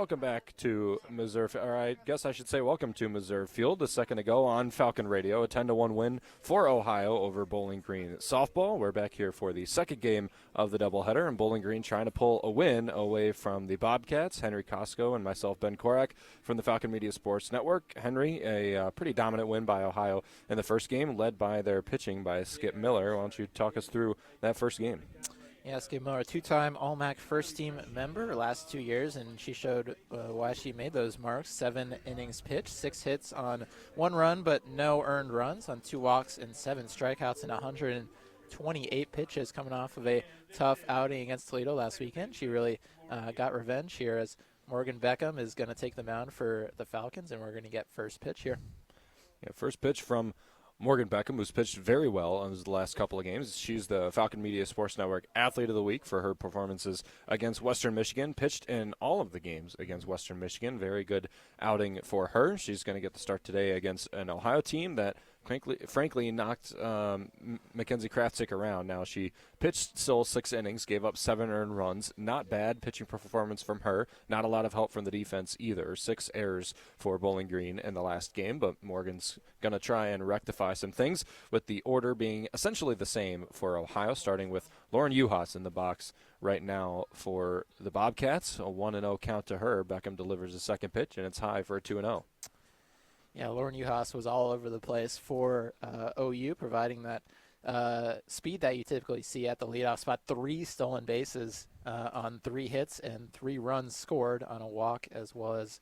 Welcome back to Missouri, or I guess I should say welcome to Missouri Field. A second ago on Falcon Radio, a 10-1 win for Ohio over Bowling Green softball. We're back here for the second game of the doubleheader, and Bowling Green trying to pull a win away from the Bobcats. Henry Costco and myself, Ben Korak, from the Falcon Media Sports Network. Henry, a pretty dominant win by Ohio in the first game, led by their pitching by Skip Miller. Why don't you talk us through that first game? Yeah, Skip Miller, a two-time All-MAC first-team member last 2 years, and she showed why she made those marks. 7 innings pitched, 6 hits on 1 run, but no earned runs on 2 walks and 7 strikeouts and 128 pitches coming off of a tough outing against Toledo last weekend. She really got revenge here as Morgan Beckham is going to take the mound for the Falcons, and we're going to get first pitch here. Yeah, first pitch from Morgan Beckham, who's pitched very well in the last couple of games. She's the Falcon Media Sports Network Athlete of the Week for her performances against Western Michigan. Pitched in all of the games against Western Michigan. Very good outing for her. She's going to get the start today against an Ohio team that frankly knocked Mackenzie Kraftsick around. Now, she pitched still 6 innings, gave up 7 earned runs. Not bad pitching performance from her. Not a lot of help from the defense either. 6 errors for Bowling Green in the last game, but Morgan's going to try and rectify some things, with the order being essentially the same for Ohio, starting with Lauren Uhas in the box right now for the Bobcats. A 1-0 count to her. Beckham delivers a second pitch, and it's high for a 2-0. Yeah, Lauren Uhas was all over the place for OU, providing that speed that you typically see at the leadoff spot. 3 stolen bases on 3 hits and 3 runs scored on a walk, as well as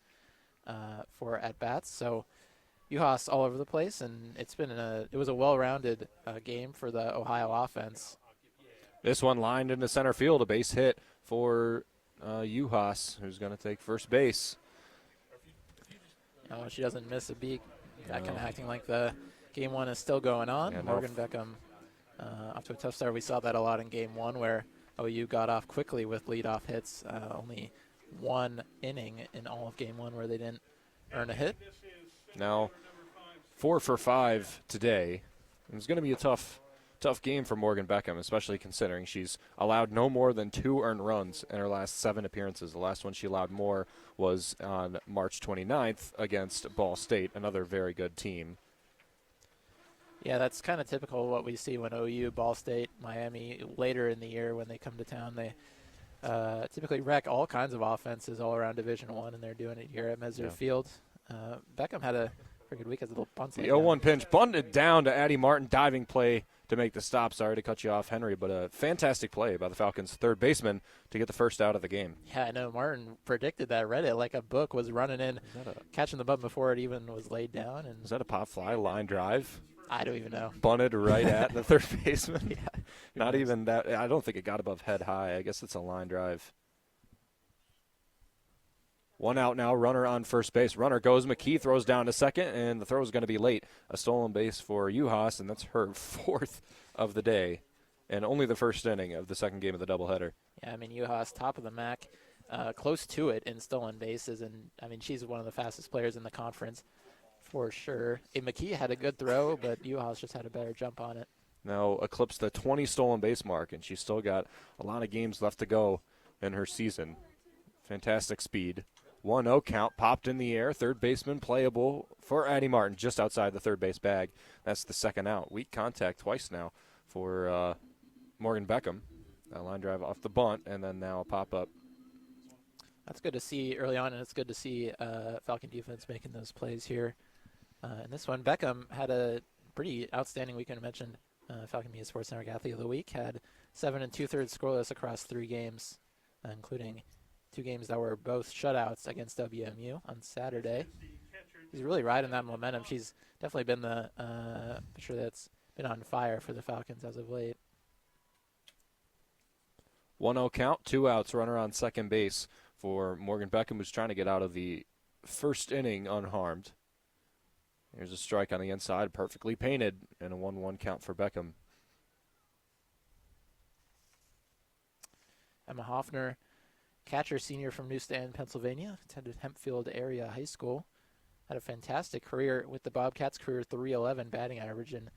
4 at-bats. So Uhas all over the place, and it was a well-rounded game for the Ohio offense. This one lined into center field, a base hit for Uhas, who's going to take first base. No, she doesn't miss a beat. Kind of acting like the game 1 is still going on. Yeah, Morgan Beckham off to a tough start. We saw that a lot in game 1, where OU got off quickly with leadoff hits. Only 1 inning in all of game 1 where they didn't earn a hit. Now, 4 for 5 today. It's going to be a tough game for Morgan Beckham, especially considering she's allowed no more than 2 earned runs in her last 7 appearances. The last one she allowed more was on March 29th against Ball State, another very good team. Yeah, that's kind of typical of what we see when OU, Ball State, Miami, later in the year when they come to town. They typically wreck all kinds of offenses all around Division I, and they're doing it here at Missouri Field. Beckham had a pretty good week as a little bunt. The 0-1 pinch, bunted down to Addie Martin, diving play to make the stop. Sorry to cut you off, Henry, but a fantastic play by the Falcons' third baseman to get the first out of the game. Yeah, I know. Martin predicted that. Read it like a book, was running in, catching the bunt before it even was laid down. And is that a pop fly line drive? I don't even know. Bunted right at the third baseman? Yeah. Not even that. I don't think it got above head high. I guess it's a line drive. 1 out now, runner on first base. Runner goes, McKee throws down to second, and the throw is going to be late. A stolen base for Uhas, and that's her 4th of the day, and only the first inning of the second game of the doubleheader. Yeah, I mean, Uhas, top of the MAC, close to it in stolen bases, and, I mean, she's one of the fastest players in the conference for sure. McKee had a good throw, but Uhas just had a better jump on it. Now eclipsed the 20 stolen base mark, and she's still got a lot of games left to go in her season. Fantastic speed. 1-0 count, popped in the air. Third baseman playable for Addie Martin, just outside the third base bag. That's the second out. Weak contact twice now for Morgan Beckham. A line drive off the bunt, and then now a pop-up. That's good to see early on, and it's good to see Falcon defense making those plays here. In this one, Beckham had a pretty outstanding weekend. I mentioned Falcon Media Sports Network Athlete of the Week, had 7 2/3 scoreless across 3 games, including 2 games that were both shutouts against WMU on Saturday. She's really riding that momentum. She's definitely been the pitcher that's been on fire for the Falcons as of late. 1-0 count, 2 outs, runner on second base for Morgan Beckham, who's trying to get out of the first inning unharmed. Here's a strike on the inside, perfectly painted, and a 1-1 count for Beckham. Emma Hoffner, catcher, senior from New Stanton, Pennsylvania, attended Hempfield Area High School. Had a fantastic career with the Bobcats, career .311 batting average and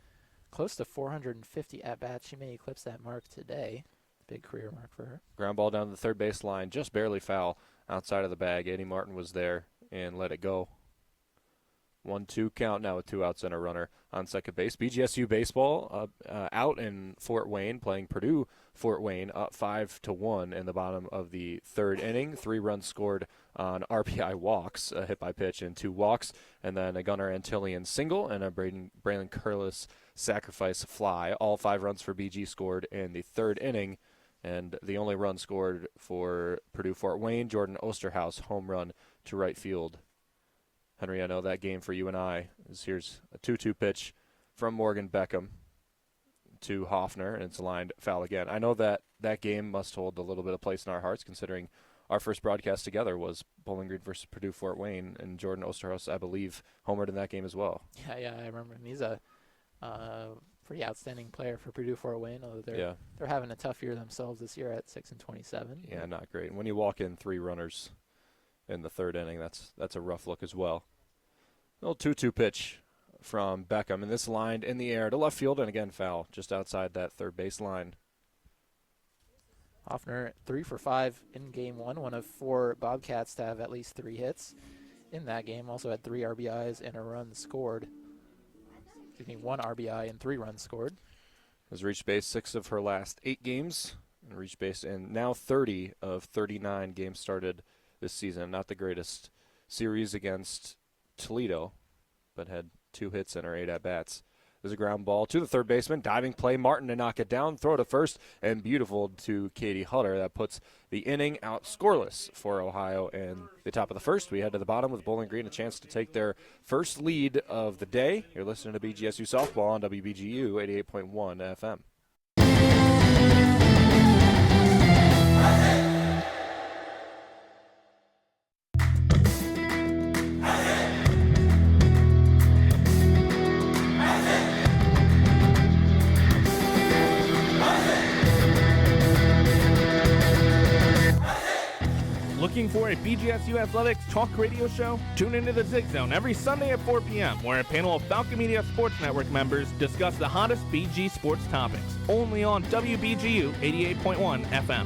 close to 450 at-bats. She may eclipse that mark today. Big career mark for her. Ground ball down the third base line, just barely foul outside of the bag. Eddie Martin was there and let it go. 1-2 count now with 2 outs and a runner on second base. BGSU baseball out in Fort Wayne, playing Purdue Fort Wayne, up 5-1 in the bottom of the third inning. 3 runs scored on RBI walks, a hit by pitch and 2 walks, and then a Gunnar Antillian single and a Braylon Curlis sacrifice fly. All 5 runs for BG scored in the third inning, and the only run scored for Purdue Fort Wayne, Jordan Osterhaus home run to right field. Henry, I know that game for you and I is here's a 2-2 pitch from Morgan Beckham to Hoffner, and it's lined foul again. I know that game must hold a little bit of place in our hearts, considering our first broadcast together was Bowling Green versus Purdue Fort Wayne, and Jordan Osterhaus, I believe, homered in that game as well. Yeah, I remember him. He's a pretty outstanding player for Purdue Fort Wayne, although they're having a tough year themselves this year at 6-27. Yeah, not great. And when you walk in 3 runners in the third inning, that's a rough look as well. Little 2-2 pitch from Beckham, and this lined in the air to left field, and again foul just outside that third base line. Hoffner 3 for 5 in game 1, one of 4 Bobcats to have at least 3 hits in that game. Also had 3 RBIs and a run scored. 1 RBI and 3 runs scored. Has reached base 6 of her last 8 games, and reached base in now 30 of 39 games started this season. Not the greatest series against Toledo, but had 2 hits in her 8 at-bats. There's a ground ball to the third baseman. Diving play, Martin to knock it down, throw to first, and beautiful to Katie Hutter. That puts the inning out scoreless for Ohio. And the top of the first, we head to the bottom with Bowling Green a chance to take their first lead of the day. You're listening to BGSU Softball on WBGU 88.1 FM. Looking for a BGSU Athletics talk radio show? Tune into the Zig Zone every Sunday at 4 p.m., where a panel of Falcon Media Sports Network members discuss the hottest BG sports topics. Only on WBGU 88.1 FM.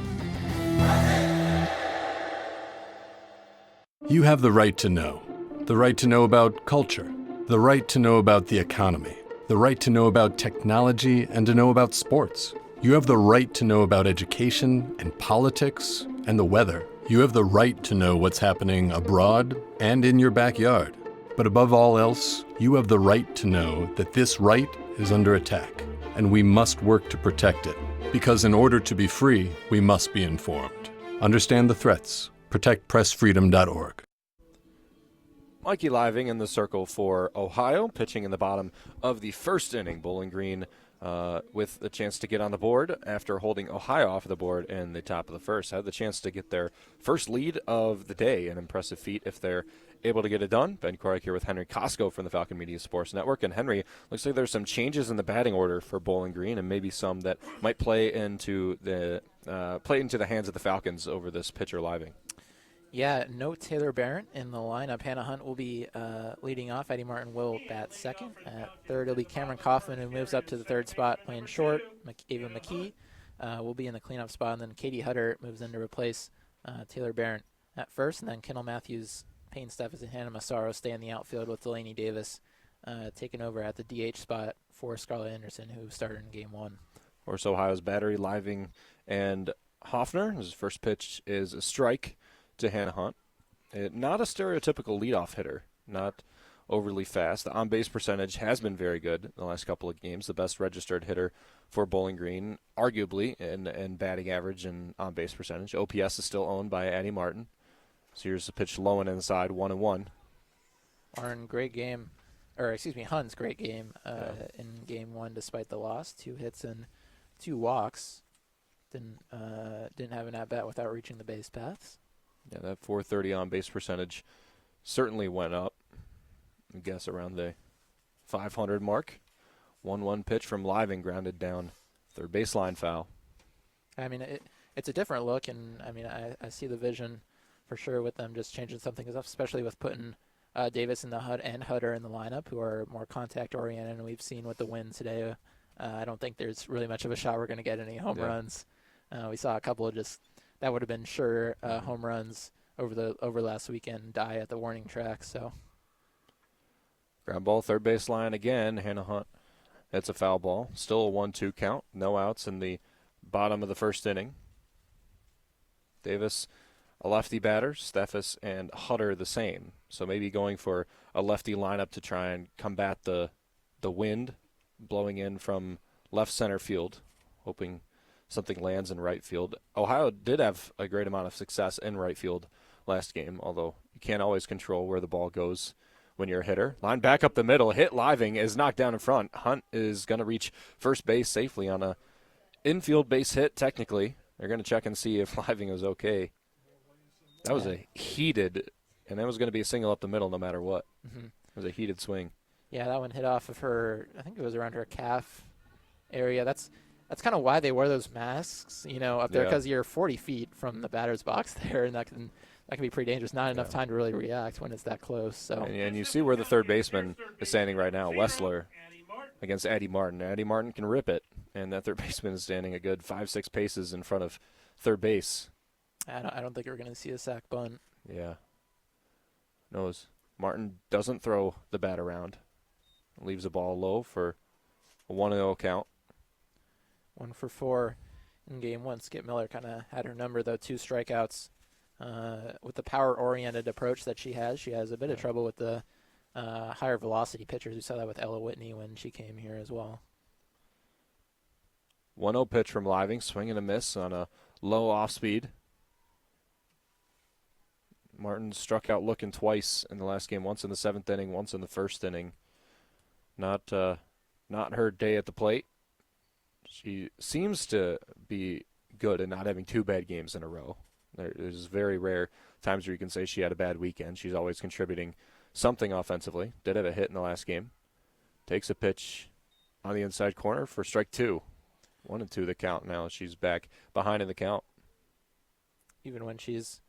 You have the right to know. The right to know about culture. The right to know about the economy. The right to know about technology and to know about sports. You have the right to know about education and politics and the weather. You have the right to know what's happening abroad and in your backyard. But above all else, you have the right to know that this right is under attack, and we must work to protect it. Because in order to be free, we must be informed. Understand the threats. ProtectPressFreedom.org. Mikey Living in the circle for Ohio, pitching in the bottom of the first inning. Bowling Green with the chance to get on the board after holding Ohio off the board in the top of the first. Had the chance to get their first lead of the day, an impressive feat if they're able to get it done. Ben Korek here with Henry Costco from the Falcon Media Sports Network. And Henry, looks like there's some changes in the batting order for Bowling Green, and maybe some that might play into the hands of the Falcons over this pitcher Living. Yeah, no Taylor Barrett in the lineup. Hannah Hunt will be leading off. Eddie Martin will bat second. At third, it'll be Cameron Kaufman, who moves up to the third spot playing short. Ava McKee will be in the cleanup spot, and then Katie Hutter moves in to replace Taylor Barrett at first. And then Kendall Matthews, Payne Steffes, and Hannah Massaro stay in the outfield with Delaney Davis taking over at the DH spot for Scarlett Anderson, who started in Game 1. Of course, Ohio's battery, Living and Hoffner. His first pitch is a strike to Hannah Hunt. Not a stereotypical leadoff hitter, not overly fast. The on-base percentage has been very good in the last couple of games. The best registered hitter for Bowling Green, arguably, in batting average and on-base percentage. OPS is still owned by Addie Martin. So here's the pitch low and inside, 1-1. Hunt's great game in Game 1 despite the loss. 2 hits and 2 walks. Didn't have an at-bat without reaching the base paths. Yeah, that 430 on-base percentage certainly went up. I guess around the 500 mark. 1-1 pitch from Living, grounded down third baseline foul. I mean, it's a different look, and I mean, I see the vision for sure with them just changing something up, especially with putting Davis and Hutter in the lineup, who are more contact-oriented, and we've seen with the win today. I don't think there's really much of a shot we're going to get any home runs. We saw a couple of just that would have been sure home runs over last weekend die at the warning track. So Ground ball, third base line again. Hannah Hunt. It's a foul ball. Still a 1-2 count. No outs in the bottom of the first inning. Davis, a lefty batter. Steffes and Hutter the same. So maybe going for a lefty lineup to try and combat the wind blowing in from left center field, hoping something lands in right field. Ohio did have a great amount of success in right field last game, although you can't always control where the ball goes when you're a hitter. Line back up the middle. Hit Living is knocked down in front. Hunt is going to reach first base safely on a infield base hit, technically. They're going to check and see if Living is okay. That was a heated, and that was going to be a single up the middle no matter what. Mm-hmm. It was a heated swing. Yeah, that one hit off of her, I think it was around her calf area. That's kind of why they wear those masks, up there, because you're 40 feet from the batter's box there, and that can be pretty dangerous. Not enough time to really react when it's that close. So and you see where the third baseman is standing right now, Wessler, against Addie Martin. Addie Martin can rip it, and that third baseman is standing a good 5-6 paces in front of third base. I don't think we're going to see a sack bunt. Yeah. Knows Martin doesn't throw the bat around. Leaves the ball low for a 1-0 count. 1 for 4 in game one. Skip Miller kind of had her number, though, 2 strikeouts. With the power-oriented approach that she has a bit of trouble with the higher velocity pitchers. We saw that with Ella Whitney when she came here as well. 1-0 pitch from Living, swing and a miss on a low off-speed. Martin struck out looking twice in the last game, once in the 7th inning, once in the 1st inning. Not her day at the plate. She seems to be good at not having 2 bad games in a row. There's very rare times where you can say she had a bad weekend. She's always contributing something offensively. Did have a hit in the last game. Takes a pitch on the inside corner for strike 2. 1-2 the count now. She's back behind in the count. Even when she's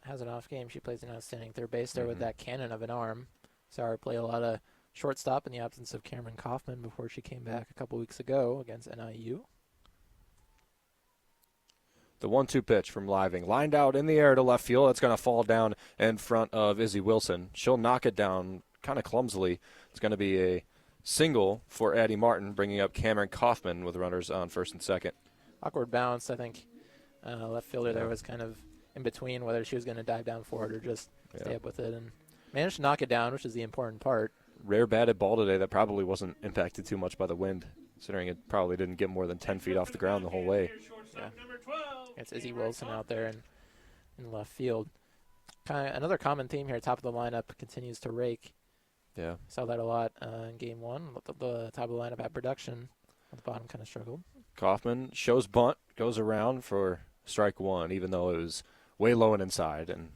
has an off game, she plays an outstanding third base there with that cannon of an arm. Saw her play a lot of shortstop in the absence of Cameron Kaufman before she came back a couple weeks ago against NIU. The 1-2 pitch from Living. Lined out in the air to left field. That's going to fall down in front of Izzy Wilson. She'll knock it down kind of clumsily. It's going to be a single for Addie Martin, bringing up Cameron Kaufman with runners on first and second. Awkward bounce. I think left fielder there was kind of in between whether she was going to dive down for it or just stay up with it, and managed to knock it down, which is the important part. Rare batted ball today that probably wasn't impacted too much by the wind, considering it probably didn't get more than 10 feet off the ground the whole way. Yeah. It's Izzy Wilson out there in left field. Kind of another common theme here. Top of the lineup continues to rake. Yeah. Saw that a lot in game one. The top of the lineup at production. At the bottom kind of struggled. Kaufman shows bunt, goes around for strike 1, even though it was way low and inside and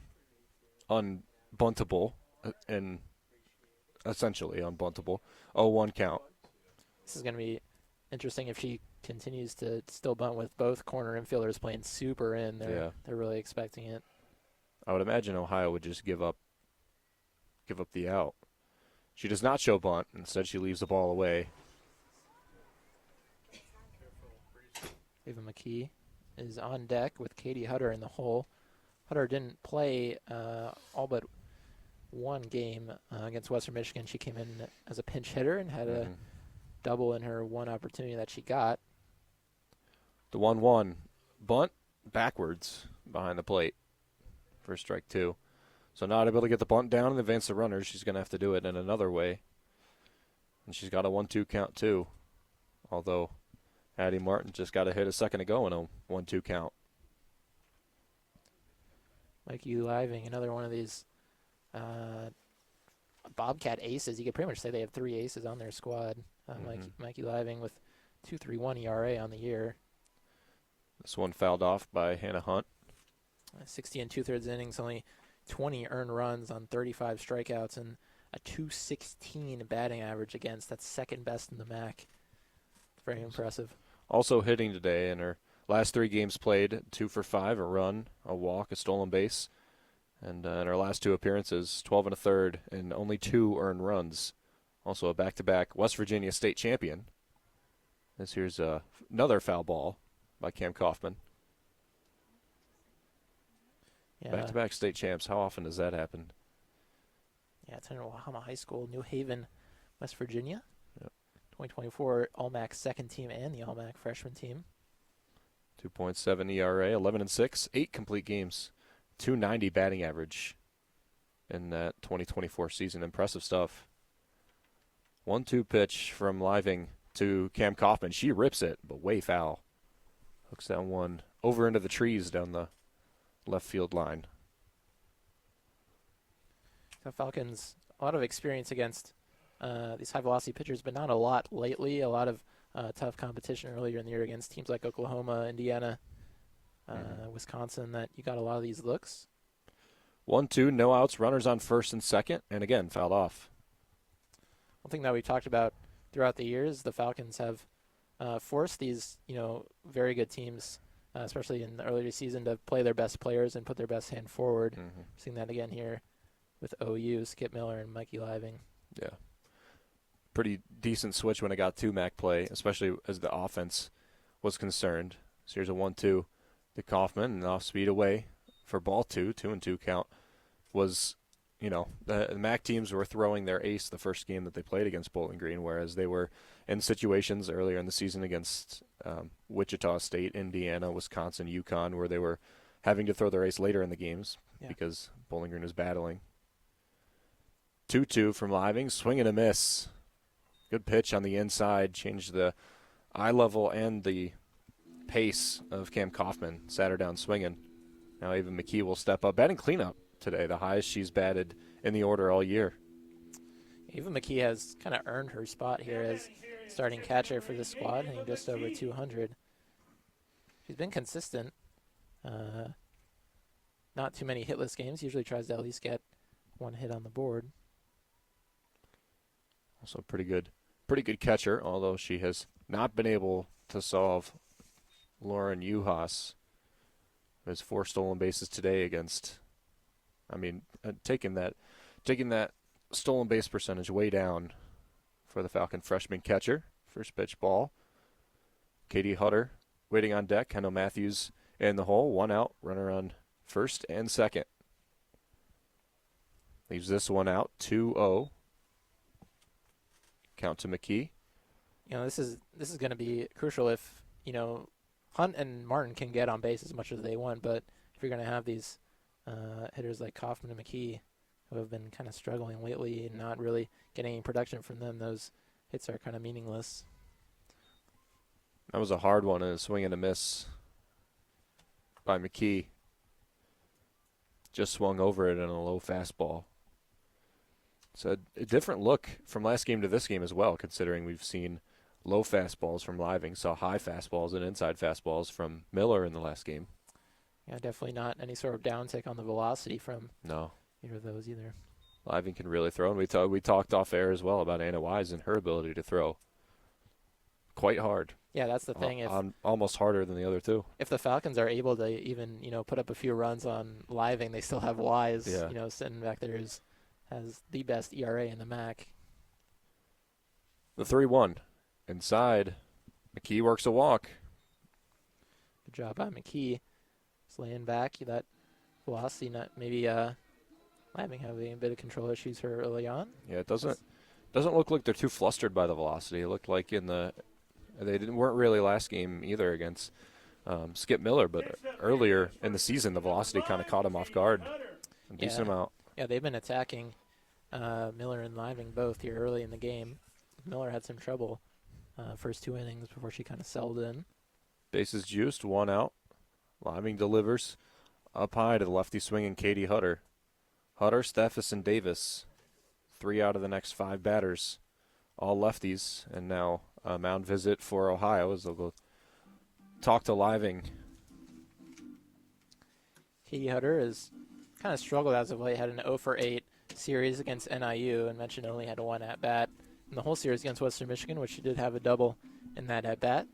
unbuntable and essentially unbuntable. 0-1 count. This is going to be interesting if she continues to still bunt with both corner infielders playing super in. They're really expecting it. I would imagine Ohio would just give up the out. She does not show bunt. Instead, she leaves the ball away. Ava McKee is on deck with Katie Hutter in the hole. Hutter didn't play all but one game against Western Michigan. She came in as a pinch hitter and had a double in her one opportunity that she got. The 1-1 bunt backwards behind the plate for strike 2. So not able to get the bunt down and advance the runners. She's going to have to do it in another way. And she's got a 1-2 count too. Although Addie Martin just got a hit a second ago in a 1-2 count. Mikey Living, another one of these Bobcat aces. You could pretty much say they have 3 aces on their squad. Mikey Living with 2.31 ERA on the year. This one fouled off by Hannah Hunt. 60 and 2/3 innings, only 20 earned runs on 35 strikeouts, and a .216 batting average against. That's second best in the MAC. Very impressive. Also hitting today in her last 3 games played, 2 for 5, a run, a walk, a stolen base. And in her last 2 appearances, 12 1/3 and only 2 earned runs. Also a back-to-back West Virginia state champion. This here's another foul ball by Cam Kaufman. Yeah. Back-to-back state champs. How often does that happen? Yeah, attended Wahama High School, New Haven, West Virginia. Yep. 2024 All-MAC second team and the All-MAC freshman team. 2.7 ERA, 11-6, 8 complete games, 290 batting average in that 2024 season. Impressive stuff. 1-2 pitch from Living to Cam Kaufman. She rips it, but way foul. Hooks that one over into the trees down the left field line. The Falcons, a lot of experience against these high-velocity pitchers, but not a lot lately. A lot of tough competition earlier in the year against teams like Oklahoma, Indiana, Wisconsin, that you got a lot of these looks. 1-2, no outs, runners on first and second, and again, fouled off. One thing that we talked about throughout the years, the Falcons have forced these, very good teams, especially in the earlier season, to play their best players and put their best hand forward. Mm-hmm. Seeing that again here with OU, Skip Miller and Mikey Living. Yeah. Pretty decent switch when it got to MAC play, especially as the offense was concerned. So here's a 1-2 to Kaufman, and off speed away for ball 2-2 count. Was, the MAC teams were throwing their ace the first game that they played against Bowling Green, whereas they were in situations earlier in the season against Wichita State, Indiana, Wisconsin, UConn, where they were having to throw their ace later in the games because Bowling Green was battling. 2-2 from Living, swing and a miss. Good pitch on the inside, changed the eye level and the pace of Cam Kaufman. Sat her down swinging. Now Ava McKee will step up. Batting cleanup today, the highest she's batted in the order all year. Ava McKee has kind of earned her spot here as starting catcher for this squad, hitting just over 200. She's been consistent. Not too many hitless games. Usually tries to at least get one hit on the board. Also pretty good catcher, although she has not been able to solve Lauren Uhas. Has 4 stolen bases today against, taking that stolen base percentage way down for the Falcon freshman catcher. First pitch ball. Katie Hutter waiting on deck. Kendall Matthews in the hole. 1 out. Runner on first and second. Leaves this one out. 2-0. Count to McKee. This is going to be crucial if, Hunt and Martin can get on base as much as they want, but if you're going to have these hitters like Kaufman and McKee who have been kind of struggling lately and not really getting any production from them, those hits are kind of meaningless. That was a hard one, and a swing and a miss by McKee. Just swung over it in a low fastball. It's a different look from last game to this game as well, considering we've seen low fastballs from Living, saw high fastballs and inside fastballs from Miller in the last game. Yeah, definitely not any sort of downtick on the velocity from either of those either. Living can really throw, and we talked off air as well about Anna Wise and her ability to throw quite hard. Yeah, that's the thing. Almost harder than the other two. If the Falcons are able to even put up a few runs on Living, they still have Wise sitting back there has the best ERA in the MAC. The 3-1 inside. McKee works a walk. Good job by McKee. Just laying back. That velocity, maybe Living having a bit of control issues here early on. Yeah, it doesn't look like they're too flustered by the velocity. It looked like weren't really last game either against Skip Miller, but earlier in the season the velocity kind of caught him off guard a decent amount. Yeah, they've been attacking Miller and Living both here early in the game. Miller had some trouble first 2 innings before she kind of settled in. Bases juiced, 1 out. Living delivers up high to the lefty swinging Katie Hutter. Hutter, Steffes, and Davis. 3 out of the next 5 batters. All lefties. And now a mound visit for Ohio as they'll go talk to Living. Katie Hutter has kind of struggled as of late. Had an 0-for-8 series against NIU and mentioned only had 1 at-bat in the whole series against Western Michigan, which she did have a double in that at-bat.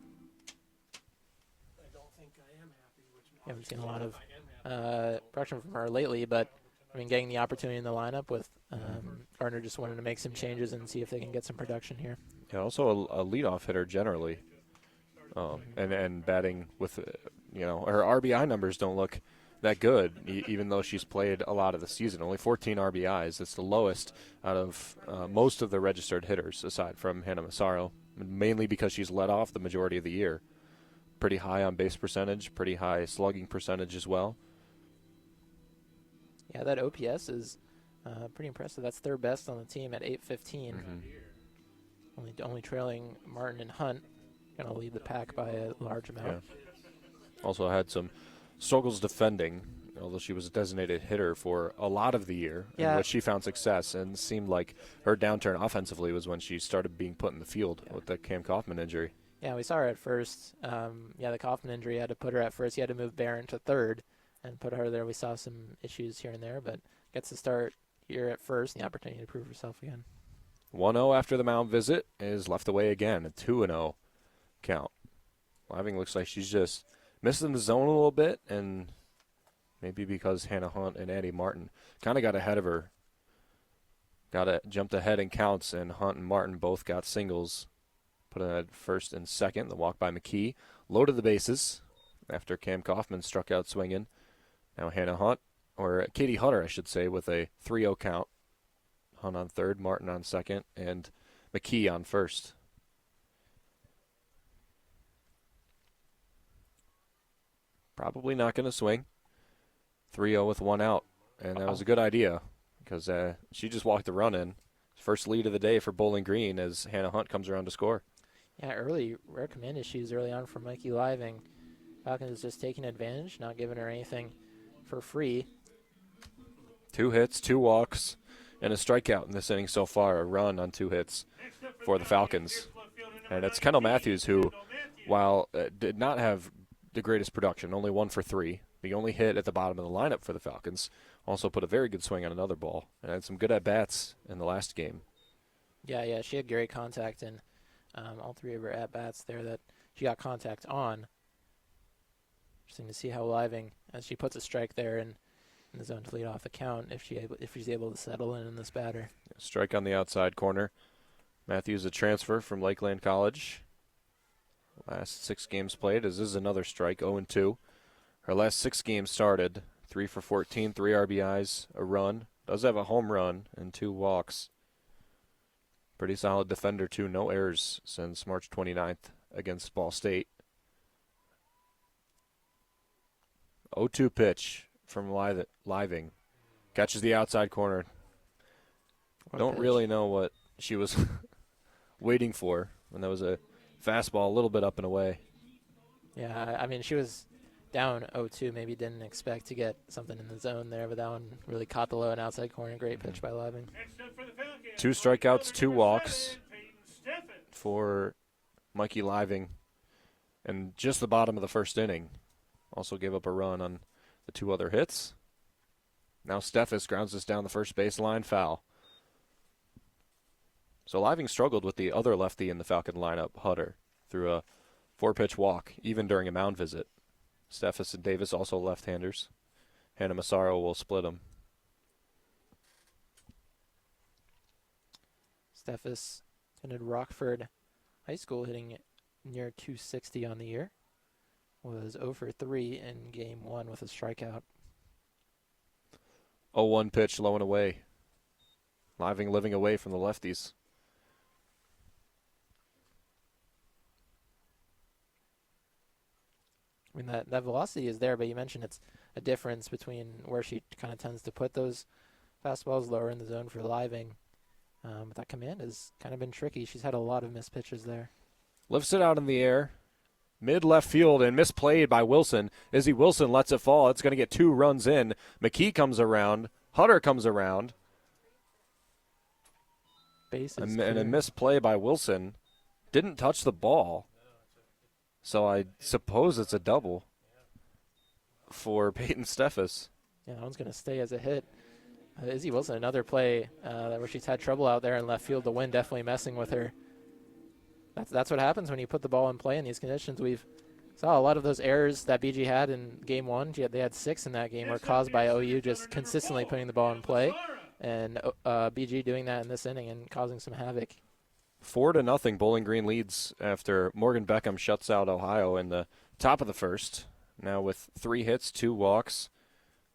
I don't think I am happy. Yeah, we've seen a lot of production from her lately, but getting the opportunity in the lineup with Gardner just wanted to make some changes and see if they can get some production here. Yeah, also a leadoff hitter generally, and batting with, her RBI numbers don't look that good, even though she's played a lot of the season. Only 14 RBIs. It's the lowest out of most of the registered hitters, aside from Hannah Massaro, mainly because she's led off the majority of the year. Pretty high on base percentage, pretty high slugging percentage as well. Yeah, that OPS is pretty impressive. That's third best on the team at 815. Only trailing Martin and Hunt. Going to lead the pack by a large amount. Yeah. Also had some struggles defending, although she was a designated hitter for a lot of the year, in which she found success, and seemed like her downturn offensively was when she started being put in the field with the Cam Kaufman injury. Yeah, we saw her at first. The Kaufman injury had to put her at first. He had to move Barron to third and put her there. We saw some issues here and there, but gets to start here at first, the opportunity to prove herself again. 1-0 after the mound visit is left away again, a 2-0 count. Living looks like she's just missing the zone a little bit, and maybe because Hannah Hunt and Addie Martin kind of got ahead of her. Jumped ahead in counts, and Hunt and Martin both got singles. Put it at first and second. The walk by McKee. Loaded the bases after Cam Kaufman struck out swinging. Now Hannah Hunt, or Katie Hutter, I should say, with a 3-0 count. Hunt on third, Martin on second, and McKee on first. Probably not going to swing. 3-0 with one out, and that was a good idea because she just walked the run in. First lead of the day for Bowling Green as Hannah Hunt comes around to score. Yeah, early rare command issues early on from Mikey Living. Falcon is just taking advantage, not giving her anything for free. 2 hits, 2 walks, and a strikeout in this inning so far. A run on 2 hits for the Falcons. And it's Kendall Matthews who, while did not have the greatest production, only 1 for 3, the only hit at the bottom of the lineup for the Falcons, also put a very good swing on another ball and had some good at-bats in the last game. Yeah, she had great contact in all 3 of her at-bats there that she got contact on. Interesting to see how Living, as she puts a strike there in the zone to lead off the count, if she's able to settle in this batter. Strike on the outside corner. Matthews, a transfer from Lakeland College. Last 6 games played, as this is another strike, 0-2. Her last 6 games started, 3 for 14, 3 RBIs, a run. Does have a home run and 2 walks. Pretty solid defender, too. No errors since March 29th against Ball State. 0-2 pitch from Living. Catches the outside corner. Don't really know what she was waiting for when that was a fastball a little bit up and away. Yeah, I mean, she was down 0-2, maybe didn't expect to get something in the zone there, but that one really caught the low and outside corner. Great pitch by Living. 2 strikeouts, 2 walks for Mikey Living. And just the bottom of the first inning. Also gave up a run on the 2 other hits. Now Steffes grounds this down the first baseline, foul. So Living struggled with the other lefty in the Falcon lineup, Hutter, through a 4-pitch walk, even during a mound visit. Steffes and Davis also left-handers. Hannah Massaro will split them. Steffes attended Rockford High School, hitting near 260 on the year. Was 0 for 3 in game 1 with a strikeout. 0-1 pitch, low and away. Living living away from the lefties. I mean, that velocity is there, but you mentioned it's a difference between where she kind of tends to put those fastballs lower in the zone for Living. But that command has kind of been tricky. She's had a lot of missed pitches there. Lifts it out in the air. Mid-left field and misplayed by Wilson. Izzy Wilson lets it fall. It's going to get 2 runs in. McKee comes around. Hutter comes around. And a misplay by Wilson. Didn't touch the ball. So I suppose it's a double for Peyton Steffes. Yeah, that one's going to stay as a hit. Izzy Wilson, another play where she's had trouble out there in left field. The wind definitely messing with her. That's what happens when you put the ball in play in these conditions. We've saw a lot of those errors that BG had in game 1. They had 6 in that game were caused by OU just consistently putting the ball in play. And BG doing that in this inning and causing some havoc. 4-0 Bowling Green leads after Morgan Beckham shuts out Ohio in the top of the first. Now with 3 hits, 2 walks,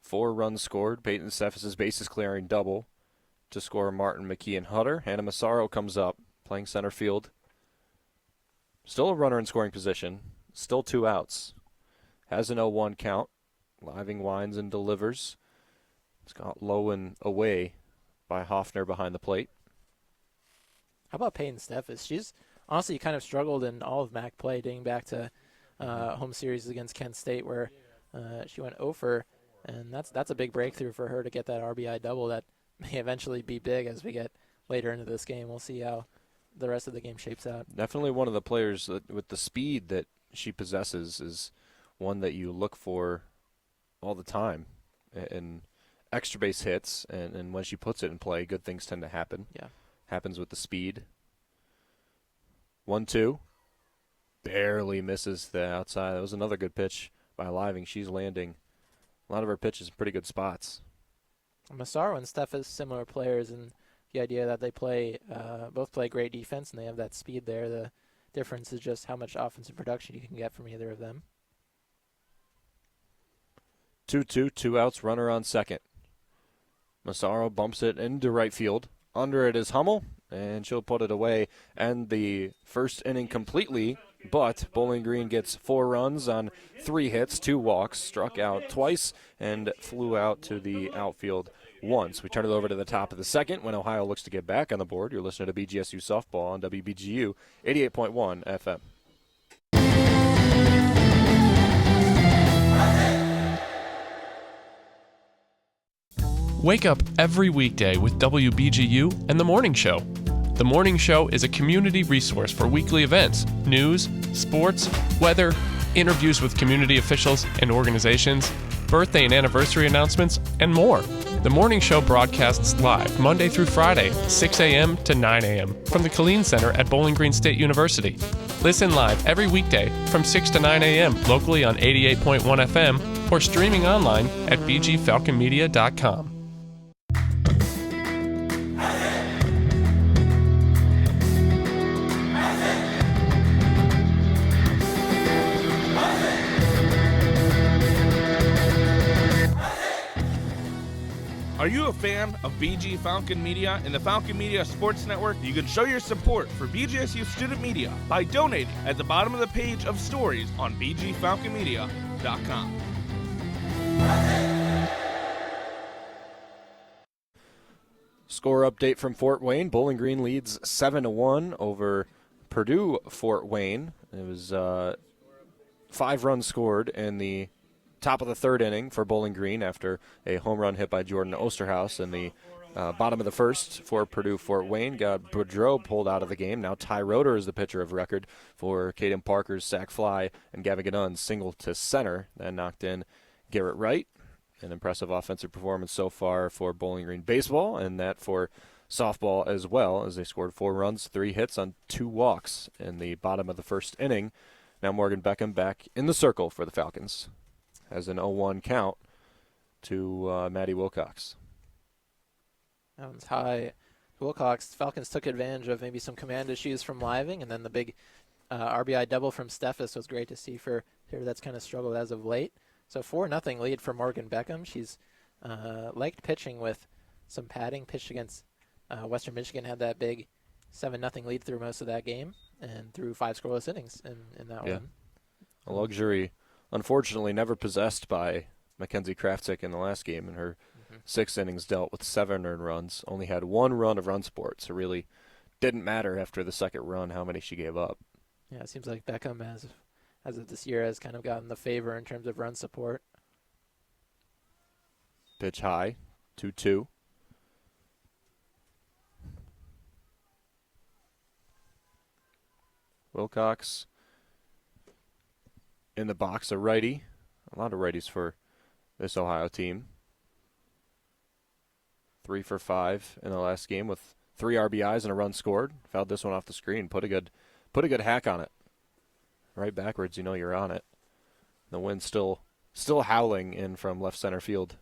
4 runs scored. Peyton Cephas' bases clearing double to score Martin, McKee, and Hutter. Hannah Massaro comes up, playing center field. Still a runner in scoring position. Still 2 outs. Has an 0-1 count. Living winds and delivers. It's got low and away by Hoffner behind the plate. How about Peyton Steffes? She's honestly kind of struggled in all of MAC play, dating back to home series against Kent State, where she went 0 for, and that's a big breakthrough for her to get that RBI double that may eventually be big as we get later into this game. We'll see how the rest of the game shapes out. Definitely one of the players that, with the speed that she possesses, is one that you look for all the time. And extra base hits, and when she puts it in play, good things tend to happen. Yeah. Happens with the speed. 1-2. Barely misses the outside. That was another good pitch by Living. She's landing a lot of her pitches in pretty good spots. Massaro and Steffes, similar players, and the idea that they both play great defense and they have that speed there. The difference is just how much offensive production you can get from either of them. 2-2, 2 outs, runner on second. Massaro bumps it into right field. Under it is Hummel, and she'll put it away. And the first inning completely, but Bowling Green gets 4 runs on 3 hits, 2 walks, struck out twice, and flew out to the outfield once. We turn it over to the top of the second when Ohio looks to get back on the board. You're listening to BGSU Softball on WBGU 88.1 FM. Wake up every weekday with WBGU and The Morning Show. The Morning Show is a community resource for weekly events, news, sports, weather, interviews with community officials and organizations, birthday and anniversary announcements, and more. The Morning Show broadcasts live Monday through Friday, 6 a.m. to 9 a.m. from the Killeen Center at Bowling Green State University. Listen live every weekday from 6 to 9 a.m. locally on 88.1 FM or streaming online at bgfalconmedia.com. Are you a fan of BG Falcon Media and the Falcon Media Sports Network? You can show your support for BGSU Student Media by donating at the bottom of the page of stories on bgfalconmedia.com. Score update from Fort Wayne. Bowling Green leads 7-1 over Purdue Fort Wayne. It was 5 runs scored in the top of the 3rd inning for Bowling Green after a home run hit by Jordan Osterhaus in the bottom of the 1st for Purdue Fort Wayne. Got Boudreau pulled out of the game. Now Ty Roeder is the pitcher of record for Caden Parker's sac fly, and Gavin Ganun's single to center. That knocked in Garrett Wright. An impressive offensive performance so far for Bowling Green baseball, and that for softball as well, as they scored 4 runs, 3 hits on 2 walks in the bottom of the 1st inning. Now Morgan Beckham back in the circle for the Falcons. Has an 0-1 count to Maddie Wilcox. That one's high. Wilcox, Falcons took advantage of maybe some command issues from Living, and then the big RBI double from Steffes was great to see for her. That's kind of struggled as of late. So 4-0 lead for Morgan Beckham. She's liked pitching with some padding. Pitched against Western Michigan, had that big 7-0 lead through most of that game, and through 5 scoreless innings in that one. A luxury, unfortunately, never possessed by Mackenzie Kraftsick in the last game. In her 6 innings dealt with 7 earned runs, only had 1 run of run support, so really didn't matter after the 2nd run how many she gave up. Yeah, it seems like Beckham, as of this year, has kind of gotten the favor in terms of run support. Pitch high, 2-2. Wilcox in the box, a righty. A lot of righties for this Ohio team. 3 for 5 in the last game with 3 RBIs and a run scored. Fouled this one off the screen. Put a good hack on it. Right backwards, you know you're on it. The wind's still howling in from left center field.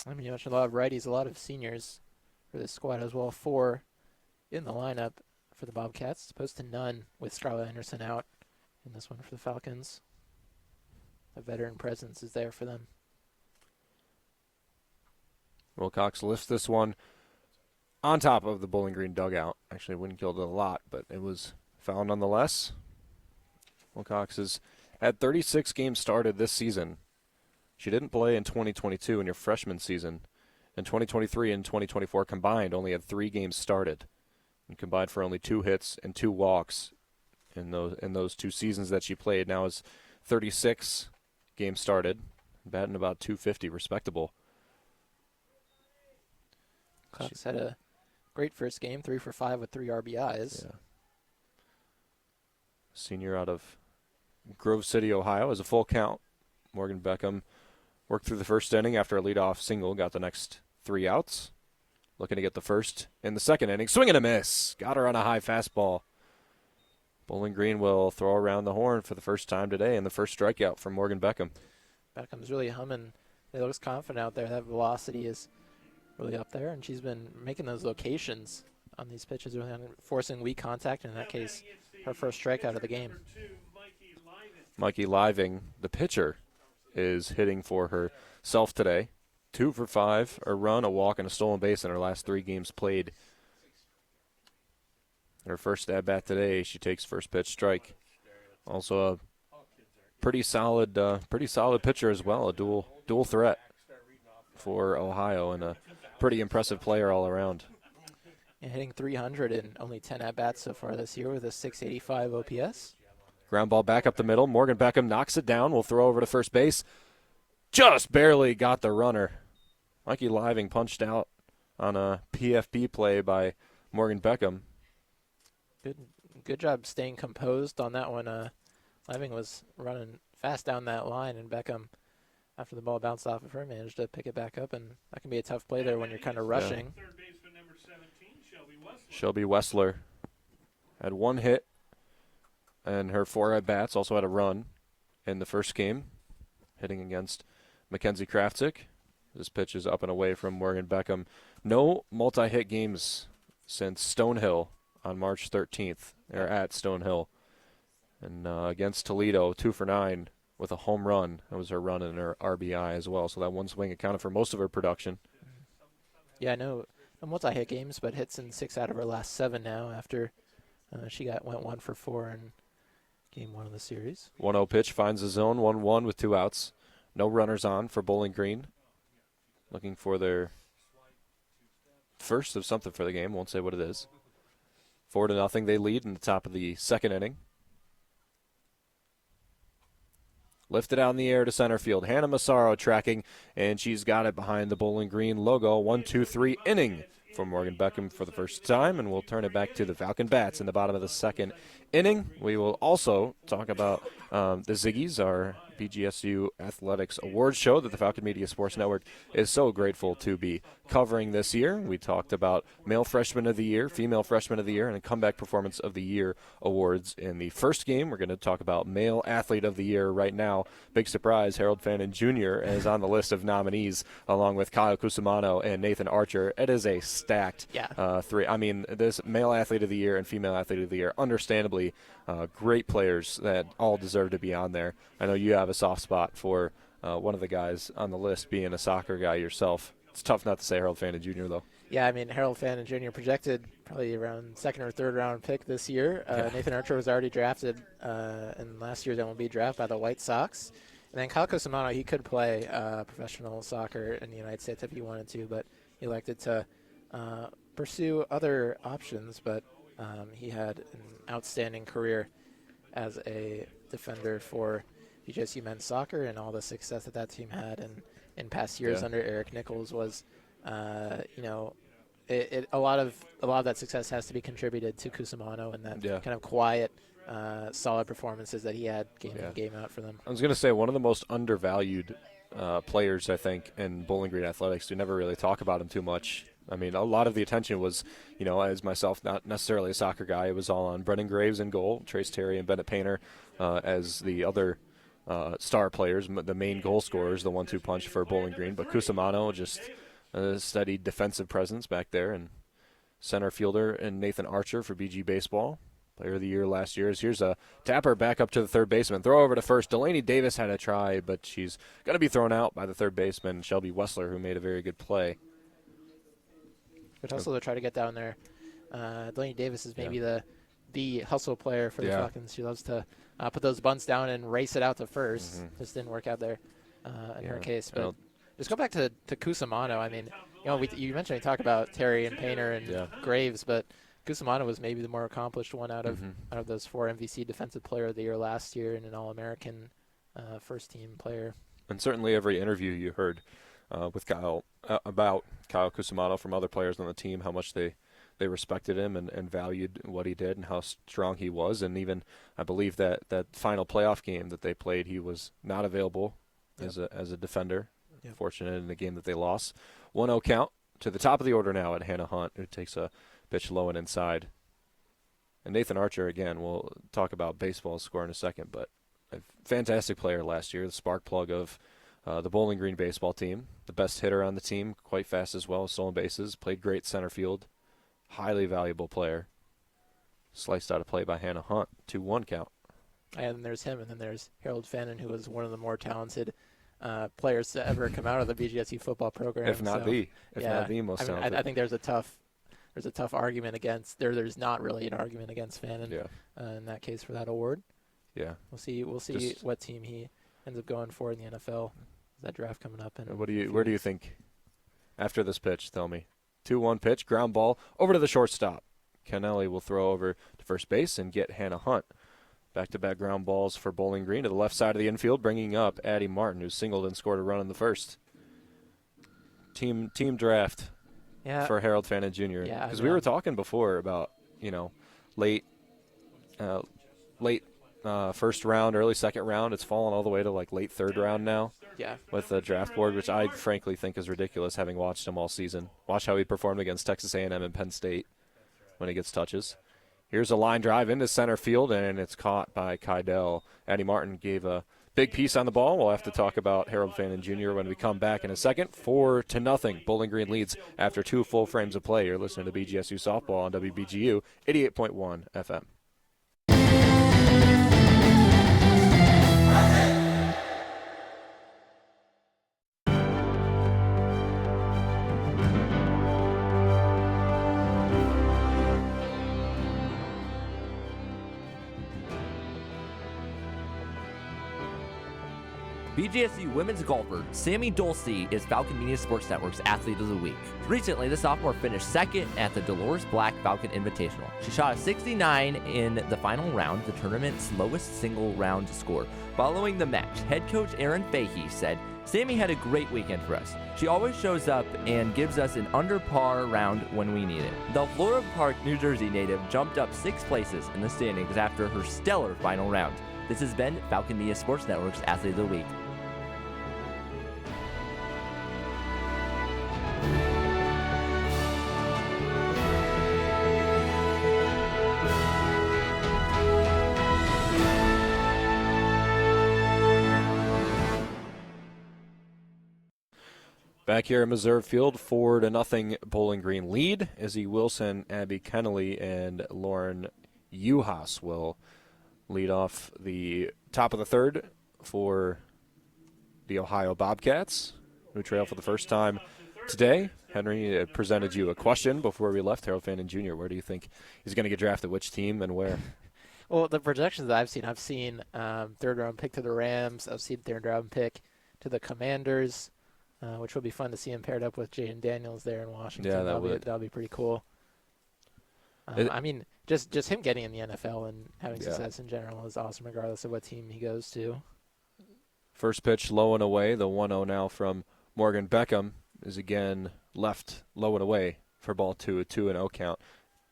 I mean, you mentioned a lot of righties, a lot of seniors for this squad as well. 4 in the lineup for the Bobcats, as opposed to none with Scarlett Anderson out in this one for the Falcons. The veteran presence is there for them. Wilcox lifts this one on top of the Bowling Green dugout. Actually, wind killed it a lot, but it was foul nonetheless. Wilcox has had 36 games started this season. She didn't play in 2022 in your freshman season. In 2023 and 2024 combined, only had 3 games started, and combined for only 2 hits and 2 walks in those 2 seasons that she played. Now is 36 games started, batting about .250, respectable. Cox had a great first game, 3 for 5 with 3 RBIs. Yeah. Senior out of Grove City, Ohio, as a full count. Morgan Beckham worked through the first inning after a leadoff single, got the next 3 outs. Looking to get the first in the second inning. Swing and a miss. Got her on a high fastball. Bowling Green will throw around the horn for the first time today, and the first strikeout from Morgan Beckham. Beckham's really humming. He looks confident out there. That velocity is really up there, and she's been making those locations on these pitches, really forcing weak contact, and in that case, her first strikeout of the game. Mikey Living, the pitcher, is hitting for herself today. 2 for 5, a run, a walk, and a stolen base in her last 3 games played. Her first at-bat today, she takes first pitch strike. Also a pretty solid pitcher as well, a dual threat for Ohio, and a pretty impressive player all around. And hitting 300 in only 10 at-bats so far this year with a 685 OPS. Ground ball back up the middle. Morgan Beckham knocks it down. Will throw over to first base. Just barely got the runner. Mikey Living punched out on a PFP play by Morgan Beckham. Good job staying composed on that one. Living was running fast down that line, and Beckham, after the ball bounced off of her, managed to pick it back up, and that can be a tough play there when you're kind of rushing. Third baseman number 17, Shelby Wessler had 1 hit, and her 4 at-bats, also had a run in the first game, hitting against Mackenzie Kraftsick. This pitch is up and away from Morgan Beckham. No multi-hit games since Stonehill on March 13th. They're at Stonehill. And against Toledo, 2 for 9 with a home run. That was her run and her RBI as well. So that one swing accounted for most of her production. Yeah, no multi-hit games, but hits in 6 out of her last 7 now after she went 1 for 4 in game 1 of the series. 1-0 pitch finds the zone, 1-1 with 2 outs. No runners on for Bowling Green. Looking for their first of something for the game. Won't say what it is. 4-0, they lead in the top of the second inning. Lifted out in the air to center field. Hannah Massaro tracking, and she's got it behind the Bowling Green logo. 1-2-3 inning for Morgan Beckham for the first time, and we'll turn it back to the Falcon Bats in the bottom of the second inning. We will also talk about the Ziggies, our BGSU Athletics Awards show that the Falcon Media Sports Network is so grateful to be covering this year. We talked about Male Freshman of the Year, Female Freshman of the Year, and a Comeback Performance of the Year awards in the first game. We're going to talk about Male Athlete of the Year right now. Big surprise, Harold Fannin Jr. is on the list of nominees along with Kyle Cusimano and Nathan Archer. It is a stacked 3. I mean, this Male Athlete of the Year and Female Athlete of the Year, understandably, great players that all deserve to be on there. I know you have a soft spot for one of the guys on the list, being a soccer guy yourself. It's tough not to say Harold Fannin Jr., though. Yeah, I mean, Harold Fannin Jr. projected probably around 2nd or 3rd round pick this year. Nathan Archer was already drafted in last year's MLB draft by the White Sox. And then Kyle Cusimano, he could play professional soccer in the United States if he wanted to, but he elected to pursue other options. But he had an outstanding career as a defender for BGSU men's soccer, and all the success that team had in past years under Eric Nichols was, a lot of that success has to be contributed to Cusimano and that kind of quiet, solid performances that he had game in, game out for them. I was going to say one of the most undervalued players, I think, in Bowling Green athletics. We never really talk about him too much. I mean, a lot of the attention was, as myself, not necessarily a soccer guy, it was all on Brendan Graves in goal, Trace Terry and Bennett Painter as the other star players, the main goal scorers, the 1-2 punch for Bowling Green. But Cusimano, just a steady defensive presence back there, and center fielder and Nathan Archer for BG Baseball. Player of the Year last year. Here's a tapper back up to the third baseman. Throw over to first. Delaney Davis had a try, but she's going to be thrown out by the third baseman, Shelby Wessler, who made a very good play. Good hustle to try to get down there. Delaney Davis is maybe the hustle player for the Falcons. She loves to put those bunts down and race it out to first. Just didn't work out there in her case. But just go back to Cusimano. I mean, you mentioned we talk about Terry and Painter and Graves, but Cusimano was maybe the more accomplished one out of those 4 MVC Defensive Player of the Year last year and an All-American first-team player. And certainly every interview you heard with Kyle about Kyle Cusimano from other players on the team, how much they respected him and valued what he did and how strong he was. And even I believe that final playoff game that they played, he was not available as a defender. Fortunate in the game that they lost. 1-0 count to the top of the order now at Hannah Hunt, who takes a pitch low and inside. And Nathan Archer, again, we'll talk about baseball score in a second, but a fantastic player last year, the spark plug of the Bowling Green baseball team, the best hitter on the team, quite fast as well, stolen bases, played great center field, highly valuable player. Sliced out of play by Hannah Hunt, 2-1 count. And then there's him, and then there's Harold Fannin, who was one of the more talented players to ever come out of the BGSU football program. If not the most talented. I think there's a tough argument against. There's not really an argument against Fannin in that case for that award. Yeah, we'll see what team he ends up going for in the NFL. That draft coming up. And where do you think after this pitch? Tell me. 2-1 pitch, ground ball over to the shortstop. Kennelly will throw over to first base and get Hannah Hunt. Back-to-back ground balls for Bowling Green to the left side of the infield, bringing up Addie Martin, who singled and scored a run in the first. Team draft for Harold Fannin Jr. Yeah, because we were talking before about late first round, early second round. It's fallen all the way to like late third round now. Yeah. With the draft board, which I frankly think is ridiculous, having watched him all season. Watch how he performed against Texas A&M and Penn State when he gets touches. Here's a line drive into center field, and it's caught by Kydell. Addie Martin gave a big piece on the ball. We'll have to talk about Harold Fannin Jr. when we come back in a second. 4-0. Bowling Green leads after 2 full frames of play. You're listening to BGSU Softball on WBGU 88.1 FM. BGSU women's golfer Sammy Dulce is Falcon Media Sports Network's Athlete of the Week. Recently, the sophomore finished second at the Dolores Black Falcon Invitational. She shot a 69 in the final round, the tournament's lowest single round score. Following the match, head coach Aaron Fahey said, "Sammy had a great weekend for us. She always shows up and gives us an under par round when we need it." The Florida Park, New Jersey native jumped up 6 places in the standings after her stellar final round. This has been Falcon Media Sports Network's Athlete of the Week. Back here at Missouri Field, 4-0 Bowling Green lead. Izzy Wilson, Abby Kennelly, and Lauren Uhas will lead off the top of the third for the Ohio Bobcats, who trail for the first time today. Henry presented you a question before we left. Harold Fannin Jr., where do you think he's going to get drafted, which team and where? Well, the projections that I've seen third-round pick to the Rams. I've seen third-round pick to the Commanders. Which will be fun to see him paired up with Jaden Daniels there in Washington. Yeah, that'll be pretty cool. I mean, just him getting in the NFL and having success in general is awesome, regardless of what team he goes to. First pitch low and away. The 1-0 now from Morgan Beckham is again left low and away for ball 2, a 2-0 count.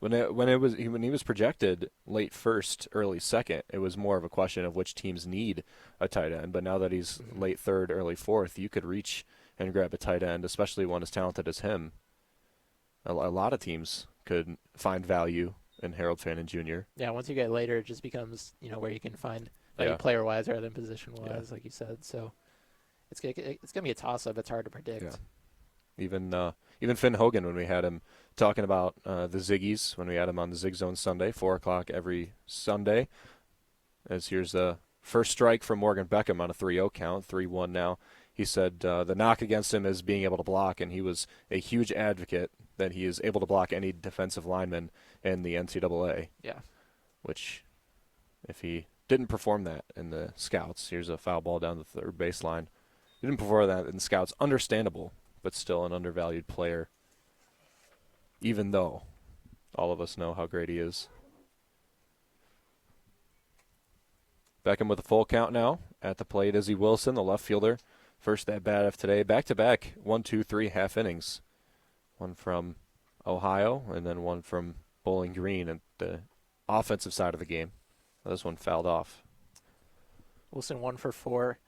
When he was projected late first, early second, it was more of a question of which teams need a tight end. But now that he's late third, early fourth, you could reach and grab a tight end, especially one as talented as him. A lot of teams could find value in Harold Fannin Jr. Yeah, once you get later, it just becomes where you can find value player-wise rather than position-wise, like you said. So it's gonna be a toss-up. It's hard to predict. Yeah. Even Finn Hogan, when we had him talking about the Ziggies, when we had him on the Zig Zone Sunday, 4 o'clock every Sunday. As here's the first strike from Morgan Beckham on a 3-0 count, 3-1 now. He said the knock against him is being able to block, and he was a huge advocate that he is able to block any defensive lineman in the NCAA. Yeah. Which, if he didn't perform that in the scouts, here's a foul ball down the third baseline. He didn't perform that in the scouts. Understandable, but still an undervalued player, even though all of us know how great he is. Beckham with a full count now. At the plate, Izzy Wilson, the left fielder. First at bat of today. Back-to-back 1, 2, 3 half innings. One from Ohio and then one from Bowling Green at the offensive side of the game. This one fouled off. Wilson 1 for 4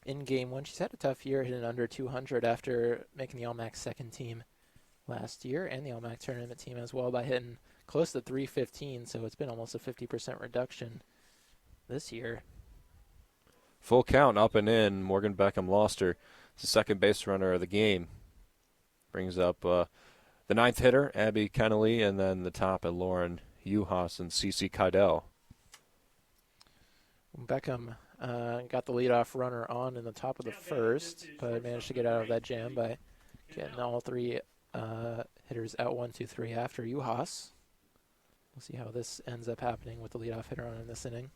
in game one. She's had a tough year, hitting under 200 after making the All-MAC second team last year and the All-MAC tournament team as well by hitting close to 315, so it's been almost a 50% reduction this year. Full count up and in. Morgan Beckham lost her. It's the second base runner of the game. Brings up the ninth hitter, Abby Kennelly, and then the top at Lauren Uhas and Cece Kydell. Beckham got the leadoff runner on in the top of the first, but managed to get out of that jam by getting all three hitters out 1, 2, 3 after Uhas. We'll see how this ends up happening with the leadoff hitter on in this inning.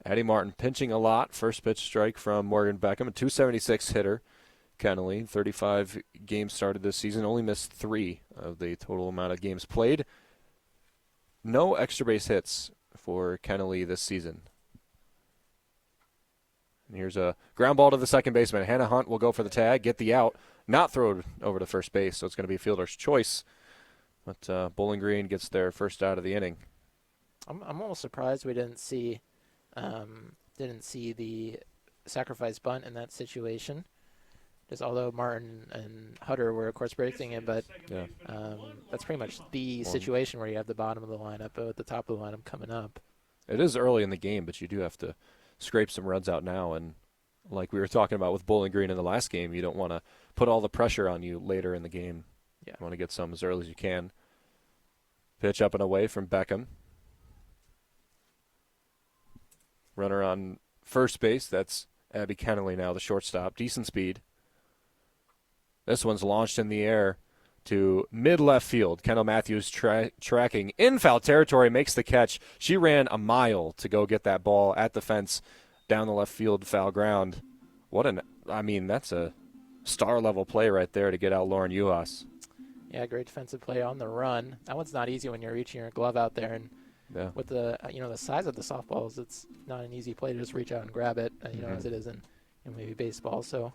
Addie Martin pinching a lot. First pitch strike from Morgan Beckham, a 276 hitter. Kennelly, 35 games started this season, only missed 3 of the total amount of games played. No extra base hits for Kennelly this season. And here's a ground ball to the second baseman. Hannah Hunt will go for the tag, get the out, not throw it over to first base, so it's going to be a fielder's choice. But Bowling Green gets their first out of the inning. I'm almost surprised we didn't see the sacrifice bunt in that situation. Just although Martin and Hutter were, of course, predicting it, but Yeah. that's pretty much the situation where you have the bottom of the lineup with the top of the lineup coming up. It is early in the game, but you do have to scrape some runs out now. And like we were talking about with Bowling Green in the last game, you don't want to put all the pressure on you later in the game. Yeah. You want to get some as early as you can. Pitch up and away from Beckham. Runner on first base. That's Abby Kennelly now, the shortstop. Decent speed. This one's launched in the air to mid-left field. Kendall Matthews tracking in foul territory, makes the catch. She ran a mile to go get that ball at the fence down the left field foul ground. That's a star-level play right there to get out Lauren Uhas. Yeah, great defensive play on the run. That one's not easy when you're reaching your glove out there, and with the the size of the softballs, it's not an east play to just reach out and grab it, as it is in maybe baseball. So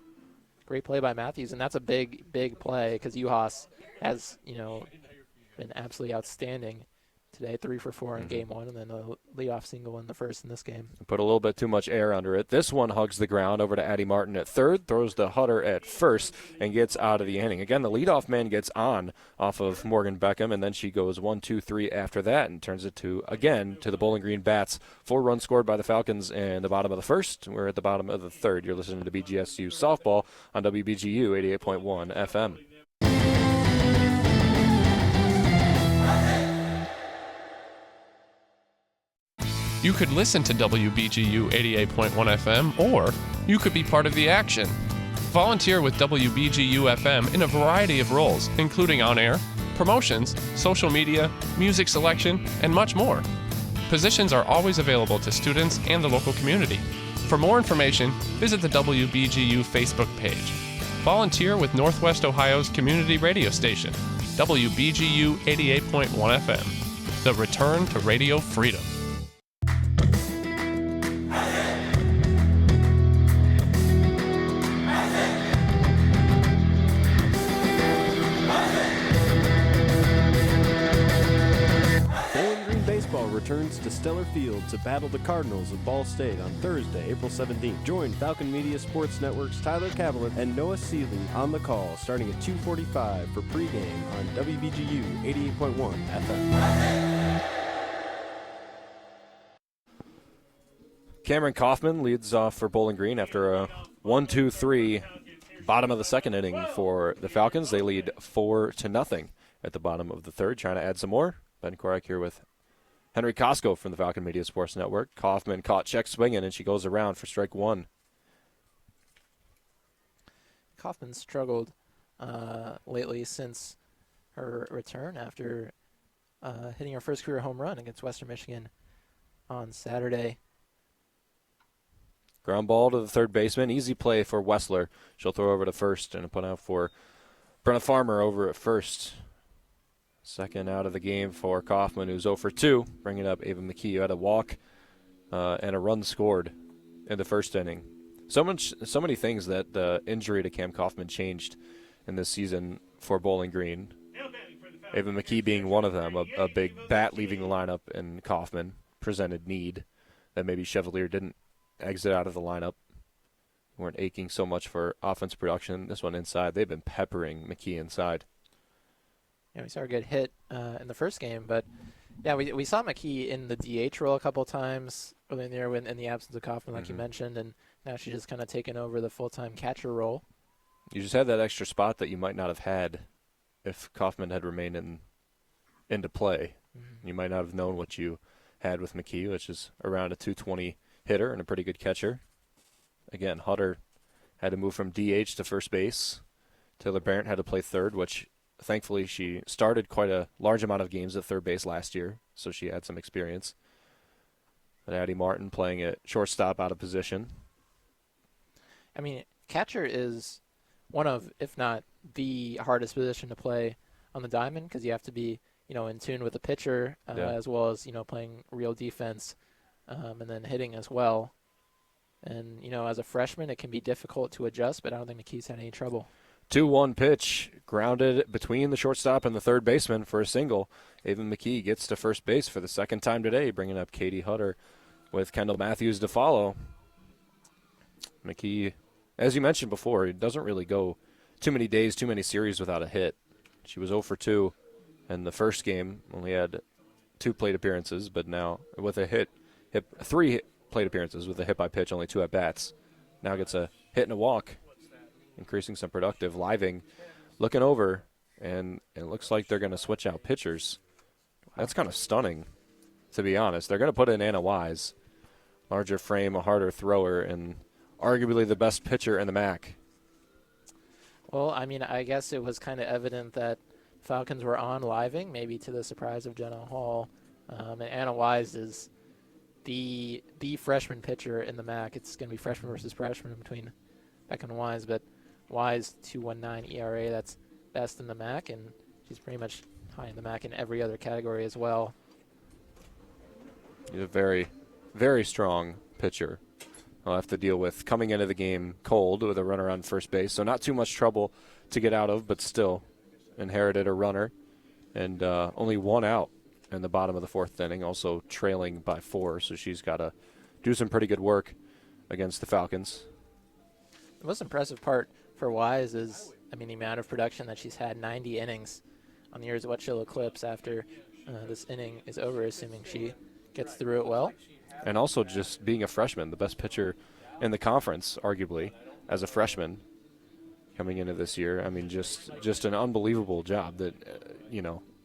great play by Matthews, and that's a big play because Uhas has been absolutely outstanding today. 3 for 4 in game one, and then a leadoff single in the first in this game. Put a little bit too much air under it. This one hugs the ground over to Addie Martin at third, throws the Hutter at first, and gets out of the inning. Again, the leadoff man gets on off of Morgan Beckham, and then she goes 1, 2, 3 after that and turns it to the Bowling Green Bats. 4 runs scored by the Falcons in the bottom of the first. We're at the bottom of the third. You're listening to BGSU Softball on WBGU 88.1 FM. You could listen to WBGU 88.1 FM, or you could be part of the action. Volunteer with WBGU FM in a variety of roles, including on-air, promotions, social media, music selection, and much more. Positions are always available to students and the local community. For more information, visit the WBGU Facebook page. Volunteer with Northwest Ohio's community radio station, WBGU 88.1 FM. The return to radio freedom. Returns to Stellar Field to battle the Cardinals of Ball State on Thursday, April 17th. Join Falcon Media Sports Network's Tyler Cavillett and Noah Seeley on the call starting at 2:45 for pregame on WBGU 88.1 FM. Cameron Kaufman leads off for Bowling Green after a 1-2-3 bottom of the second inning for the Falcons. They lead 4-0 at the bottom of the third. Trying to add some more. Ben Korak here with Henry Costco from the Falcon Media Sports Network. Kaufman caught check swinging, and she goes around for strike 1. Kaufman struggled lately since her return after hitting her first career home run against Western Michigan on Saturday. Ground ball to the third baseman. Easy play for Wessler. She'll throw over to first and put out for Brenna Farmer over at first. Second out of the game for Kaufman, who's 0 for 2. Bringing up Ava McKee, who had a walk and a run scored in the first inning. So many things that the injury to Cam Kaufman changed in this season for Bowling Green. Ava McKee being one of them, a big bat leaving the lineup, and Kaufman presented need that maybe Chevalier didn't exit out of the lineup. Weren't aching so much for offense production. This one inside, they've been peppering McKee inside. Yeah, we saw a good hit in the first game, but yeah, we saw McKee in the DH role a couple times early in the year in the absence of Kaufman, like you mentioned, and now she's just kind of taken over the full-time catcher role. You just had that extra spot that you might not have had if Kaufman had remained into play. You might not have known what you had with McKee, which is around a 220 hitter and a pretty good catcher. Again, Hutter had to move from DH to first base. Taylor Barrett had to play third, which thankfully she started quite a large amount of games at third base last year, so she had some experience. But Addie Martin playing at shortstop out of position. I mean, catcher is one of, if not the hardest position to play on the diamond, because you have to be, in tune with the pitcher as well as, playing real defense and then hitting as well. And, as a freshman, it can be difficult to adjust, but I don't think McKee's had any trouble. 2-1 pitch, grounded between the shortstop and the third baseman for a single. Ava McKee gets to first base for the second time today, bringing up Katie Hutter with Kendall Matthews to follow. McKee, as you mentioned before, it doesn't really go too many days, too many series without a hit. She was 0 for 2 in the first game, only had 2 plate appearances, but now with a hit 3 plate appearances with a hit by pitch, only 2 at-bats. Now gets a hit and a walk, increasing some productive. Living looking over, and it looks like they're going to switch out pitchers. That's kind of stunning, to be honest. They're going to put in Anna Wise, larger frame, a harder thrower, and arguably the best pitcher in the MAC. Well, I mean, I guess it was kind of evident that Falcons were on Living, maybe to the surprise of Jenna Hall. And Anna Wise is the freshman pitcher in the MAC. It's going to be freshman versus freshman between Beck and Wise, but Wise 2.19 ERA, that's best in the MAC, and she's pretty much high in the MAC in every other category as well. He's a very, very strong pitcher. I'll have to deal with coming into the game cold with a runner on first base, so not too much trouble to get out of, but still inherited a runner and only 1 out in the bottom of the 4th inning, also trailing by 4, so she's got to do some pretty good work against the Falcons. The most impressive part for Wise is, the amount of production that she's had, 90 innings on the year's What She'll Eclipse after this inning is over, assuming she gets through it well. And also just being a freshman, the best pitcher in the conference, arguably, as a freshman coming into this year. Just an unbelievable job that,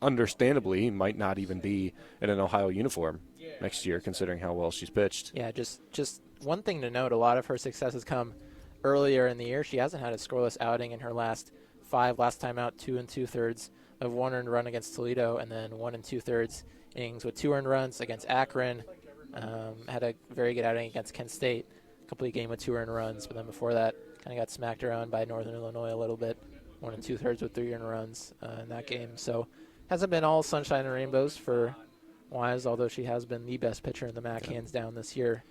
understandably might not even be in an Ohio uniform next year, considering how well she's pitched. Yeah, just one thing to note, a lot of her success has come earlier in the year. She hasn't had a scoreless outing in her last 5. Last time out, 2 2/3 of 1 earned run against Toledo, and then 1 2/3 innings with 2 earned runs against Akron. Had a very good outing against Kent State, complete game with 2 earned runs, but then before that, kind of got smacked around by Northern Illinois a little bit. 1 2/3 with 3 earned runs in that game. So hasn't been all sunshine and rainbows for Wise, although she has been the best pitcher in the MAC hands down this year.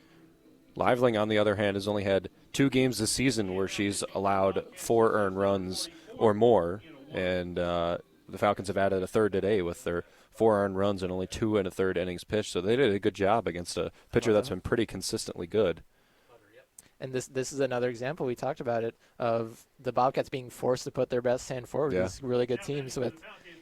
Liveling, on the other hand, has only had 2 games this season where she's allowed 4 earned runs or more, and the Falcons have added a third today with their 4 earned runs and only 2 1/3 innings pitched. So they did a good job against a pitcher that's been pretty consistently good. And this is another example, we talked about it, of the Bobcats being forced to put their best hand forward. Yeah. These really good teams with,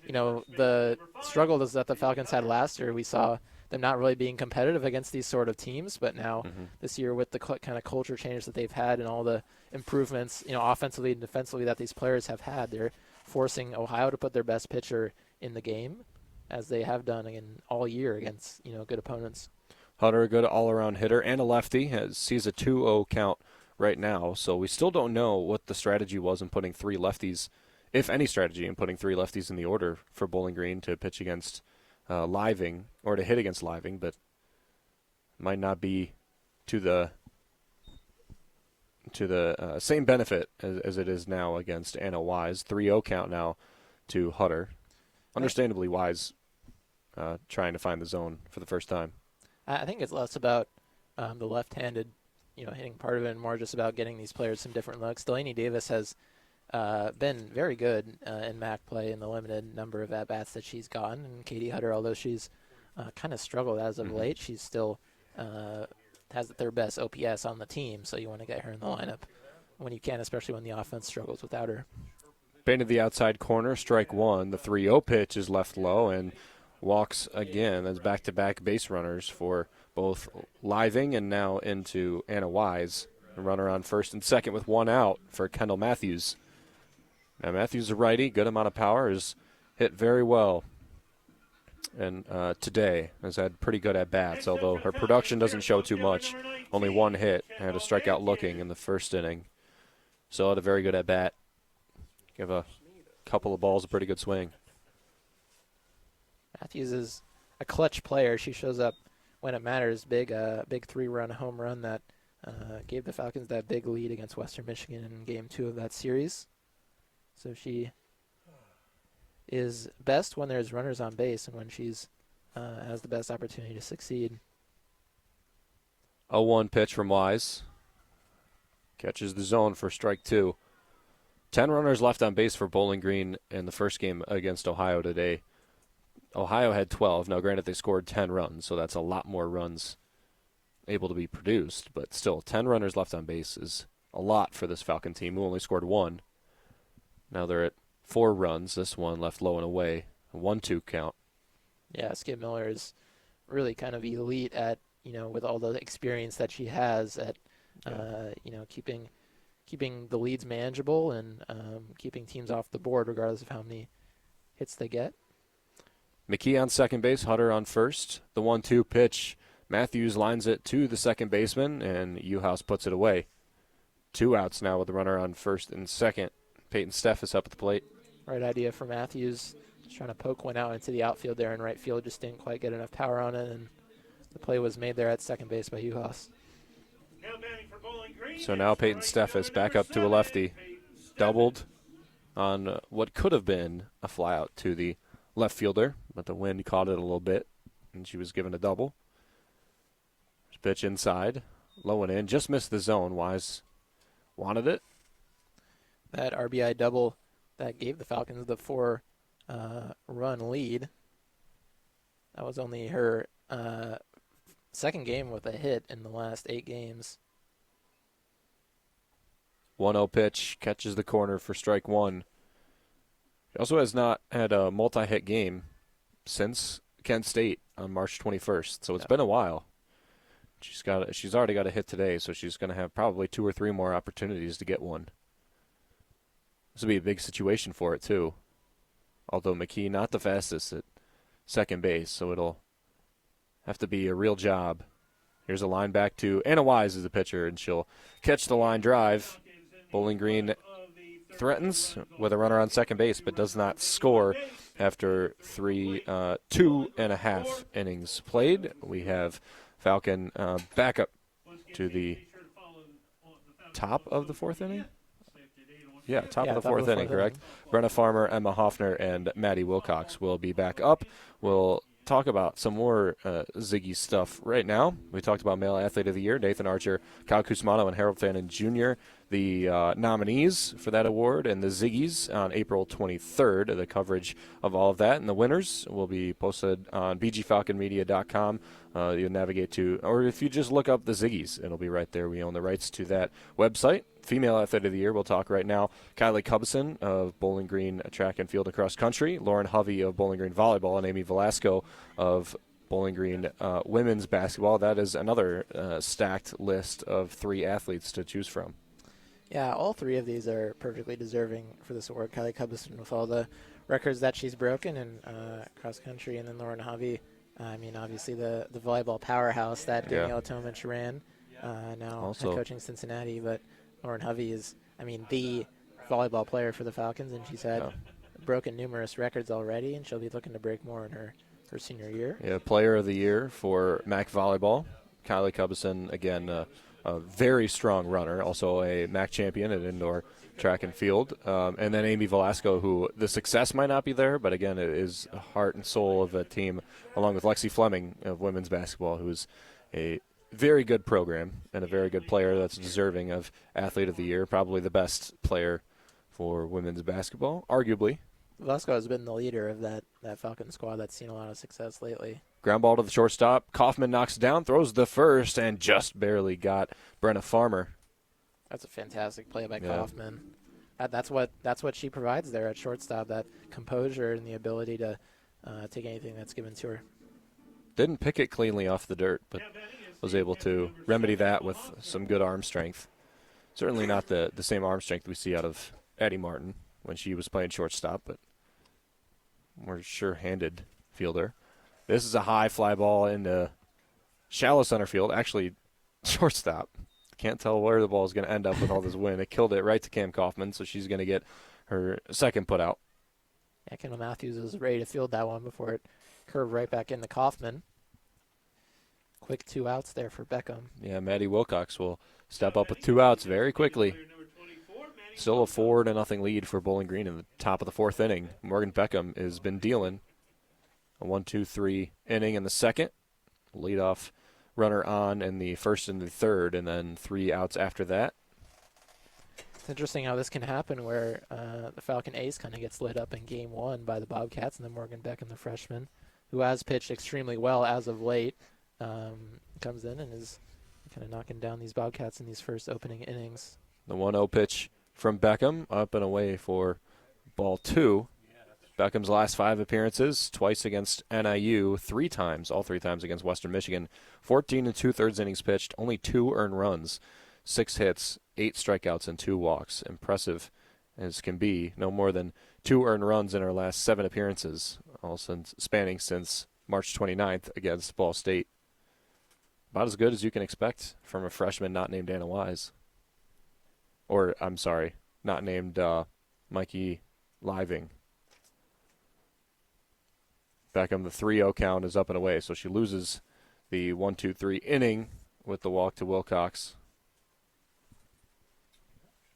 the struggles that the Falcons had last year. We saw them not really being competitive against these sort of teams, but now this year with the kind of culture change that they've had and all the improvements, offensively and defensively that these players have had, they're forcing Ohio to put their best pitcher in the game, as they have done all year against, good opponents. Hutter, a good all-around hitter and a lefty, sees a 2-0 count right now, so we still don't know what the strategy was in putting 3 lefties if any strategy, in putting 3 lefties in the order for Bowling Green to pitch against Living, or to hit against Living, but might not be to the same benefit as it is now against Anna Wise. 3-0 count now to Hutter. Understandably, Wise trying to find the zone for the first time. I think it's less about the left-handed, hitting part of it, and more just about getting these players some different looks. Delaney Davis has been very good in MAC play in the limited number of at-bats that she's gotten. And Katie Hutter, although she's kind of struggled as of late, she's still has the 3rd best OPS on the team, so you want to get her in the lineup when you can, especially when the offense struggles without her. Painted the outside corner, strike 1. The 3-0 pitch is left low and walks again. That's back-to-back base runners for both Living and now into Anna Wise. A runner on first and second with 1 out for Kendall Matthews. Now Matthews, a righty, good amount of power, is hit very well. And today has had pretty good at-bats, although her production doesn't show too much. Only 1 hit, had a strikeout looking in the first inning. So had a very good at-bat. Give a couple of balls a pretty good swing. Matthews is a clutch player. She shows up when it matters. Big 3-run home run that gave the Falcons that big lead against Western Michigan in Game 2 of that series. So she is best when there's runners on base and when she's has the best opportunity to succeed. 0-1 pitch from Wise. Catches the zone for strike 2. 10 runners left on base for Bowling Green in the first game against Ohio today. Ohio had 12. Now, granted, they scored 10 runs, so that's a lot more runs able to be produced. But still, 10 runners left on base is a lot for this Falcon team, who only scored 1. Now they're at 4 runs. This one left low and away. A 1-2 count. Yeah, Skip Miller is really kind of elite at, with all the experience that she has at, keeping the leads manageable and keeping teams off the board regardless of how many hits they get. McKee on second base, Hutter on first. The 1-2 pitch. Matthews lines it to the second baseman, and Uhouse puts it away. 2 outs now with the runner on first and second. Peyton Steff is up at the plate. Right idea for Matthews. Just trying to poke one out into the outfield there in right field. Just didn't quite get enough power on it, and the play was made there at second base by Uhouse. So now Peyton Steff is back up to a lefty. Doubled on what could have been a flyout to the left fielder, but the wind caught it a little bit, and she was given a double. Pitch inside, low and in, just missed the zone. Wise wanted it. That RBI double that gave the Falcons the 4-run lead. That was only her second game with a hit in the last 8 games. 1-0 pitch, catches the corner for strike 1. She also has not had a multi-hit game since Kent State on March 21st, so it's been a while. She's already got a hit today, so she's going to have probably 2 or 3 more opportunities to get one. This will be a big situation for it, too. Although McKee not the fastest at second base, so it'll have to be a real job. Here's a line back to Anna Wise as the pitcher, and she'll catch the line drive. Bowling Green threatens with a runner on second base, but does not score after 2.5 innings played. We have Falcon back up to the top of the 4th inning. Yeah, top of the fourth inning, correct? Brenna Farmer, Emma Hoffner, and Maddie Wilcox will be back up. We'll talk about some more Ziggy stuff right now. We talked about Male Athlete of the Year, Nathan Archer, Kyle Kusmano, and Harold Fannin Jr., the nominees for that award, and the Ziggies on April 23rd. The coverage of all of that and the winners will be posted on bgfalconmedia.com. You'll navigate to, or if you just look up the Ziggies, it'll be right there. We own the rights to that website. Female Athlete of the Year, we'll talk right now. Kylie Cubison of Bowling Green Track and Field and Cross Country, Lauren Hovey of Bowling Green Volleyball, and Amy Velasco of Bowling Green Women's Basketball. That is another stacked list of 3 athletes to choose from. Yeah, all 3 of these are perfectly deserving for this award. Kylie Cubison with all the records that she's broken in cross country, and then Lauren Hovey. I mean, obviously the volleyball powerhouse that Daniela Tomic ran, now also head coaching Cincinnati, but Lauren Hovey is, the volleyball player for the Falcons, and she's had broken numerous records already, and she'll be looking to break more in her senior year. Yeah, Player of the Year for MAC Volleyball. Kylie Cubison, again, a very strong runner, also a MAC champion at indoor track and field. And then Amy Velasco, who the success might not be there, but again, it is a heart and soul of a team, along with Lexi Fleming of women's basketball, who's a very good program and a very good player that's deserving of Athlete of the Year, probably the best player for women's basketball, arguably. Velasco has been the leader of that Falcon squad that's seen a lot of success lately. Ground ball to the shortstop. Kaufman knocks it down, throws the first, and just barely got Brenna Farmer. That's a fantastic play by Kaufman. That's what she provides there at shortstop, that composure and the ability to take anything that's given to her. Didn't pick it cleanly off the dirt, but was able to remedy that with some good arm strength. Certainly not the same arm strength we see out of Addie Martin when she was playing shortstop, but more sure-handed fielder. This is a high fly ball into shallow center field, actually shortstop. Can't tell where the ball is going to end up with all this wind. It killed it right to Cam Kaufman, so she's going to get her second put out. Yeah, Kendall Matthews was ready to field that one before it curved right back into Kaufman. Quick 2 outs there for Beckham. Yeah, Maddie Wilcox will step up with 2 outs very quickly. Still a 4-0 lead for Bowling Green in the top of the 4th inning. Morgan Beckham has been dealing a 1-2-3 inning in the second. Leadoff runner on in the first and the third, and then 3 outs after that. It's interesting how this can happen where the Falcon ace kind of gets lit up in game 1 by the Bobcats, and then Morgan Beckham, the freshman, who has pitched extremely well as of late, comes in and is kind of knocking down these Bobcats in these first opening innings. The 1-0 pitch from Beckham, up and away for ball 2. Beckham's last 5 appearances, twice against NIU, 3 times, all 3 times against Western Michigan. 14 2/3 innings pitched, only 2 earned runs, 6 hits, 8 strikeouts, and 2 walks. Impressive as can be. No more than 2 earned runs in her last 7 appearances, all spanning since March 29th against Ball State. About as good as you can expect from a freshman not named Anna Wise. Or, I'm sorry, not named Mikey Living. Beckham, the 3-0 count is up and away, so she loses the 1-2-3 inning with the walk to Wilcox.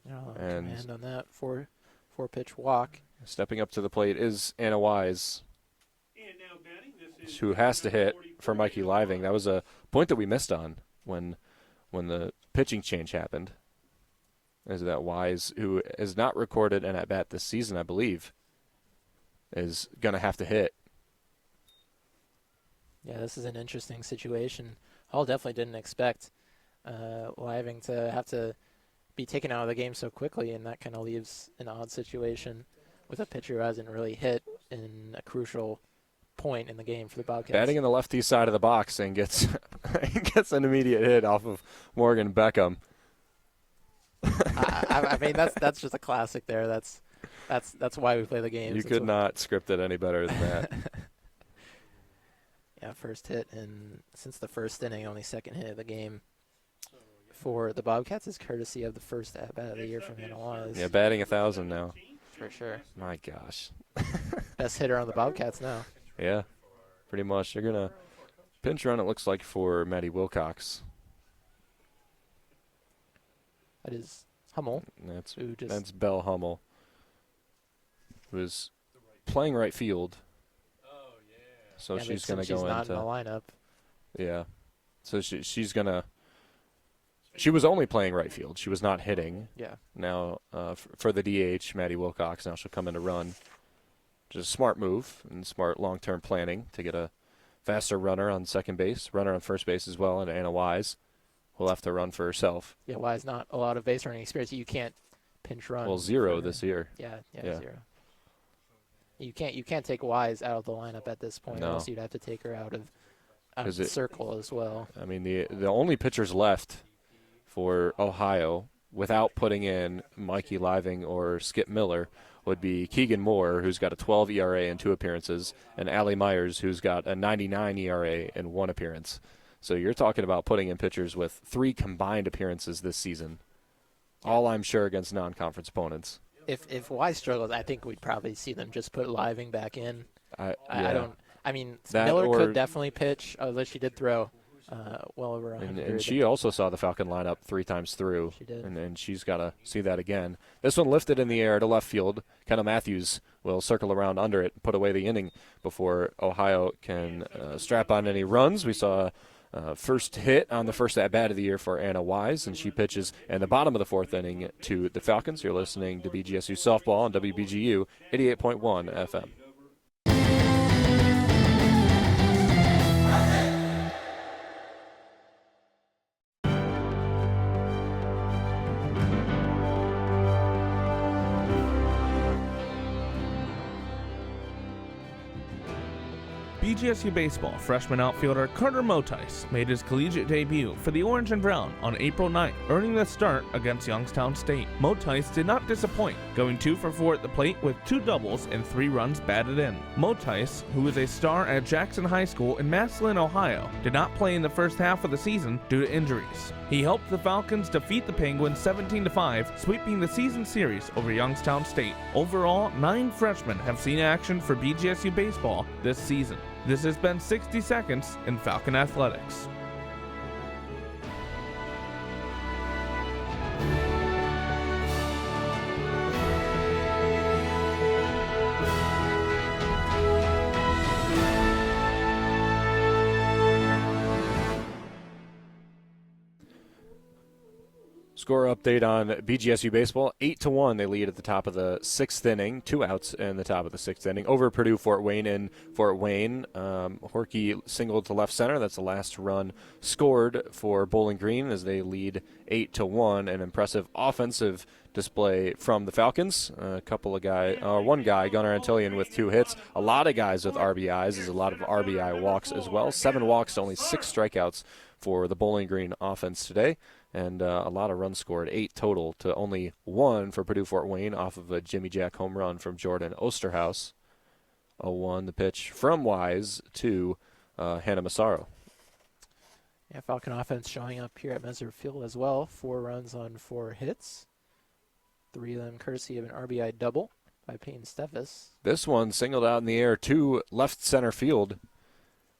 And command on that 4-pitch walk. Stepping up to the plate is Anna Wise, who has to hit for Mikey Living. That was a point that we missed on when the pitching change happened. Is that Wise, who has not recorded an at-bat this season, I believe, is going to have to hit. Yeah, this is an interesting situation. Hall definitely didn't expect Living to have to be taken out of the game so quickly, and that kind of leaves an odd situation with a pitcher who hasn't really hit in a crucial point in the game for the Bobcats. Batting in the lefty side of the box and gets an immediate hit off of Morgan Beckham. I mean, that's just a classic there. That's why we play the game. You could not script it any better than that. Yeah, first hit, and since the first inning, only second hit of the game for the Bobcats is courtesy of the first at-bat of the year from Anna Wise. Yeah, batting 1,000 now. For sure. My gosh. Best hitter on the Bobcats now. Yeah, pretty much. They're going to pinch run, it looks like, for Maddie Wilcox. That is Hummel. That's Belle Hummel, who is playing right field. So yeah, she's going to go into. She's not into in the lineup. Yeah. So she's going to. She was only playing right field. She was not hitting. Yeah. Now for the DH, Maddie Wilcox. Now she'll come in to run. Just a smart move and smart long-term planning to get a faster runner on second base, runner on first base as well, and Anna Wise will have to run for herself. Yeah, Wise not a lot of base running experience. You can't pinch run. Well, 0 this year. Yeah, 0. You can't take Wise out of the lineup at this point, No. unless you'd have to take her out of the circle as well. I mean, the only pitchers left for Ohio without putting in Mikey Living or Skip Miller would be Keegan Moore, who's got a 12 ERA in 2 appearances, and Allie Myers, who's got a 99 ERA in 1 appearance. So you're talking about putting in pitchers with 3 combined appearances this season, all I'm sure against non-conference opponents. if Wise struggles, I think we'd probably see them just put Living back in. I Yeah. don't. I mean, That Miller or- could definitely pitch, although she did throw well over 100. And she also saw the Falcon lineup 3 times through. She did. And she's got to see that again. This one lifted in the air to left field. Kendall Matthews will circle around under it and put away the inning before Ohio can strap on any runs. We saw first hit on the first at-bat of the year for Anna Wise, and she pitches in the bottom of the 4th inning to the Falcons. You're listening to BGSU Softball on WBGU 88.1 FM. BGSU Baseball freshman outfielder Carter Motice made his collegiate debut for the Orange and Brown on April 9th, earning the start against Youngstown State. Motice did not disappoint, going 2 for 4 at the plate with 2 doubles and 3 runs batted in. Motice, who is a star at Jackson High School in Massillon, Ohio, did not play in the first half of the season due to injuries. He helped the Falcons defeat the Penguins 17-5, sweeping the season series over Youngstown State. Overall, 9 freshmen have seen action for BGSU baseball this season. This has been 60 Seconds in Falcon Athletics. Score update on BGSU baseball: 8-1. They lead at the top of the 6th inning. 2 outs in the top of the 6th inning over Purdue Fort Wayne. In Fort Wayne, Horkey singled to left center. That's the last run scored for Bowling Green as they lead 8-1. An impressive offensive display from the Falcons. One guy, Gunnar Antillion, with 2 hits. A lot of guys with RBIs. There's a lot of RBI walks as well. 7 walks to only 6 strikeouts for the Bowling Green offense today. And a lot of runs scored, 8 total to only 1 for Purdue Fort Wayne off of a Jimmy Jack home run from Jordan Osterhaus. 0-1 the pitch from Wise to Hannah Massaro. Yeah, Falcon offense showing up here at Messer Field as well. 4 runs on 4 hits. 3 of them courtesy of an RBI double by Peyton Steffes. This one singled out in the air to left center field.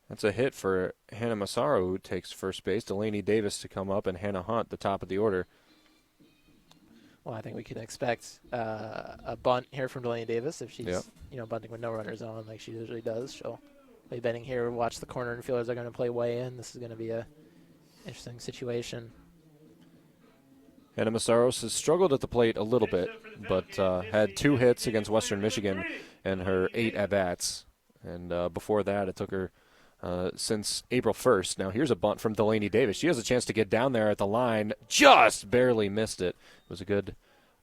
That's a hit for Hannah Massaro, who takes first base. Delaney Davis to come up, and Hannah Hunt, the top of the order. Well, I think we can expect a bunt here from Delaney Davis if she's bunting with no runners on like she usually does. She'll be betting here, watch the corner infielders are going to play way in. This is going to be a interesting situation. Hannah Massaro has struggled at the plate a little bit, but had 2 hits against Western Michigan in her 8 at-bats. And before that, it took her since April 1st. Now here's a bunt from Delaney Davis. She has a chance to get down there at the line. Just barely missed it. It was a good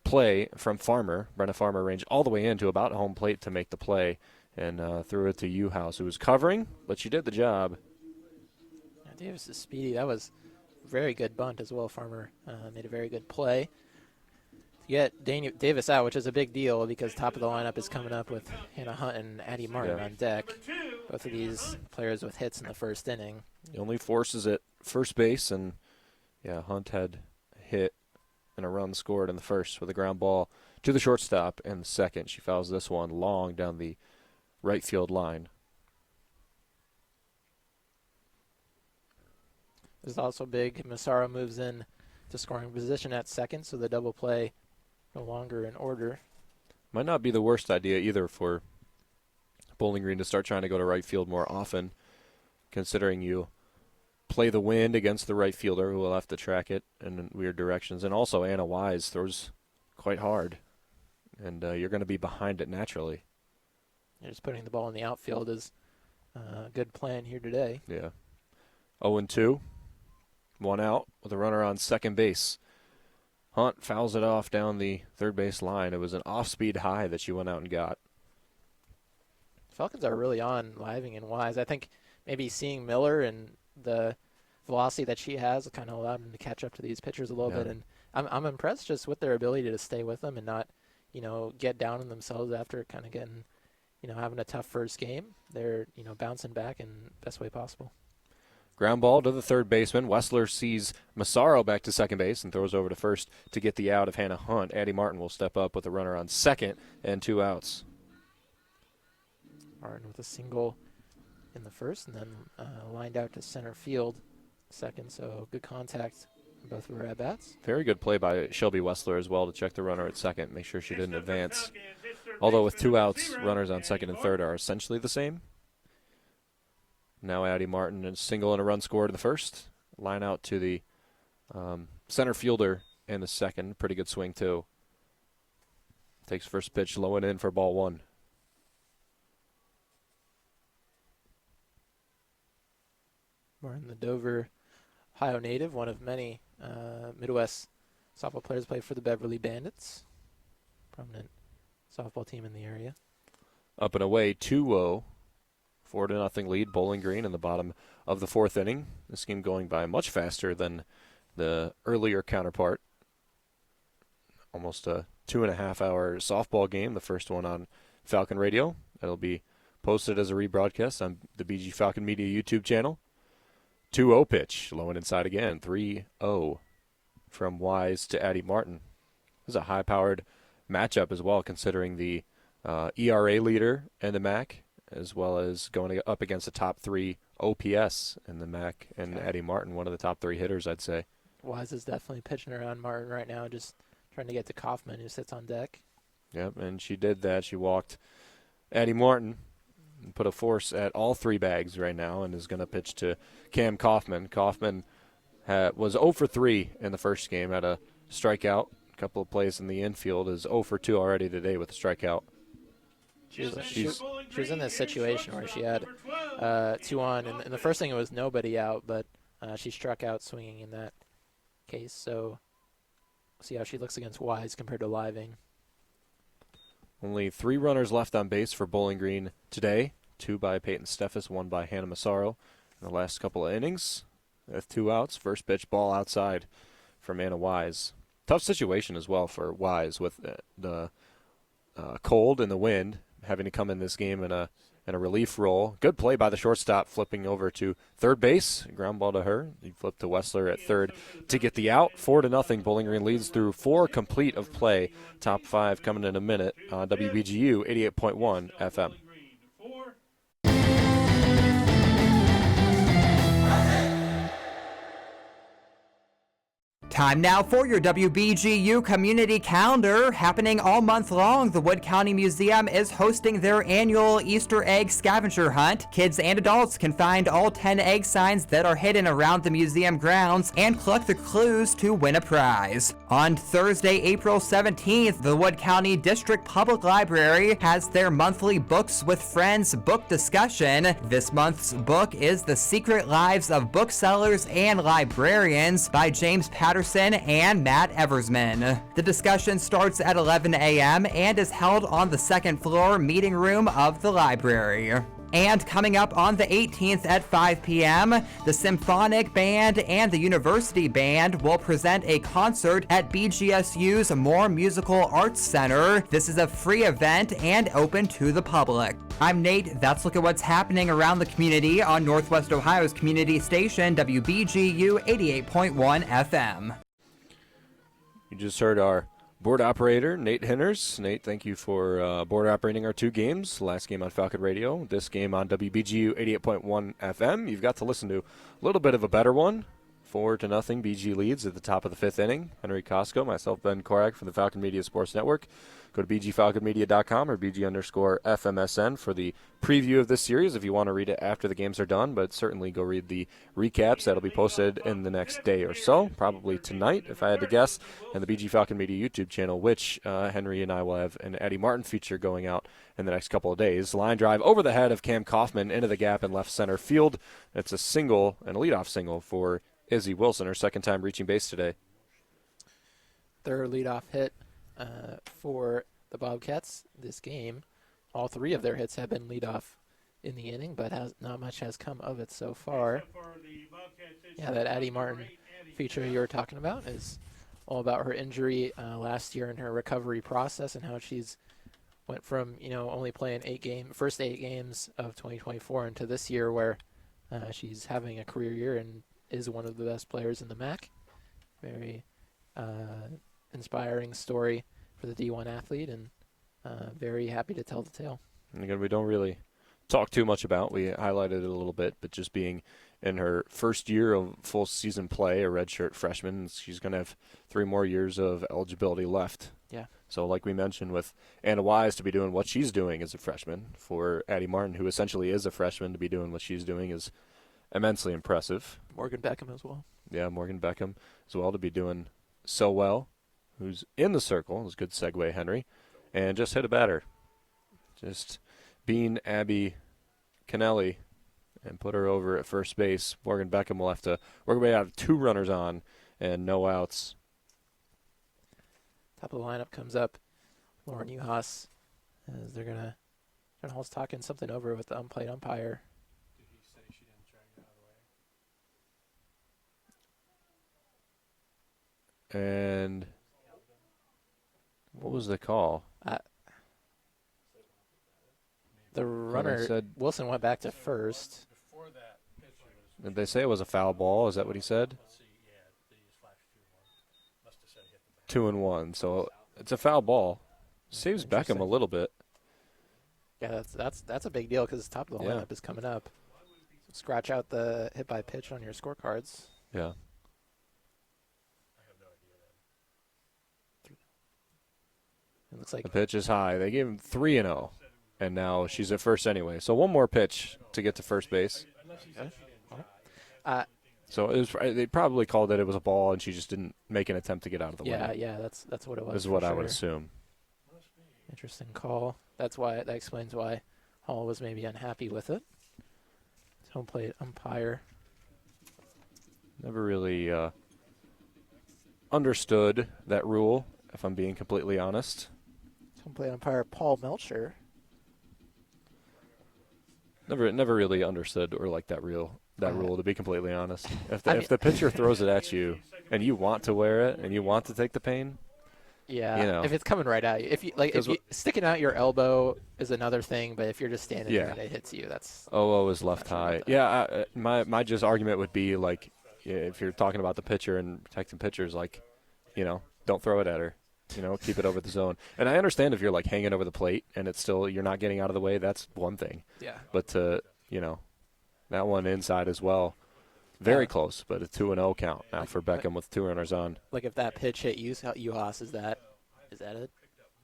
play from Farmer. Brenna Farmer ranged all the way into about home plate to make the play and threw it to Uhouse, who was covering, but she did the job. Yeah, Davis is speedy. That was a very good bunt as well. Farmer made a very good play. To get Davis out, which is a big deal because top of the lineup is coming up with Hannah Hunt and Addie Martin on deck. Both of these players with hits in the first inning. He only forces at first base, and Hunt had a hit and a run scored in the first with a ground ball to the shortstop in the second. She fouls this one long down the right field line. This is also big. Massaro moves in to scoring position at second, so the double play no longer in order. Might not be the worst idea either for Bowling Green to start trying to go to right field more often, considering you play the wind against the right fielder who will have to track it in weird directions. And also Anna Wise throws quite hard, and you're going to be behind it naturally. Just putting the ball in the outfield is a good plan here today. Yeah. 0-2. 1 out with a runner on second base. Hunt fouls it off down the third base line. It was an off-speed high that she went out and got. Falcons are really on Living and Wise. I think maybe seeing Miller and the velocity that she has kind of allowed them to catch up to these pitchers a little bit. And I'm impressed just with their ability to stay with them and not, get down on themselves after kind of getting, having a tough first game. They're, bouncing back in best way possible. Ground ball to the third baseman. Wessler sees Massaro back to second base and throws over to first to get the out of Hannah Hunt. Addie Martin will step up with a runner on second and 2 outs. Martin with a single in the first, and then lined out to center field second, so good contact in both of her at-bats. Very good play by Shelby Wessler as well to check the runner at second, make sure she didn't advance. Although with 2 outs, runners on second and third are essentially the same. Now Addie Martin, a single and a run scored in the first. Line out to the center fielder in the second. Pretty good swing, too. Takes first pitch low and in for ball 1. Martin, the Dover, Ohio native, one of many Midwest softball players, played for the Beverly Bandits, prominent softball team in the area. Up and away, 2-0. 4-0 lead, Bowling Green in the bottom of the 4th inning. This game going by much faster than the earlier counterpart. Almost a 2.5-hour softball game, the first one on Falcon Radio. It'll be posted as a rebroadcast on the BG Falcon Media YouTube channel. 2-0 pitch, low and inside again. 3-0 from Wise to Addie Martin. This is a high-powered matchup as well, considering the ERA leader in the MAC, as well as going up against the top 3 OPS in the MAC, and Addie Martin, one of the top 3 hitters, I'd say. Wise is definitely pitching around Martin right now, just trying to get to Kaufman, who sits on deck. Yep, and she did that. She walked Addie Martin and put a force at all 3 bags right now and is going to pitch to Cam Kaufman. Kaufman was 0 for 3 in the first game, had a strikeout, a couple of plays in the infield, is 0 for 2 already today with a strikeout. She was in this situation where she had 2 on, and the first thing it was nobody out, but she struck out swinging in that case. So we'll see how she looks against Wise compared to Living. Only 3 runners left on base for Bowling Green today. 2 by Peyton Steffes, 1 by Hannah Massaro in the last couple of innings. With 2 outs, first pitch, ball outside from Anna Wise. Tough situation as well for Wise with the cold and the wind, having to come in this game in a relief role. Good play by the shortstop, flipping over to third base. Ground ball to her. He flipped to Wessler at third to get the out. 4-0. Bowling Green leads through 4 complete of play. Top 5 coming in a minute on WBGU 88.1 FM. Time now for your WBGU community calendar. Happening all month long, the Wood County Museum is hosting their annual Easter egg scavenger hunt. Kids and adults can find all 10 egg signs that are hidden around the museum grounds and collect the clues to win a prize. On Thursday, April 17th, the Wood County District Public Library has their monthly Books with Friends book discussion. This month's book is The Secret Lives of Booksellers and Librarians by James Patterson and Matt Eversman. The discussion starts at 11 a.m. and is held on the second floor meeting room of the library. And coming up on the 18th at 5 p.m., the Symphonic Band and the University Band will present a concert at BGSU's More Musical Arts Center. This is a free event and open to the public. I'm Nate. That's a look at what's happening around the community on Northwest Ohio's community station, WBGU 88.1 FM. You just heard our board operator, Nate Henners. Nate, thank you for board operating our 2 games. Last game on Falcon Radio, this game on WBGU 88.1 FM. You've got to listen to a little bit of a better one. 4-0 BG leads at the top of the 5th inning. Henry Costco, myself, Ben Korak from the Falcon Media Sports Network. Go to bgfalconmedia.com or BG_FMSN for the preview of this series if you want to read it after the games are done, but certainly go read the recaps. That'll be posted in the next day or so, probably tonight if I had to guess, and the BG Falcon Media YouTube channel, which Henry and I will have an Addie Martin feature going out in the next couple of days. Line drive over the head of Cam Kaufman into the gap in left center field. It's a single and a leadoff single for Izzy Wilson, her second time reaching base today. Their leadoff hit for the Bobcats this game. All 3 of their hits have been leadoff in the inning, but not much has come of it so far. Yeah, that Addie Martin feature you were talking about is all about her injury last year and her recovery process and how she's went from only playing first 8 games of 2024 into this year where She's having a career year and is one of the best players in the MAC. Very inspiring story for the D1 athlete, and very happy to tell the tale. And again, we don't really talk too much about. We highlighted it a little bit, but just being in her first year of full season play, a redshirt freshman, she's going to have 3 more years of eligibility left. Yeah. So like we mentioned with Anna Wise to be doing what she's doing as a freshman, for Addie Martin, who essentially is a freshman, to be doing what she's doing is immensely impressive. Morgan Beckham as well. Yeah, Morgan Beckham as well to be doing so well, who's in the circle. It was a good segue, Henry. And just hit a batter. Just being Abby Kennelly and put her over at first base. Morgan Beckham will have to work away out of 2 runners on and no outs. Top of the lineup comes up Lauren Uhas, as they're going to John Hall's talking something over with the unplayed umpire. Did he say she didn't drag it out of the way? And what was the call? The runner, said, Wilson, went back to first. Before that pitcher was, did they say it was a foul ball? Is that what he said? let's see, yeah, they just flashed 2-1. Must have said hit the bat. 2-1. So it's a foul ball. Saves Beckham Interesting. a little bit. Yeah, that's a big deal because the top of the Yeah. lineup is coming up. So scratch out the hit by pitch on your scorecards. Yeah. It looks like The pitch is high. They gave him 3-0, and now she's at first anyway. So one more pitch to get to first base. So it was, they probably called it was a ball, and she just didn't make an attempt to get out of the way. yeah, that's what it was. This is for what I would sure. assume. Interesting call. That explains why Hall was maybe unhappy with it. Home plate umpire. Never really understood that rule, if I'm being completely honest. Home plate umpire Paul Melcher. Never really understood or liked that rule, to be completely honest. If I if the pitcher throws it at you and you want to wear it and you want to take the pain, Yeah, you know. if it's coming right at you, if you sticking out your elbow is another thing, but if you're just standing there and it hits you, that's is left Not sure high. about that. Yeah, my just argument would be like, if you're talking about the pitcher and protecting pitchers, like, don't throw it at her. Keep it over the zone. And I understand if you're like hanging over the plate and it's still you're not getting out of the way, that's one thing. yeah. But that one inside as well, very Yeah. close, but a 2-0 count now for Beckham with 2 runners on. Like if that pitch hit Uhas, is that a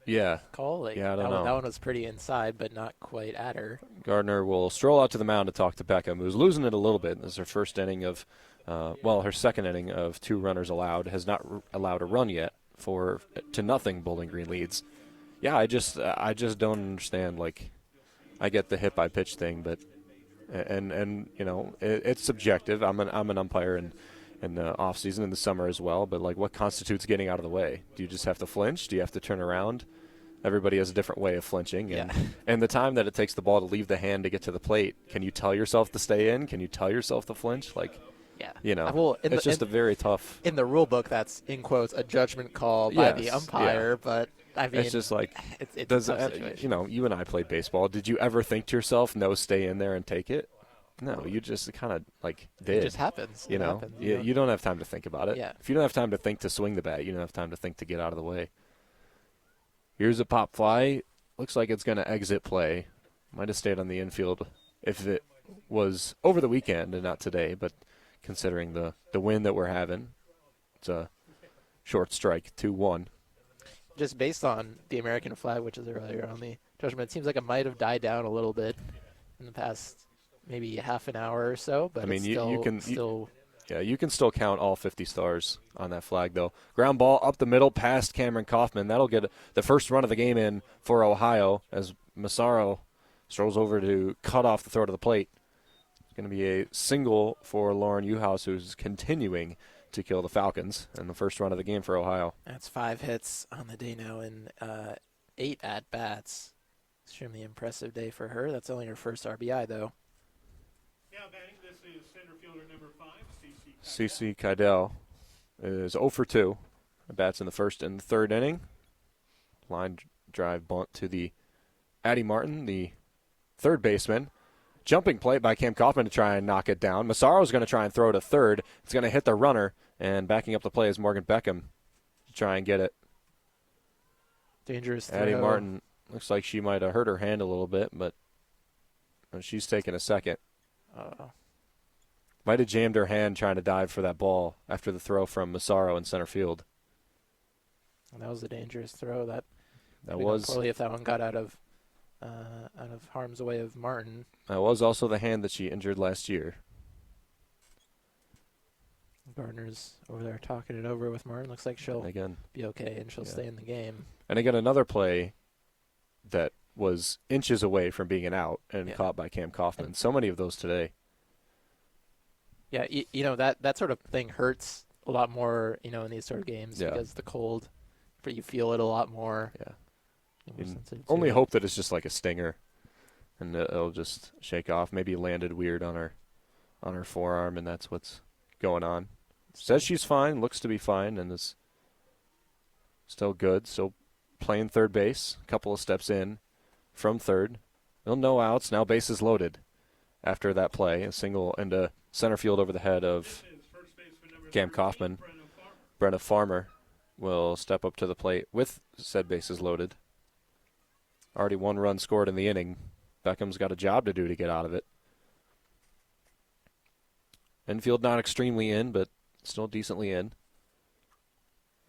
Yeah. call? Like Yeah, I don't that know. That one was pretty inside, but not quite at her. Gardner will stroll out to the mound to talk to Beckham, who's losing it a little bit. This is her first inning of, her second inning of 2 runners allowed. Has not allowed a run yet for 2-0 Bowling Green leads. Yeah, I just don't understand. Like, I get the hit by pitch thing, but it's subjective. I'm an umpire in the off season, in the summer as well. But like, what constitutes getting out of the way? Do you just have to flinch? Do you have to turn around? Everybody has a different way of flinching, and the time that it takes the ball to leave the hand to get to the plate. Can you tell yourself to stay in? Can you tell yourself to flinch? Like, Yeah. Well, it's just a very tough. In the rule book, that's in quotes a judgment call by the Yes, umpire, yeah. but I mean, It's just like, it's a does tough situation. you and I played baseball. Did you ever think to yourself, no, stay in there and take it? No, you just kind of like did. It just happens. It happens, You don't have time to think about it. Yeah. If you don't have time to think to swing the bat, you don't have time to think to get out of the way. Here's a pop fly. Looks like it's going to exit play. Might have stayed on the infield if it was over the weekend and not today, but considering the wind that we're having, it's a short strike, 2-1. Just based on the American flag, which is earlier on the judgment, it seems like it might have died down a little bit in the past maybe half an hour or so. But I mean, it's you still can still count all 50 stars on that flag, though. Ground ball up the middle past Cameron Kaufman. That'll get the first run of the game in for Ohio as Massaro strolls over to cut off the throw to the plate. It's going to be a single for Lauren Uhas, who's continuing to kill the Falcons in the first run of the game for Ohio. That's 5 hits on the day now and 8 at-bats. Extremely impressive day for her. That's only her first RBI, though. Now batting, this is center fielder number 5, CC Kydell is 0 for 2. Bats in the first and third inning. Line drive bunt to the Addie Martin, the third baseman. jumping play by Cam Kaufman to try and knock it down. Massaro's going to try and throw to third. It's going to hit the runner, and backing up the play is Morgan Beckham to try and get it. Dangerous throw. Addie Martin looks like she might have hurt her hand a little bit, but she's taking a second. Might have jammed her hand trying to dive for that ball after the throw from Massaro in center field. That was a dangerous throw. That was poorly if that one got out of harm's way of Martin. That was also the hand that she injured last year. Gardner's over there talking it over with Martin. Looks like she'll be okay and she'll stay in the game. And again, another play that was inches away from being an out and caught by Cam Kaufman. So many of those today. Yeah, that sort of thing hurts a lot more, in these sort of games because the cold, but you feel it a lot more. Yeah. Only hope that it's just like a stinger and it'll just shake off. Maybe landed weird on her forearm, and that's what's going on. Says she's fine, looks to be fine, and is still good. Still playing third base, a couple of steps in from third. No outs, now bases loaded after that play. A single into center field over the head of Cam Kaufman. Brenna Farmer will step up to the plate with said bases loaded. Already 1 run scored in the inning. Beckham's got a job to do to get out of it. Infield not extremely in, but still decently in.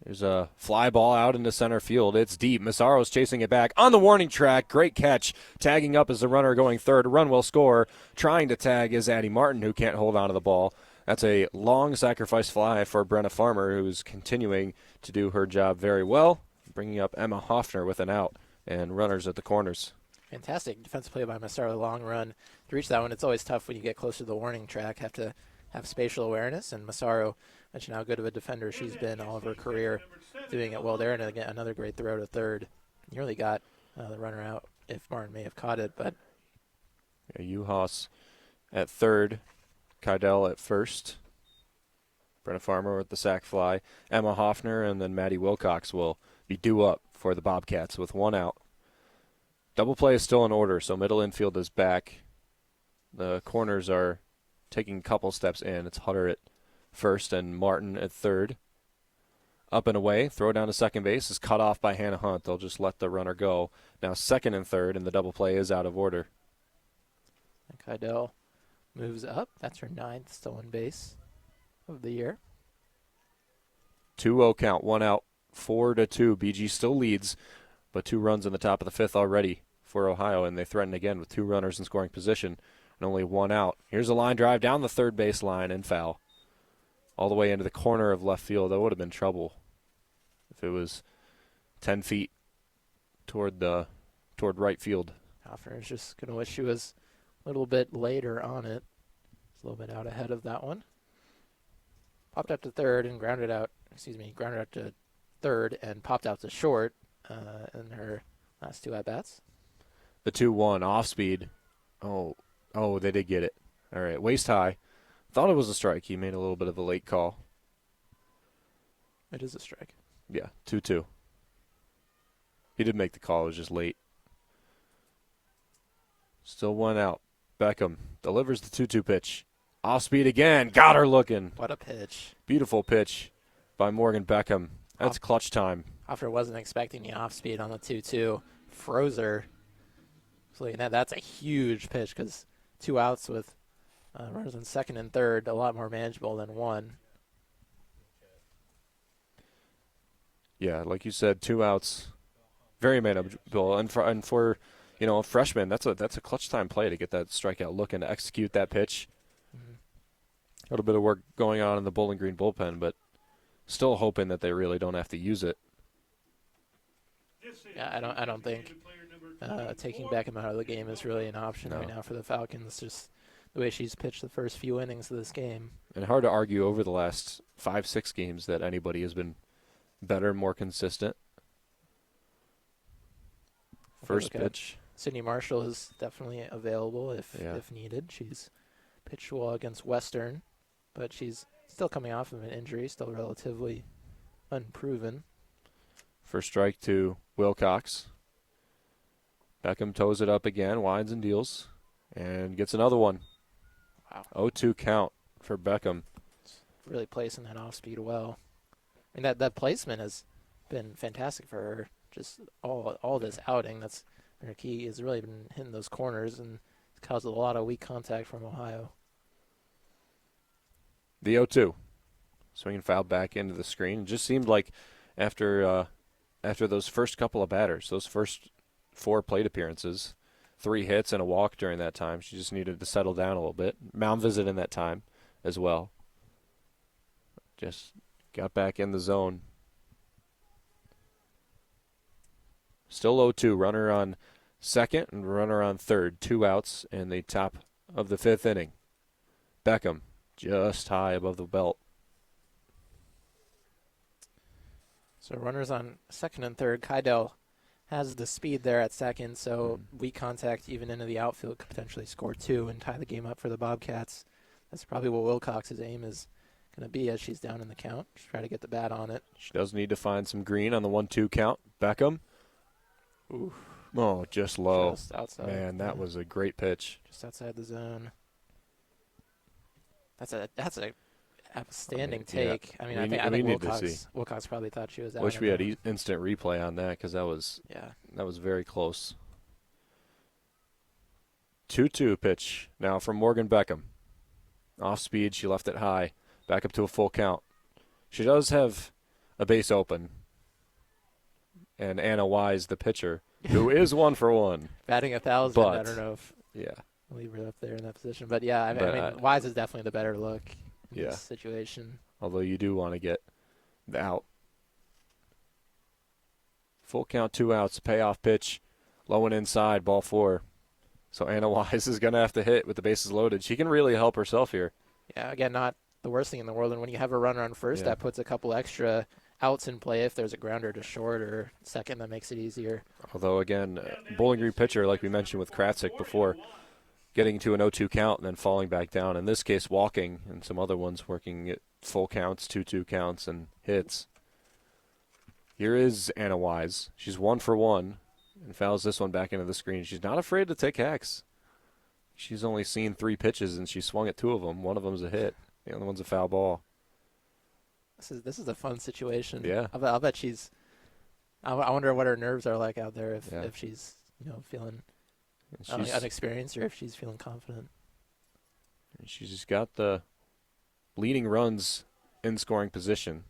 There's a fly ball out into center field. It's deep. Massaro's chasing it back on the warning track. Great catch. Tagging up as the runner going third. Run will score. Trying to tag is Addie Martin, who can't hold on to the ball. That's a long sacrifice fly for Brenna Farmer, who's continuing to do her job very well, bringing up Emma Hoffner with an out and runners at the corners. Fantastic defensive play by Massaro. Long run to reach that one. It's always tough when you get close to the warning track. Have to have spatial awareness, and Massaro mentioned how good of a defender she's been all of her career, doing it well there. And again, another great throw to third. Nearly got the runner out if Martin may have caught it, but Uhas at third, Kydell at first. Brenna Farmer with the sac fly. Emma Hoffner and then Maddie Wilcox will be due up for the Bobcats with 1 out. Double play is still in order, so middle infield is back. The corners are taking a couple steps in. It's Hutter at first and Martin at third. Up and away, throw down to second base is cut off by Hannah Hunt. They'll just let the runner go. Now second and third, and the double play is out of order. And Kydell moves up. That's her 9th stolen base of the year. 2-0 count, 1 out, 4-2. BG still leads, but 2 runs in the top of the 5th already for Ohio, and they threaten again with 2 runners in scoring position and only 1 out. Here's a line drive down the third base line and foul. All the way into the corner of left field. That would have been trouble if it was 10 feet toward right field. Hoffner is just going to wish she was a little bit later on it. It's a little bit out ahead of that one. Popped up to third and grounded out to third and popped out to short in her last 2 at-bats. The 2-1 off speed. Oh, they did get it. All right, waist high. Thought it was a strike. He made a little bit of a late call. It is a strike. Yeah, 2-2. He did make the call. It was just late. Still 1 out. Beckham delivers the 2-2 pitch. Off speed again. Got her looking. What a pitch. Beautiful pitch by Morgan Beckham. That's clutch time. Hoffner wasn't expecting the off speed on the 2-2. Froze her. So that's a huge pitch because 2 outs with runners in second and third, a lot more manageable than 1. Yeah, like you said, 2 outs, very manageable. And for a freshman, that's a clutch time play to get that strikeout look and to execute that pitch. A little bit of work going on in the Bowling Green bullpen, but still hoping that they really don't have to use it. Yeah, I don't think taking Beckham out of the game is really an option right now for the Falcons. Just the way she's pitched the first few innings of this game. And hard to argue over the last 5-6 games that anybody has been better, more consistent. First pitch. Sydney Marshall is definitely available if needed. She's pitched well against Western, but she's still coming off of an injury, still relatively unproven. First strike to Wilcox. Beckham toes it up again, winds and deals. And gets another one. Wow. 0-2 count for Beckham. Really placing that off speed well. I mean, that placement has been fantastic for her. Just all this outing. That's her key. Has really been hitting those corners and caused a lot of weak contact from Ohio. The 0-2. Swinging foul back into the screen. It just seemed like after those first couple of batters, those first 4 plate appearances, 3 hits and a walk during that time, she just needed to settle down a little bit. Mound visit in that time as well. Just got back in the zone. Still 0-2. Runner on second and runner on third. 2 outs in the top of the 5th inning. Beckham just high above the belt. So runners on second and third. Kydell has the speed there at second, so weak contact even into the outfield could potentially score 2 and tie the game up for the Bobcats. That's probably what Wilcox's aim is going to be as she's down in the count. Just try to get the bat on it. She does need to find some green on the 1-2 count. Beckham. Ooh. Oh, just low. Just outside. Man, that was a great pitch. Just outside the zone. That's a outstanding take. I mean, I think Wilcox probably thought she was out. Wish we had instant replay on that because that was very close. 2-2 pitch now from Morgan Beckham. Off speed, she left it high. Back up to a full count. She does have a base open. And Anna Wise, the pitcher, who is 1 for 1. Batting 1,000. I don't know if we'll leave her up there in that position. But yeah, I mean, Wise is definitely the better look in this situation. Although you do want to get the out. Full count, 2 outs, payoff pitch, low and inside, ball 4. So Anna Wise is going to have to hit with the bases loaded. She can really help herself here. Yeah, again, not the worst thing in the world. And when you have a runner on first, that puts a couple extra outs in play. If there's a grounder to short or second, that makes it easier. Although, again, Bowling Green pitcher, like we mentioned with Kratzik before, getting to an 0-2 count and then falling back down. In this case, walking, and some other ones working at full counts, 2-2 counts, and hits. Here is Anna Wise. She's 1 for 1 and fouls this one back into the screen. She's not afraid to take hacks. She's only seen 3 pitches, and she swung at 2 of them. One of them's a hit. The other one's a foul ball. This is a fun situation. Yeah. I'll bet she's. I wonder what her nerves are like out there if she's feeling unexperienced or if she's feeling confident. She's just got the leading runs in scoring position.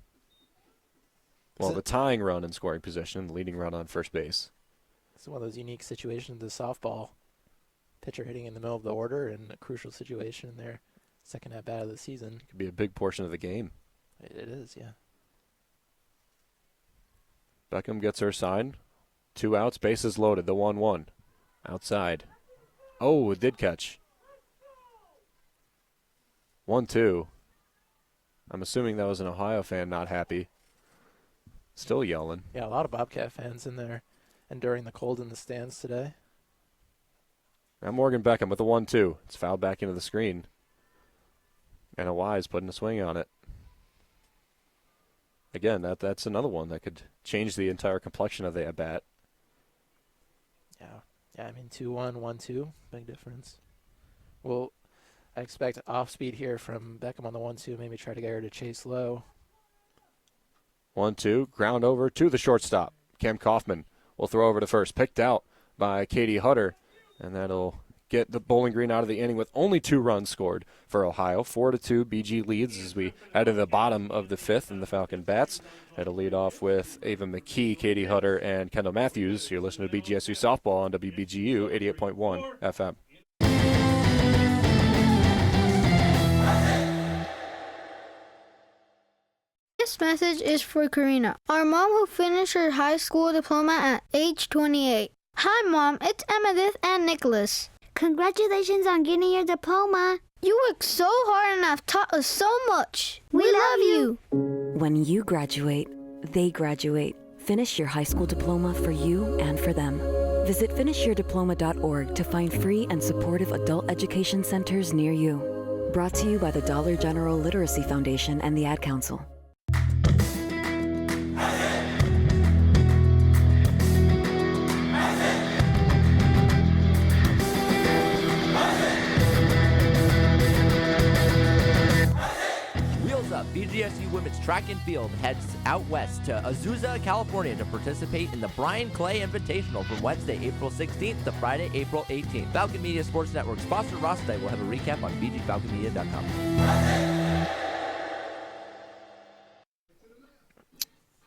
Well, the tying run in scoring position, the leading run on first base. It's one of those unique situations. The softball pitcher hitting in the middle of the order in a crucial situation in their second at bat of the season. Could be a big portion of the game. It is, yeah. Beckham gets her sign. 2 outs, bases loaded, the 1-1. Outside. Oh, it did catch. 1-2. I'm assuming that was an Ohio fan not happy. Still yelling. Yeah, a lot of Bobcat fans in there enduring the cold in the stands today. Now Morgan Beckham with the 1-2. It's fouled back into the screen. And a Wise putting a swing on it. Again, that's another one that could change the entire complexion of the at-bat. Yeah, I mean, 2-1, 1-2, big difference. Well, I expect off-speed here from Beckham on the 1-2, maybe try to get her to chase low. 1-2, ground over to the shortstop. Cam Kaufman will throw over to first. Picked out by Katie Hutter, and that'll get the Bowling Green out of the inning with only 2 runs scored for Ohio. 4-2, BG leads as we head to the bottom of the 5th in the Falcon Bats. It'll lead off with Ava McKee, Katie Hutter, and Kendall Matthews. You're listening to BGSU Softball on WBGU 88.1 FM. This message is for Karina, our mom who finished her high school diploma at age 28. Hi, Mom. It's Emmettith and Nicholas. Congratulations on getting your diploma. You worked so hard and have taught us so much. We love you. When you graduate, they graduate. Finish your high school diploma for you and for them. Visit finishyourdiploma.org to find free and supportive adult education centers near you. Brought to you by the Dollar General Literacy Foundation and the Ad Council. BGSU women's track and field heads out west to Azusa, California to participate in the Brian Clay Invitational from Wednesday, April 16th to Friday, April 18th. Falcon Media Sports Network sponsor Ross Day will have a recap on bgfalconmedia.com.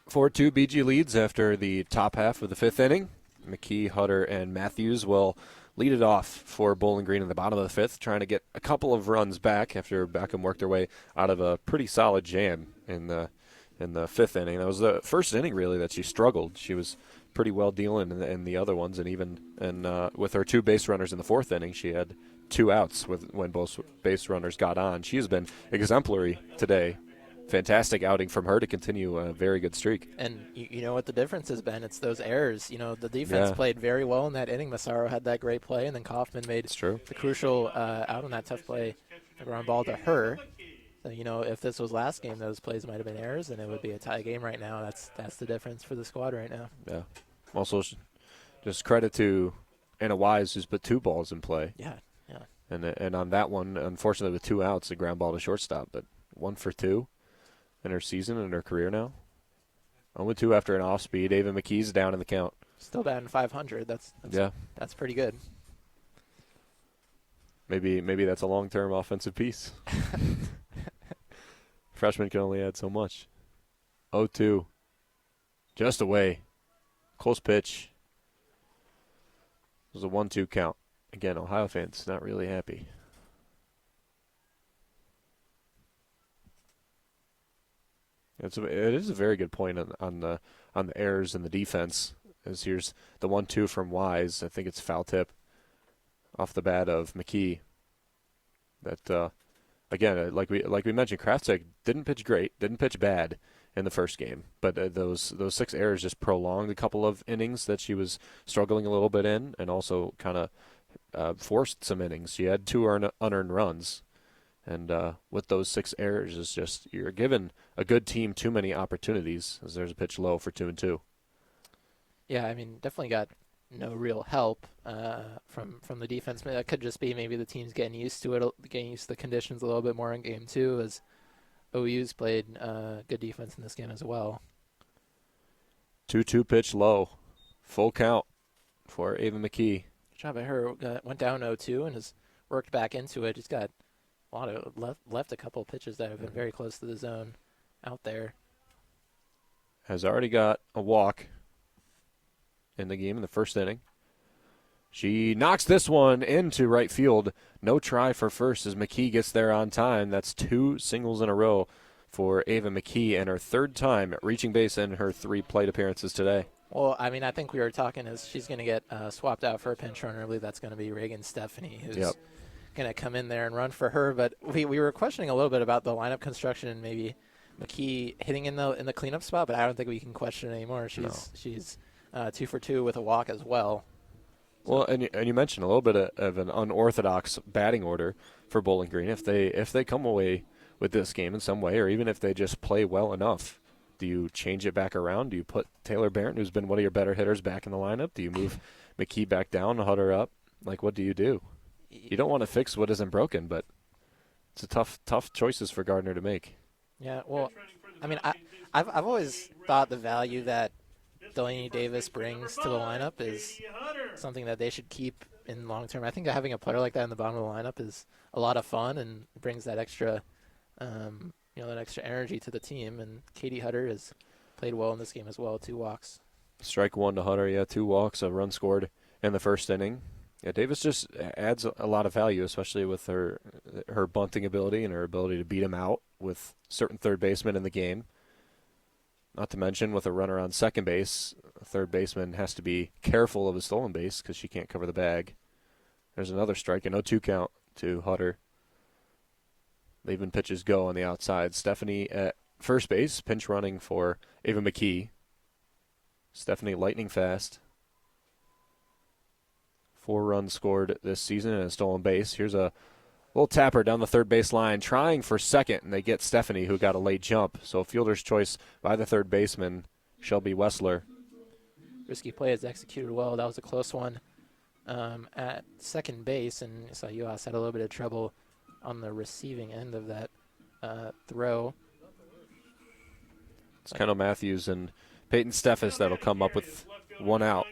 4-2 BG leads after the top half of the fifth inning. McKee, Hutter, and Matthews will lead it off for Bowling Green in the bottom of the fifth, trying to get a couple of runs back after Beckham worked their way out of a pretty solid jam in the fifth inning. That was the first inning, really, that she struggled. She was pretty well dealing in the other ones, and even with her two base runners in the fourth inning, she had 2 outs when both base runners got on. She has been exemplary today. Fantastic outing from her to continue a very good streak. And you know what the difference has been? It's those errors. You know, the defense played very well in that inning. Massaro had that great play, and then Kaufman made the crucial out on that tough play, the ground ball to her. So, you know, if this was last game, those plays might have been errors, and it would be a tie game right now. That's the difference for the squad right now. Yeah. Also, just credit to Anna Wise, who's put 2 balls in play. Yeah. And on that one, unfortunately, with 2 outs, the ground ball to shortstop, but 1 for 2. In her season and her career now. 0-2 after an off speed. Ava McKee's down in the count. Still batting .500. That's pretty good. Maybe that's a long-term offensive piece. Freshman can only add so much. 0-2. Just away. Close pitch. It was a 1-2 count. Again, Ohio fans not really happy. It is a very good point on the errors in the defense. As here's the 1-2 from Wise. I think it's foul tip off the bat of McKee. That again, like we mentioned, Kraftek didn't pitch great, didn't pitch bad in the first game, but those 6 errors just prolonged a couple of innings that she was struggling a little bit in, and also kind of forced some innings. She had 2 unearned runs. And with those 6 errors, it's just you're giving a good team too many opportunities, as there's a pitch low for 2-2. Yeah, I mean, definitely got no real help from the defense. That could just be maybe the team's getting used to it, getting used to the conditions a little bit more in game 2, as OU's played good defense in this game as well. 2-2 pitch low, full count for Ava McKee. Good job by her. Went down 0-2 and has worked back into it. Just got a lot of left a couple of pitches that have been very close to the zone out there. Has already got a walk in the game in the first inning. She knocks this one into right field. No try for first as McKee gets there on time. That's 2 singles in a row for Ava McKee, and her 3rd time reaching base in her 3 plate appearances today. Well, I mean, I think we were talking as she's going to get swapped out for a pinch runner. I believe that's going to be Reagan Stephanie, who's going to come in there and run for her. But we were questioning a little bit about the lineup construction and maybe McKee hitting in the cleanup spot, but I don't think we can question it anymore. She's 2 for 2 with a walk as well. So. Well, and you mentioned a little bit of an unorthodox batting order for Bowling Green. If they come away with this game in some way, or even if they just play well enough, do you change it back around? Do you put Taylor Barrett, who's been one of your better hitters, back in the lineup? Do you move McKee back down, Hutter up? Like, what do you do? You don't want to fix what isn't broken, but it's a tough choices for Gardner to make. Yeah, well, I mean, I've always thought the value that Delaney Davis brings to the lineup is something that they should keep in long term. I think that having a player like that in the bottom of the lineup is a lot of fun and brings that extra, that extra energy to the team. And Katie Hutter has played well in this game as well. 2 walks. Strike 1 to Hutter. 2 walks, a run scored in the first inning. Yeah, Davis just adds a lot of value, especially with her bunting ability and her ability to beat him out with certain third basemen in the game. Not to mention, with a runner on second base, a third baseman has to be careful of a stolen base because she can't cover the bag. There's another strike, a 0-2 count to Hutter. Leaving pitches go on the outside. Stephanie at first base, pinch running for Ava McKee. Stephanie lightning fast. 4 runs scored this season and a stolen base. Here's a little tapper down the third base line, trying for second, and they get Stephanie, who got a late jump. So fielder's choice by the third baseman, Shelby Wessler. Risky play is executed well. That was a close one at second base, and so UAS had a little bit of trouble on the receiving end of that throw. It's Kendall Matthews and Peyton Steffes that'll come up with one out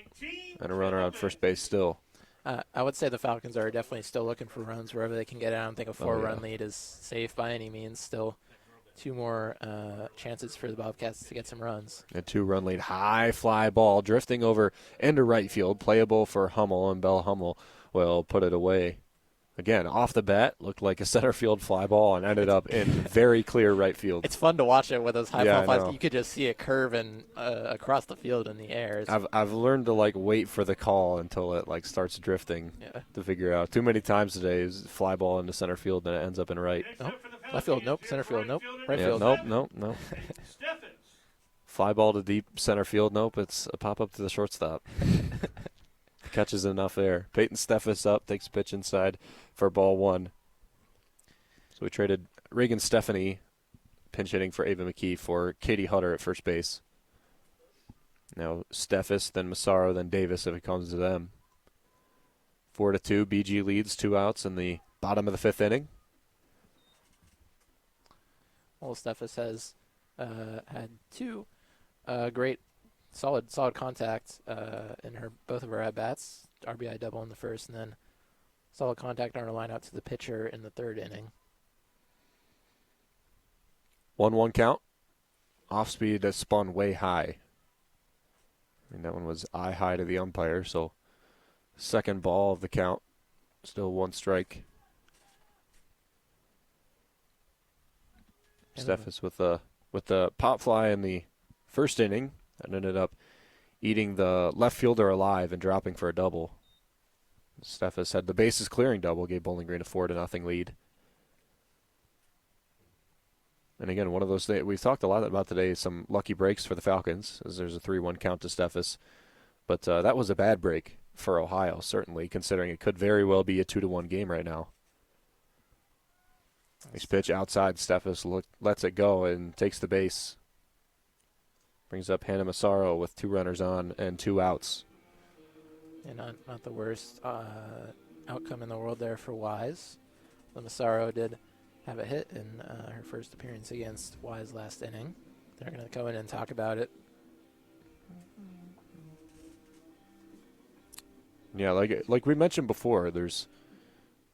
and a runner on first base still. I would say the Falcons are definitely still looking for runs wherever they can get it. I don't think a 4-run lead is safe by any means. Still 2 more chances for the Bobcats to get some runs. A 2-run lead. High fly ball drifting over into right field. Playable for Hummel, and Bella Hummel will put it away. Again, off the bat, looked like a center field fly ball and ended up in very clear right field. It's fun to watch it with those high fly flies. You could just see it curving across the field in the air. I've learned to wait for the call until it starts drifting to figure out. Too many times today is fly ball into center field and it ends up in right. Nope. Left field, nope. Center field, nope. Right field. Nope. Fly ball to deep center field, nope. It's a pop up to the shortstop. Catches enough there. Peyton Steffes up, takes a pitch inside for ball 1. So we traded Reagan Stephanie, pinch hitting for Ava McKee, for Katie Hutter at first base. Now Steffes, then Massaro, then Davis if it comes to them. 4-2, BG leads, 2 outs in the bottom of the 5th inning. Well, Steffes has had 2 great solid contact in both of her at-bats. RBI double in the first, and then solid contact on her line out to the pitcher in the 3rd inning. 1-1 count. Off speed has spun way high. That one was eye high to the umpire, so second ball of the count. Still 1 strike. Steffes with the pop fly in the first inning and ended up eating the left fielder alive and dropping for a double. Steffes had the bases clearing double, gave Bowling Green a 4-0 lead. And again, one of those things we've talked a lot about today, some lucky breaks for the Falcons, as there's a 3-1 count to Steffes. But that was a bad break for Ohio, certainly, considering it could very well be a 2-1 game right now. Nice pitch outside. Steffes lets it go and takes the base. Brings up Hannah Massaro with 2 runners on and 2 outs. And not the worst outcome in the world there for Wise. The Massaro did have a hit in her first appearance against Wise last inning. They're going to go in and talk about it. Yeah, like we mentioned before, there's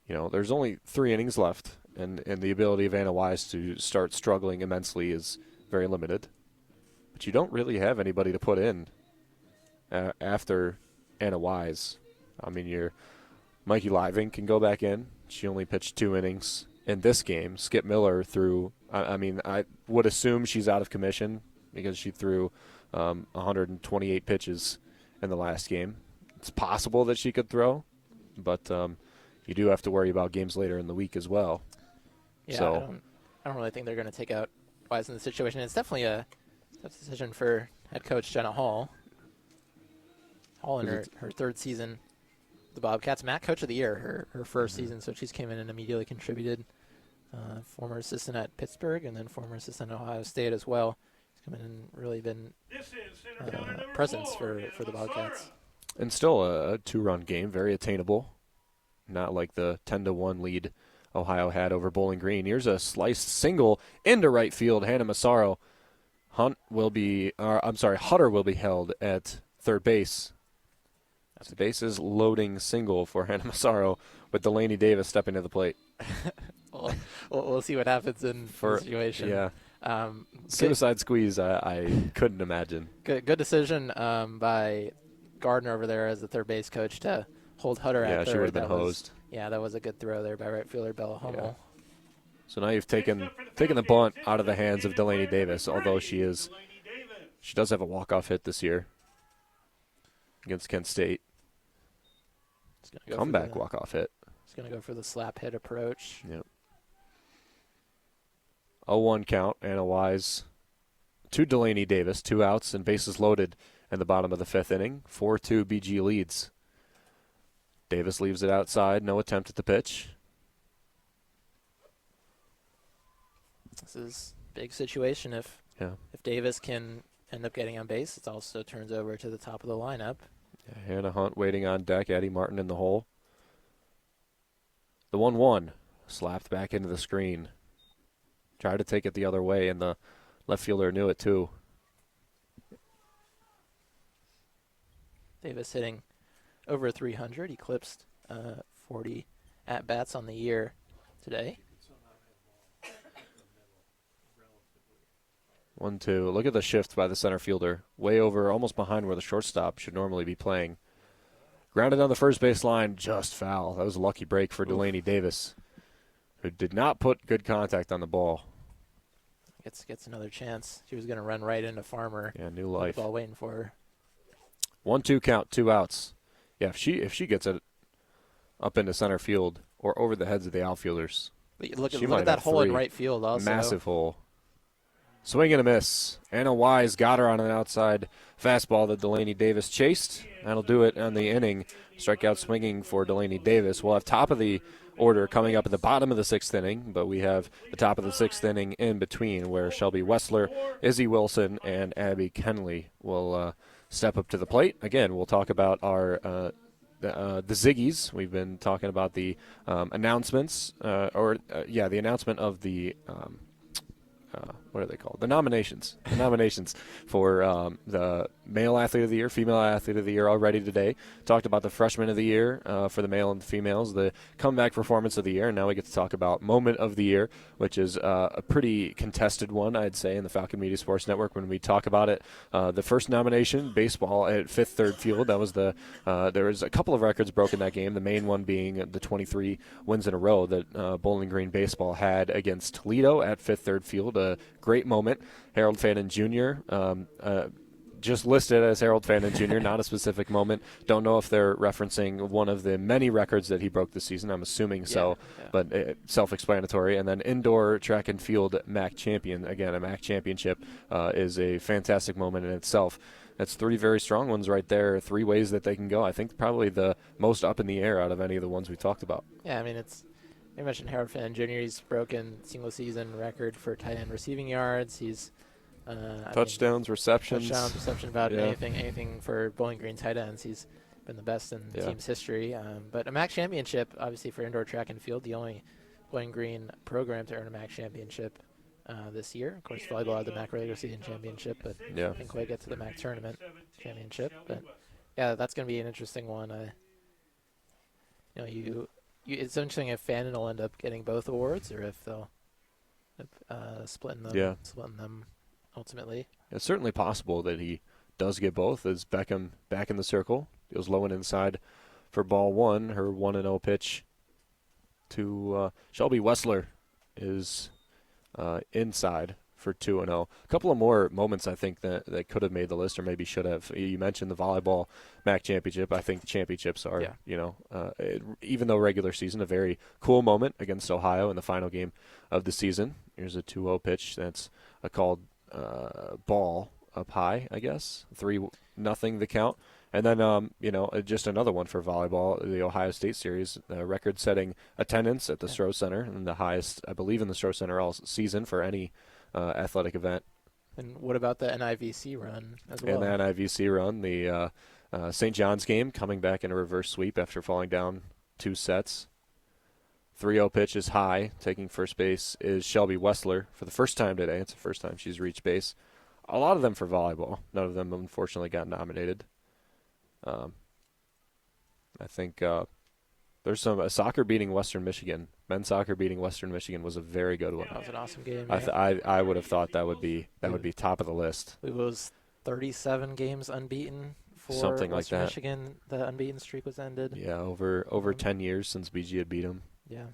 only 3 innings left, and the ability of Anna Wise to start struggling immensely is very limited. But you don't really have anybody to put in after Anna Wise. I mean, your Mikey Living can go back in. She only pitched 2 innings in this game. Skip Miller threw. I would assume she's out of commission because she threw 128 pitches in the last game. It's possible that she could throw, but you do have to worry about games later in the week as well. Yeah, so I don't really think they're going to take out Wise in the situation. It's definitely a tough decision for head coach Jenna Hall. Hall in her 3rd season, the Bobcats, MAC Coach of the Year, her first season, so she's came in and immediately contributed. Former assistant at Pittsburgh and then former assistant at Ohio State as well. She's come in and really been a presence for the Bobcats. And still a 2-run game, very attainable. Not like the 10-1 lead Ohio had over Bowling Green. Here's a sliced single into right field. Hannah Massaro. Hutter will be held at third base. That's the bases loading single for Hannah Massaro with Delaney Davis stepping to the plate. We'll see what happens in the situation. Yeah. Suicide squeeze, I couldn't imagine. Good decision by Gardner over there as the third base coach to hold Hutter at third. Yeah, she would have been hosed. That was a good throw there by right fielder Bella Hummel. Yeah. So now you've taken the bunt out of the hands of Delaney Davis, although she does have a walk-off hit this year against Kent State. Comeback walk-off hit. He's going to go for the slap hit approach. Yep. 0-1 count. Anna Wise to Delaney Davis. 2 outs and bases loaded in the bottom of the 5th inning. 4-2 BG leads. Davis leaves it outside. No attempt at the pitch. This is a big situation. If Davis can end up getting on base, it also turns over to the top of the lineup. Yeah, Hannah Hunt waiting on deck. Addie Martin in the hole. The 1-1 slapped back into the screen. Tried to take it the other way, and the left fielder knew it too. Davis hitting over 300, eclipsed 40 at-bats on the year today. 1-2. Look at the shift by the center fielder. Way over, almost behind where the shortstop should normally be playing. Grounded on the first base line, just foul. That was a lucky break for Delaney Davis, who did not put good contact on the ball. Gets another chance. She was going to run right into Farmer. Yeah, new life. The ball waiting for her. 1-2 count, 2 outs. Yeah, if she gets it up into center field or over the heads of the outfielders. Look at that hole in right field also. Massive hole. Swing and a miss. Anna Wise got her on an outside fastball that Delaney Davis chased. That'll do it on the inning. Strikeout swinging for Delaney Davis. We'll have top of the order coming up at the bottom of the 6th inning, but we have the top of the 6th inning in between where Shelby Wessler, Izzy Wilson, and Abby Kenley will step up to the plate. Again, we'll talk about our the Ziggies. We've been talking about the announcements, the announcement of the what are they called? The nominations. The nominations for the male athlete of the year, female athlete of the year already today. Talked about the freshman of the year for the male and the females, the comeback performance of the year, and now we get to talk about moment of the year, which is a pretty contested one, I'd say, in the Falcon Media Sports Network when we talk about it. The first nomination, baseball at Fifth Third Field. That was there was a couple of records broken that game, the main one being the 23 wins in a row that Bowling Green Baseball had against Toledo at Fifth Third Field. A great moment. Harold Fannin Jr. Just listed as Harold Fannin Jr., not a specific moment. Don't know if they're referencing one of the many records that he broke this season. I'm assuming so, but self-explanatory. And then indoor track and field MAC champion. Again, a MAC championship is a fantastic moment in itself. That's 3 very strong ones right there, 3 ways that they can go. I think probably the most up in the air out of any of the ones we talked about. Yeah, I mean, you mentioned Harold Fannin Jr. He's broken single-season record for tight end receiving yards. He's touchdowns, receptions. About anything for Bowling Green tight ends. He's been the best in the team's history. But a MAC championship, obviously for indoor track and field, the only Bowling Green program to earn a MAC championship this year. Of course, volleyball had the MAC regular season championship, but didn't quite get to the MAC tournament championship. But yeah, that's going to be an interesting one. It's interesting if Fannin will end up getting both awards or if they'll splitting them ultimately. It's certainly possible that he does get both as Beckham back in the circle. Goes low and inside for ball 1. Her 1-0 pitch to Shelby Wessler is inside for 2-0. A couple of more moments I think that could have made the list or maybe should have. You mentioned the volleyball MAC championship. I think championships are, even though regular season, a very cool moment against Ohio in the final game of the season. Here's a 2-0 pitch. That's a called ball up high, I guess. 3-0 the count. And then, just another one for volleyball, the Ohio State Series, record-setting attendance at the Stroh Center, and the highest, I believe, in the Stroh Center all season for any athletic event. And what about the NIVC run as well? And the NIVC run, the St. John's game, coming back in a reverse sweep after falling down 2 sets. 3-0 pitch is high. Taking first base is Shelby Wessler for the first time today. It's the first time she's reached base. A lot of them for volleyball. None of them, unfortunately, got nominated. I think there's some soccer beating Western Michigan. Men's soccer beating Western Michigan was a very good one. That was an awesome game. I would have thought that would be top of the list. It was 37 games unbeaten for something Western like that. Michigan. The unbeaten streak was ended. Yeah, over 10 years since BG had beat them. Yeah,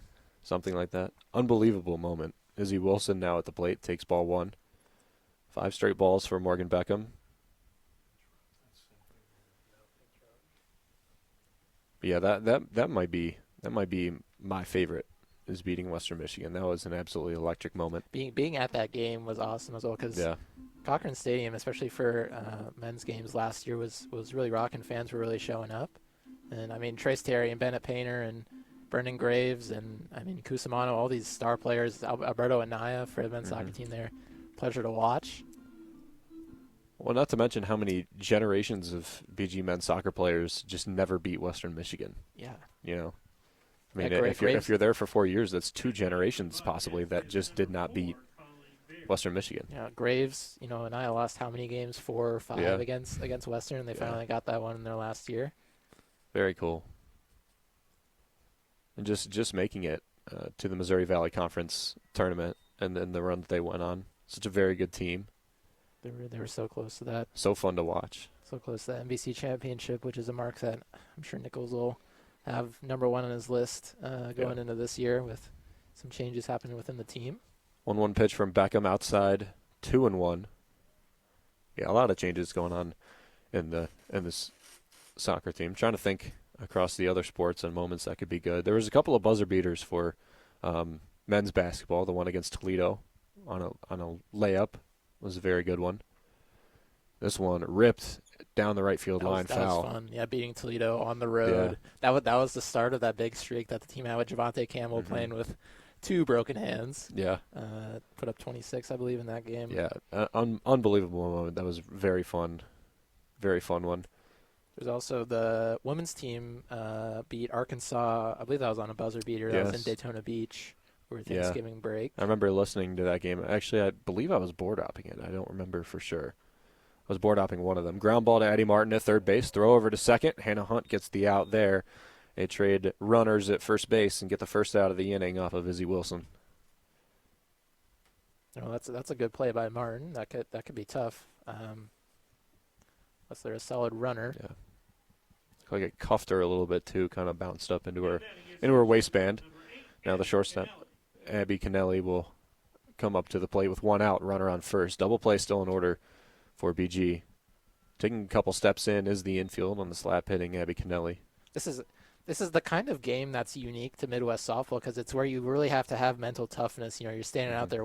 something like that. Unbelievable moment. Izzy Wilson now at the plate takes ball 1. 5 straight balls for Morgan Beckham. But yeah, that might be my favorite, is beating Western Michigan. That was an absolutely electric moment. Being at that game was awesome as well because Cochran Stadium, especially for men's games last year, was really rocking. Fans were really showing up, and I mean Trace Terry and Bennett Painter and Brendan Graves and I mean Cusimano, all these star players, Alberto Anaya for the men's soccer team there. Pleasure to watch. Well, not to mention how many generations of BG men's soccer players just never beat Western Michigan. Yeah. I mean, if you're there for 4 years, that's 2 generations possibly that just did not beat Western Michigan. Yeah, Graves, and I lost how many games? 4 or 5 Yeah. against Western. They finally got that one in their last year. Very cool. And just making it to the Missouri Valley Conference tournament and then the run that they went on. Such a very good team. They were so close to that. So fun to watch. So close to that NBC championship, which is a mark that I'm sure Nichols will have number 1 on his list going into this year with some changes happening within the team. 1-1 pitch from Beckham outside, 2-1. Yeah, a lot of changes going on in this soccer team. Trying to think across the other sports and moments that could be good. There was a couple of buzzer beaters for men's basketball. The one against Toledo on a layup was a very good one. This one ripped down the right field line, foul. That was fun. Yeah, beating Toledo on the road. Yeah. That was the start of that big streak that the team had with Javante Campbell playing with 2 broken hands. Yeah. Put up 26, I believe, in that game. Yeah, unbelievable moment. That was very fun. Very fun one. There's also the women's team beat Arkansas. I believe that was on a buzzer beater. That was in Daytona Beach over Thanksgiving break. I remember listening to that game. Actually, I believe I was board hopping it. I don't remember for sure. I was board hopping one of them. Ground ball to Addie Martin at third base. Throw over to second. Hannah Hunt gets the out there. They trade runners at first base and get the first out of the inning off of Izzy Wilson. That's a good play by Martin. That could be tough. Unless they're a solid runner. Yeah. Looked like it cuffed her a little bit too, kind of bounced up into her waistband. Now the shortstop, Abby Kennelly, will come up to the plate with 1 out, runner on first. Double play still in order for BG. Taking a couple steps in is the infield on the slap hitting Abby Kennelly. This is the kind of game that's unique to Midwest softball because it's where you really have to have mental toughness. You're standing out there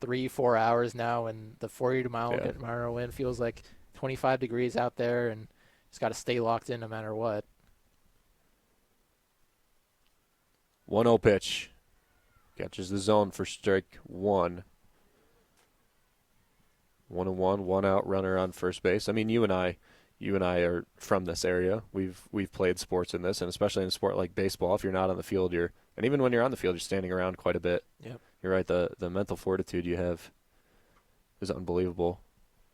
3-4 hours now, and the 40-mile wind feels like 25 degrees out there, and just got to stay locked in no matter what. 1-0 pitch. Catches the zone for strike 1. 1-1, 1 out, runner on first base. I mean, you and I are from this area. We've played sports in this, and especially in a sport like baseball, if you're not on the field, and even when you're on the field, you're standing around quite a bit. Yep. You're right. The mental fortitude you have is unbelievable.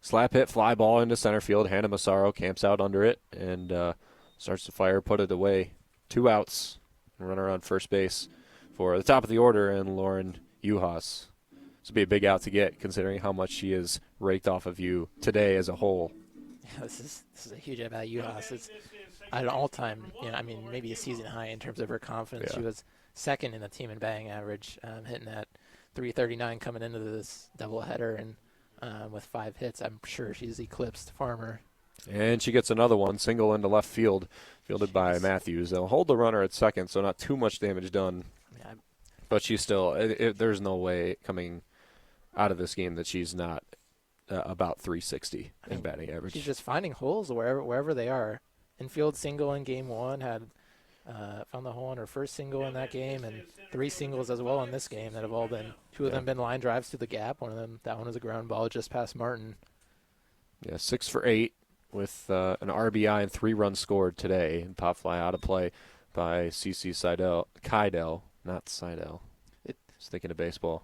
Slap hit, fly ball into center field. Hannah Massaro camps out under it and starts to fire, put it away. 2 outs, and runner on first base for the top of the order, and Lauren Uhas. This will be a big out to get, considering how much she has raked off of you today as a whole. Yeah, this is a huge about Uhas. It's at an all-time, maybe a season high in terms of her confidence. Yeah. She was second in the team in batting average, hitting at 339 coming into this doubleheader, and with 5 hits, I'm sure she's eclipsed Farmer. And she gets another one, single into left field, fielded by Matthews. They'll hold the runner at second, so not too much damage done. But she's still, there's no way coming out of this game that she's not about 360 in batting average. She's just finding holes wherever they are. Infield single in game 1, had found the hole in her first single in that game, and 3 singles as well in this game that have all been, 2 of them been line drives to the gap. That one was a ground ball just past Martin. Yeah, 6 for 8 with an RBI and 3 runs scored today. And pop fly out of play by CC Kydell, not Seidel. I was thinking of baseball.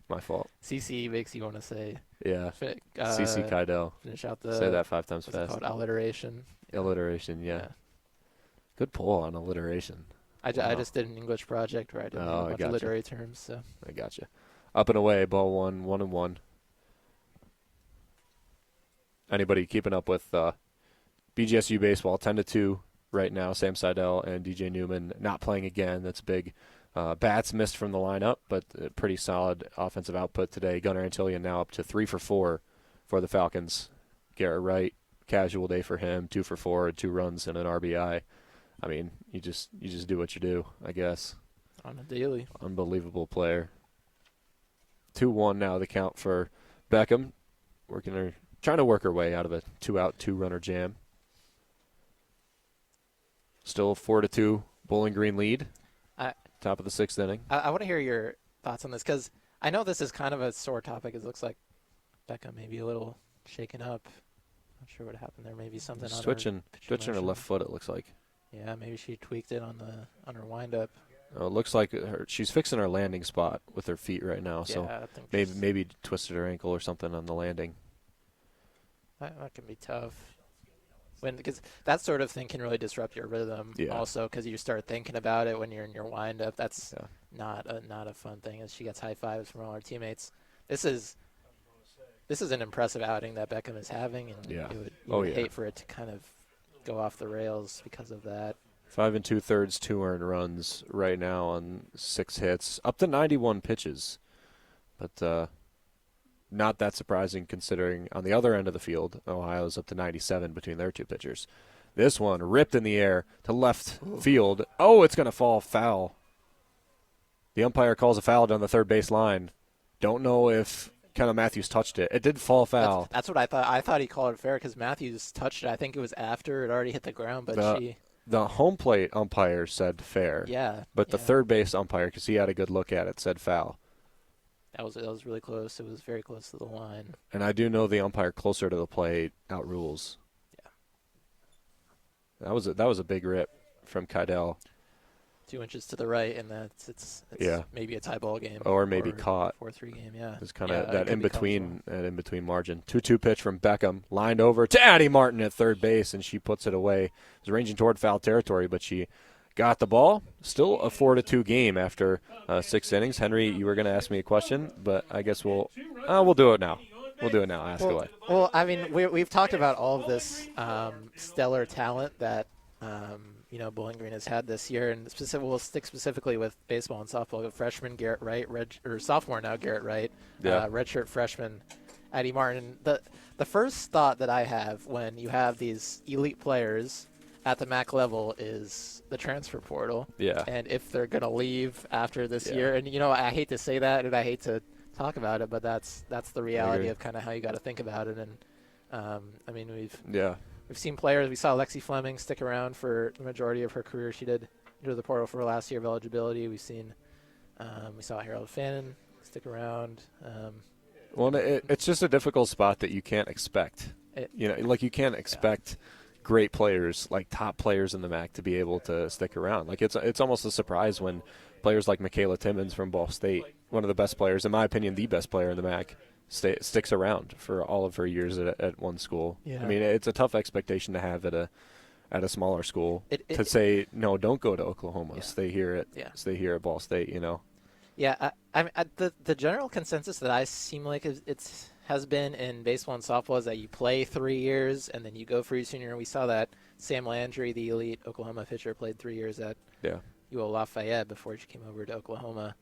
My fault. CC makes you want to say. Yeah. CC Kydell. Finish out the. Say that 5 times what's fast. It called? Alliteration. Alliteration, yeah. Good pull on alliteration. I just did an English project where I did a bunch of literary terms. So. I gotcha. Up and away, ball 1, 1-1. Anybody keeping up with BGSU baseball? 10-2 right now. Sam Seidel and DJ Newman not playing again. That's big. Bats missed from the lineup, but pretty solid offensive output today. Gunnar Antillion now up to 3 for 4 for the Falcons. Garrett Wright, casual day for him, 2 for 4, 2 runs and an RBI. I mean, you just do what you do, I guess. On a daily. Unbelievable player. 2-1 now the count for Beckham. Trying to work her way out of a 2-out, 2-runner jam. Still 4-2 Bowling Green lead. Top of the 6th inning. I want to hear your thoughts on this because I know this is kind of a sore topic. It looks like Becca may be a little shaken up. Not sure what happened there. Maybe something switching her left foot. It looks like. Yeah, maybe she tweaked it on her windup. Looks like she's fixing her landing spot with her feet right now. So I think maybe twisted her ankle or something on the landing. that can be tough. Because that sort of thing can really disrupt your rhythm. Yeah. Also, because you start thinking about it when you're in your wind-up. That's not a fun thing. As she gets high fives from all her teammates. This is an impressive outing that Beckham is having, and you would hate for it to kind of go off the rails because of that. 5 2/3, 2 earned runs right now on 6 hits, up to 91 pitches, but not that surprising considering on the other end of the field, Ohio's up to 97 between their 2 pitchers. This one ripped in the air to left field. Oh, it's going to fall foul. The umpire calls a foul down the third base line. Don't know if Kendall Matthews touched it. It did fall foul. That's what I thought. I thought he called it fair because Matthews touched it. I think it was after it already hit the ground, but the home plate umpire said fair. Yeah. But the third base umpire, because he had a good look at it, said foul. That was really close. It was very close to the line. And I do know the umpire closer to the plate outrules. Yeah. That was a big rip from Kydell. 2 inches to the right, and it's maybe a tie ball game. Or maybe caught. 4-3 game, yeah. It's kind of that in between margin. 2-2 pitch from Beckham, lined over to Addie Martin at third base, and she puts it away. It was ranging toward foul territory, but she got the ball. Still a 4-2 game after 6 innings. Henry, you were going to ask me a question, but I guess we'll do it now. We'll do it now. Ask away. Well, I mean, we've talked about all of this stellar talent that Bowling Green has had this year, and we'll stick specifically with baseball and softball. Freshman Garrett Wright, sophomore now Garrett Wright, redshirt freshman Addie Martin. The first thought that I have when you have these elite players at the MAC level is the transfer portal. Yeah. And if they're going to leave after this year, and I hate to say that, and I hate to talk about it, but that's the reality of kind of how you got to think about it. And I mean, we've seen players. We saw Lexi Fleming stick around for the majority of her career. She did enter the portal for her last year of eligibility. We saw Harold Fannin stick around. Well, it's just a difficult spot that you can't expect. You can't expect great players, like top players in the MAC, to be able to stick around. Like it's almost a surprise when players like Michaela Timmons from Ball State, one of the best players, in my opinion, the best player in the MAC, sticks around for all of her years at one school. Yeah. I mean, it's a tough expectation to have at a smaller school to say no, don't go to Oklahoma. Yeah. Stay here at Ball State. Yeah, the general consensus that I seem like has been in baseball and softball is that you play 3 years and then you go for your senior. And we saw that Sam Landry, the elite Oklahoma pitcher, played 3 years at UO Lafayette before she came over to Oklahoma,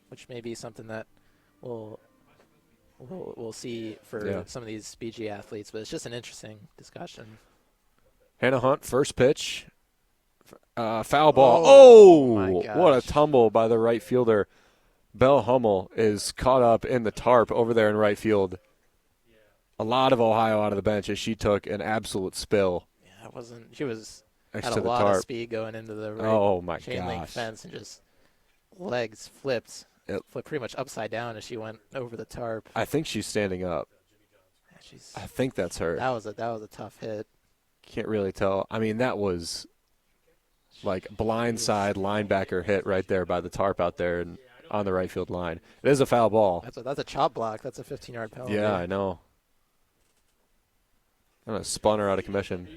which may be something that we'll see for some of these BG athletes. But it's just an interesting discussion. Hannah Hunt, first pitch, foul ball. Oh, what a tumble by the right fielder. Belle Hummel is caught up in the tarp over there in right field. A lot of Ohio out of the bench as she took an absolute spill. Yeah, she was next had to a the lot tarp. of speed going into the chain link fence and just legs flipped pretty much upside down as she went over the tarp. I think she's standing up. Yeah, I think that's her. That was a tough hit. Can't really tell. I mean, that was like blindside linebacker hit right there by the tarp out there and on the right field line. It is a foul ball. That's a chop block. That's a 15-yard penalty. Yeah, I know. Kind of spun her out of commission.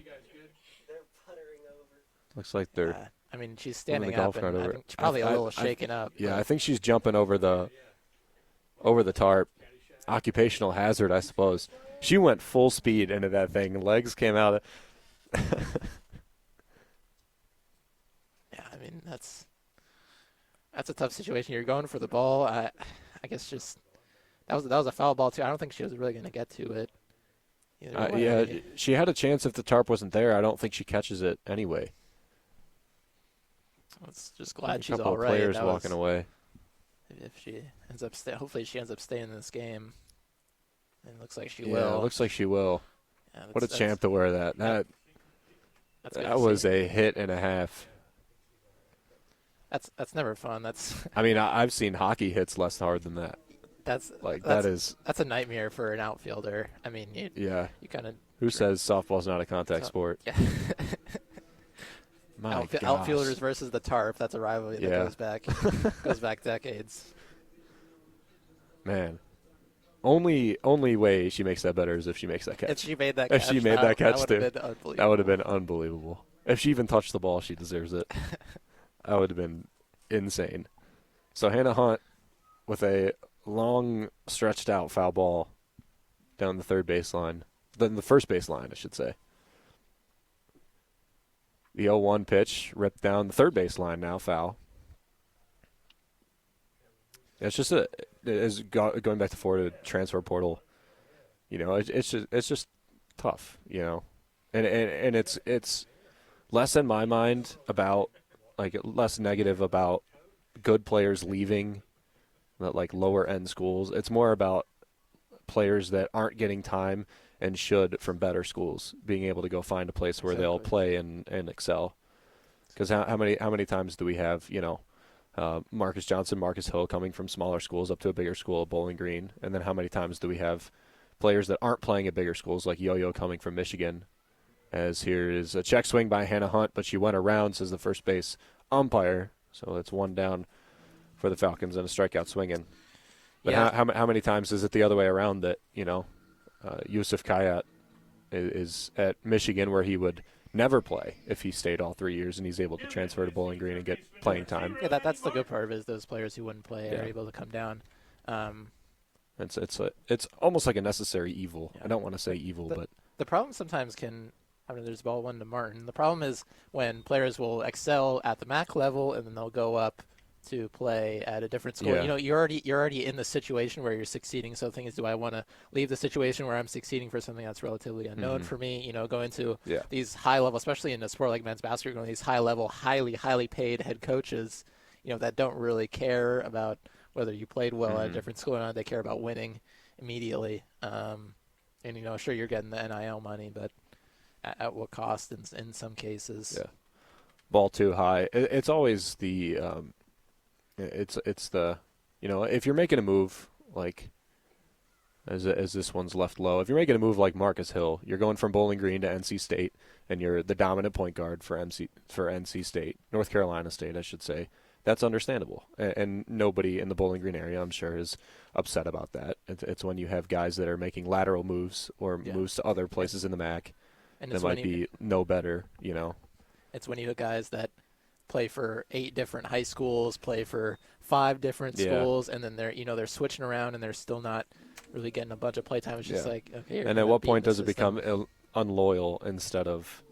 Looks like they're. I mean, she's standing up, and I think she's probably a little shaken up. Yeah, I think she's jumping over the tarp. Occupational hazard, I suppose. She went full speed into that thing. Legs came out. Yeah, I mean that's a tough situation. You're going for the ball. I guess just that was a foul ball too. I don't think she was really going to get to it. Yeah, she had a chance if the tarp wasn't there. I don't think she catches it anyway. Let's just glad she's all right. A couple of players walking away. If she ends up hopefully she ends up staying in this game. And it looks like she will. Yeah, it looks like she will. Yeah, what a champ to wear that. That was a hit and a half. That's never fun. I mean, I've seen hockey hits less hard than that. That's a nightmare for an outfielder. I mean, you kind of. Who says softball's not a contact sport? Yeah. My gosh. Outfielders versus the tarp. That's a rivalry that goes back decades. Man. Only way she makes that better is if she makes that catch. If she made that If catch, she made that catch, too. That would have been unbelievable. If she even touched the ball, she deserves it. That would have been insane. So Hannah Hunt with a long, stretched out foul ball down the third baseline. Then the first baseline, I should say. The 0-1 pitch ripped down the third baseline now, foul. It's just going back to Florida transfer portal. You know, it's just tough. You know, and it's less in my mind about less negative about good players leaving, like lower end schools. It's more about players that aren't getting time and should from better schools being able to go find a place where they'll play and excel. Because how many times do we have, you know, Marcus Johnson, Marcus Hill coming from smaller schools up to a bigger school at Bowling Green, and then how many times do we have players that aren't playing at bigger schools like Yo-Yo coming from Michigan? As here is a check swing by Hannah Hunt, but she went around, says the first base umpire. So it's one down for the Falcons and a strikeout swinging. But how many times is it the other way around that, you know, Yusuf Kayat is at Michigan where he would never play if he stayed all 3 years, and he's able to transfer to Bowling Green and get playing time. Yeah, that's the good part of it, is those players who wouldn't play are able to come down. It's almost like a necessary evil. I don't want to say evil, but the problem sometimes there's ball one to Martin. The problem is when players will excel at the MAC level and then they'll go up to play at a different school. Yeah. You know, you're already in the situation where you're succeeding. So the thing is, do I want to leave the situation where I'm succeeding for something that's relatively unknown for me? You know, go into these high level, especially in a sport like men's basketball, these high level, highly paid head coaches, you know, that don't really care about whether you played well at a different school or not. They care about winning immediately. And you know, sure, you're getting the NIL money, but at what cost in some cases? Yeah, ball too high. It's always the. It's the, you know, if you're making a move like as this one's left low, if you're making a move like Marcus Hill, you're going from Bowling Green to NC State, and you're the dominant point guard for NC State, North Carolina State, I should say. That's understandable, and nobody in the Bowling Green area, I'm sure, is upset about that. It's when you have guys that are making lateral moves or moves to other places in the MAC that might be no better, you know. It's when you have guys that play for 8 different high schools, play for 5 different schools, and then they're switching around and they're still not really getting a bunch of play time. It's just like, okay. And at what point does it become unloyal instead of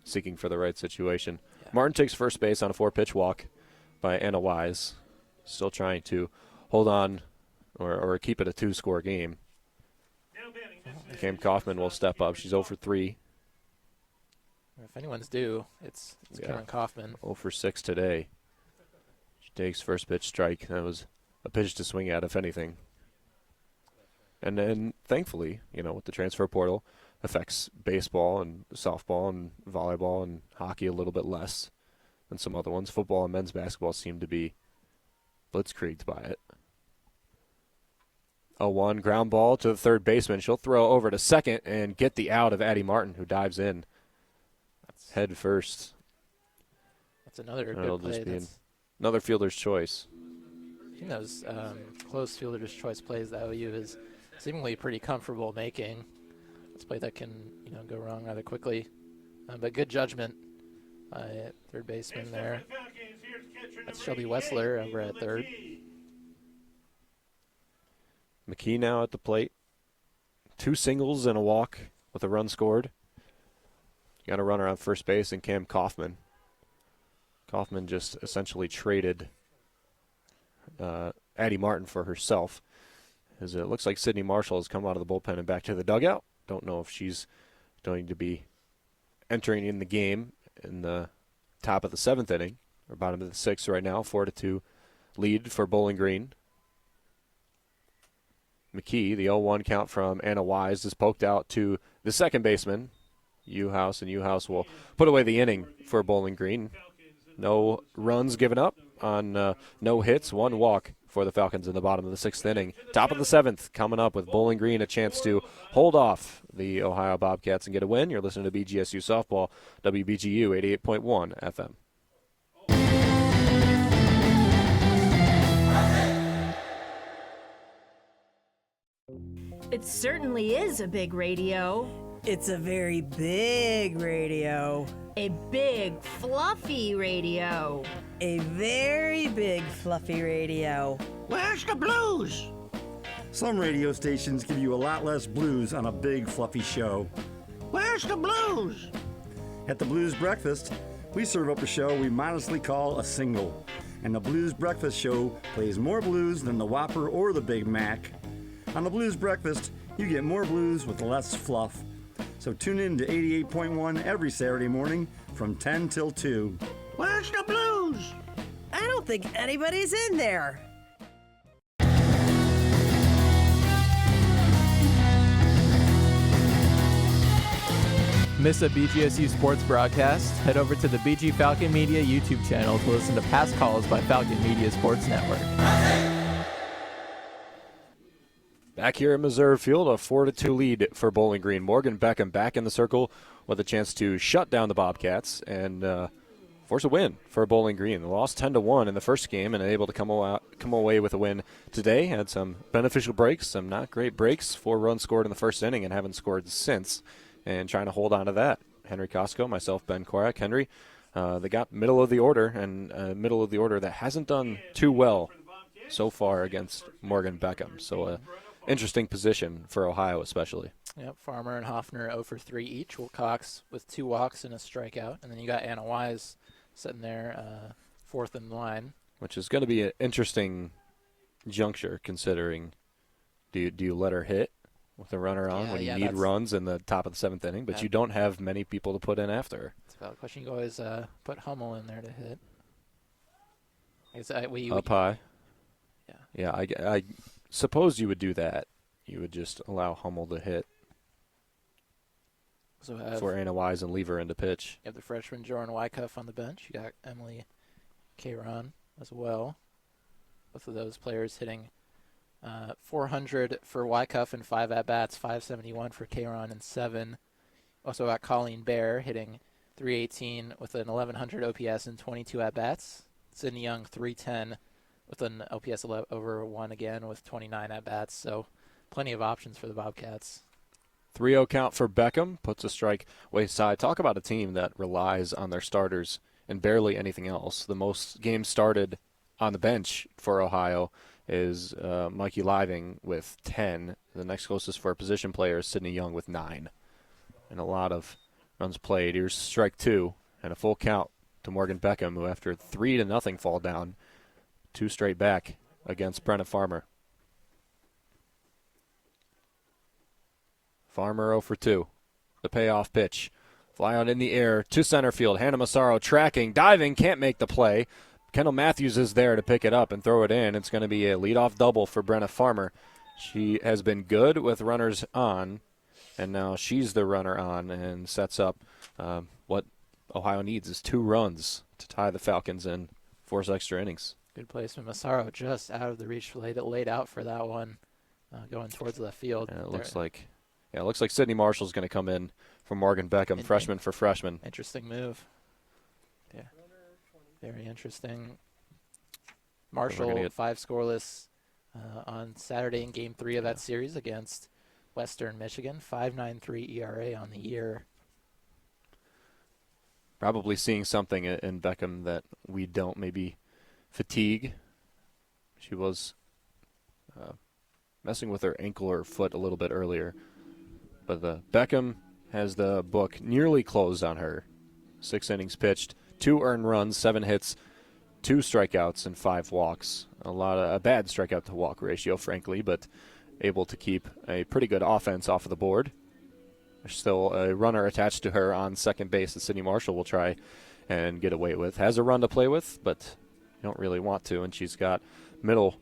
seeking for the right situation? Yeah. Martin takes first base on a 4-pitch walk by Anna Wise, still trying to hold on or keep it a 2-score game. Cam Kaufman will step up. She's 0 for 3. If anyone's due, it's Karen Kaufman. 0 for 6 today. She takes first pitch strike. That was a pitch to swing at, if anything. And then, thankfully, you know, with the transfer portal, affects baseball and softball and volleyball and hockey a little bit less than some other ones. Football and men's basketball seem to be blitzkrieged by it. 0-1, ground ball to the third baseman. She'll throw over to second and get the out of Addie Martin, who dives in. Head first. That's another It'll good play. just be another fielder's choice. I think those close fielder's choice plays that OU is seemingly pretty comfortable making. It's a play that can, you know, go wrong rather quickly. But good judgment by third baseman there. That's Shelby Wessler over at third. McKee now at the plate. 2 singles and a walk with a run scored. Got a runner on first base and Cam Kaufman. Kaufman just essentially traded Addie Martin for herself. As it looks like Sydney Marshall has come out of the bullpen and back to the dugout. Don't know if she's going to be entering in the game in the top of the 7th inning or bottom of the 6th right now. 4-2 lead for Bowling Green. McKee, the 0-1 count from Anna Wise, is poked out to the second baseman, Uhouse, and Uhouse will put away the inning for Bowling Green. No runs given up on no hits, 1 walk for the Falcons in the bottom of the 6th inning. Top of the 7th coming up with Bowling Green a chance to hold off the Ohio Bobcats and get a win. You're listening to BGSU Softball, WBGU 88.1 FM. It certainly is a big radio. It's a very big radio. A big, fluffy radio. A very big, fluffy radio. Where's the blues? Some radio stations give you a lot less blues on a big, fluffy show. Where's the blues? At the Blues Breakfast, we serve up a show we modestly call a single. And the Blues Breakfast show plays more blues than the Whopper or the Big Mac. On the Blues Breakfast, you get more blues with less fluff. So tune in to 88.1 every Saturday morning from 10 till 2. Where's the blues? I don't think anybody's in there. Miss a BGSU sports broadcast? Head over to the BG Falcon Media YouTube channel to listen to past calls by Falcon Media Sports Network. Back here at Missouri Field, a 4-2 lead for Bowling Green. Morgan Beckham back in the circle with a chance to shut down the Bobcats and force a win for Bowling Green. They lost 10-1 in the first game and able to come away with a win today. Had some beneficial breaks, some not great breaks. 4 runs scored in the first inning and haven't scored since. And trying to hold on to that. Henry Costco, myself, Ben Korak. Henry, they got middle of the order, and middle of the order that hasn't done too well so far against Morgan Beckham. So interesting position for Ohio especially. Yep, Farmer and Hoffner 0 for 3 each. Wilcox with 2 walks and a strikeout. And then you got Anna Wise sitting there 4th in line. Which is going to be an interesting juncture considering do you let her hit with a runner on when you need runs in the top of the 7th inning, but you don't have many people to put in after her. It's a valid question. You can always put Hummel in there to hit. Up high. Yeah, I suppose you would do that. You would just allow Hummel to hit for Anna Wise and leave her in to pitch. You have the freshman Jordan Wycuff on the bench. You got Emily Caron as well. Both of those players hitting 400 for Wycuff and 5 at-bats, 571 for Caron and 7. Also got Colleen Bear hitting 318 with an 1100 OPS and 22 at-bats. Sydney Young 310 with an OPS over 1 again with 29 at-bats. So plenty of options for the Bobcats. 3-0 count for Beckham, puts a strike wayside. Talk about a team that relies on their starters and barely anything else. The most games started on the bench for Ohio is Mikey Living with 10. The next closest for a position player is Sydney Young with 9. And a lot of runs played. Here's strike 2 and a full count to Morgan Beckham, who after 3-0 fall down, 2 straight back against Brenna Farmer. Farmer 0 for 2. The payoff pitch. Fly out in the air to center field. Hannah Massaro tracking, diving, can't make the play. Kendall Matthews is there to pick it up and throw it in. It's going to be a leadoff double for Brenna Farmer. She has been good with runners on, and now she's the runner on and sets up what Ohio needs is 2 runs to tie the Falcons and force extra innings. Good placement. Massaro just out of the reach, laid out for that one, going towards left field. And it looks like Sydney Marshall's going to come in for Morgan Beckham, freshman for freshman. Interesting move. Yeah. Very interesting. Marshall, 5 scoreless on Saturday in Game 3 of that series against Western Michigan. 5.93 ERA on the year. Probably seeing something in Beckham that we don't, maybe fatigue. She was messing with her ankle or foot a little bit earlier. But Beckham has the book nearly closed on her. 6 innings pitched. 2 earned runs, 7 hits, 2 strikeouts, and 5 walks. A bad strikeout to walk ratio, frankly, but able to keep a pretty good offense off of the board. There's still a runner attached to her on second base that Sydney Marshall will try and get away with. Has a run to play with, but you don't really want to, and she's got middle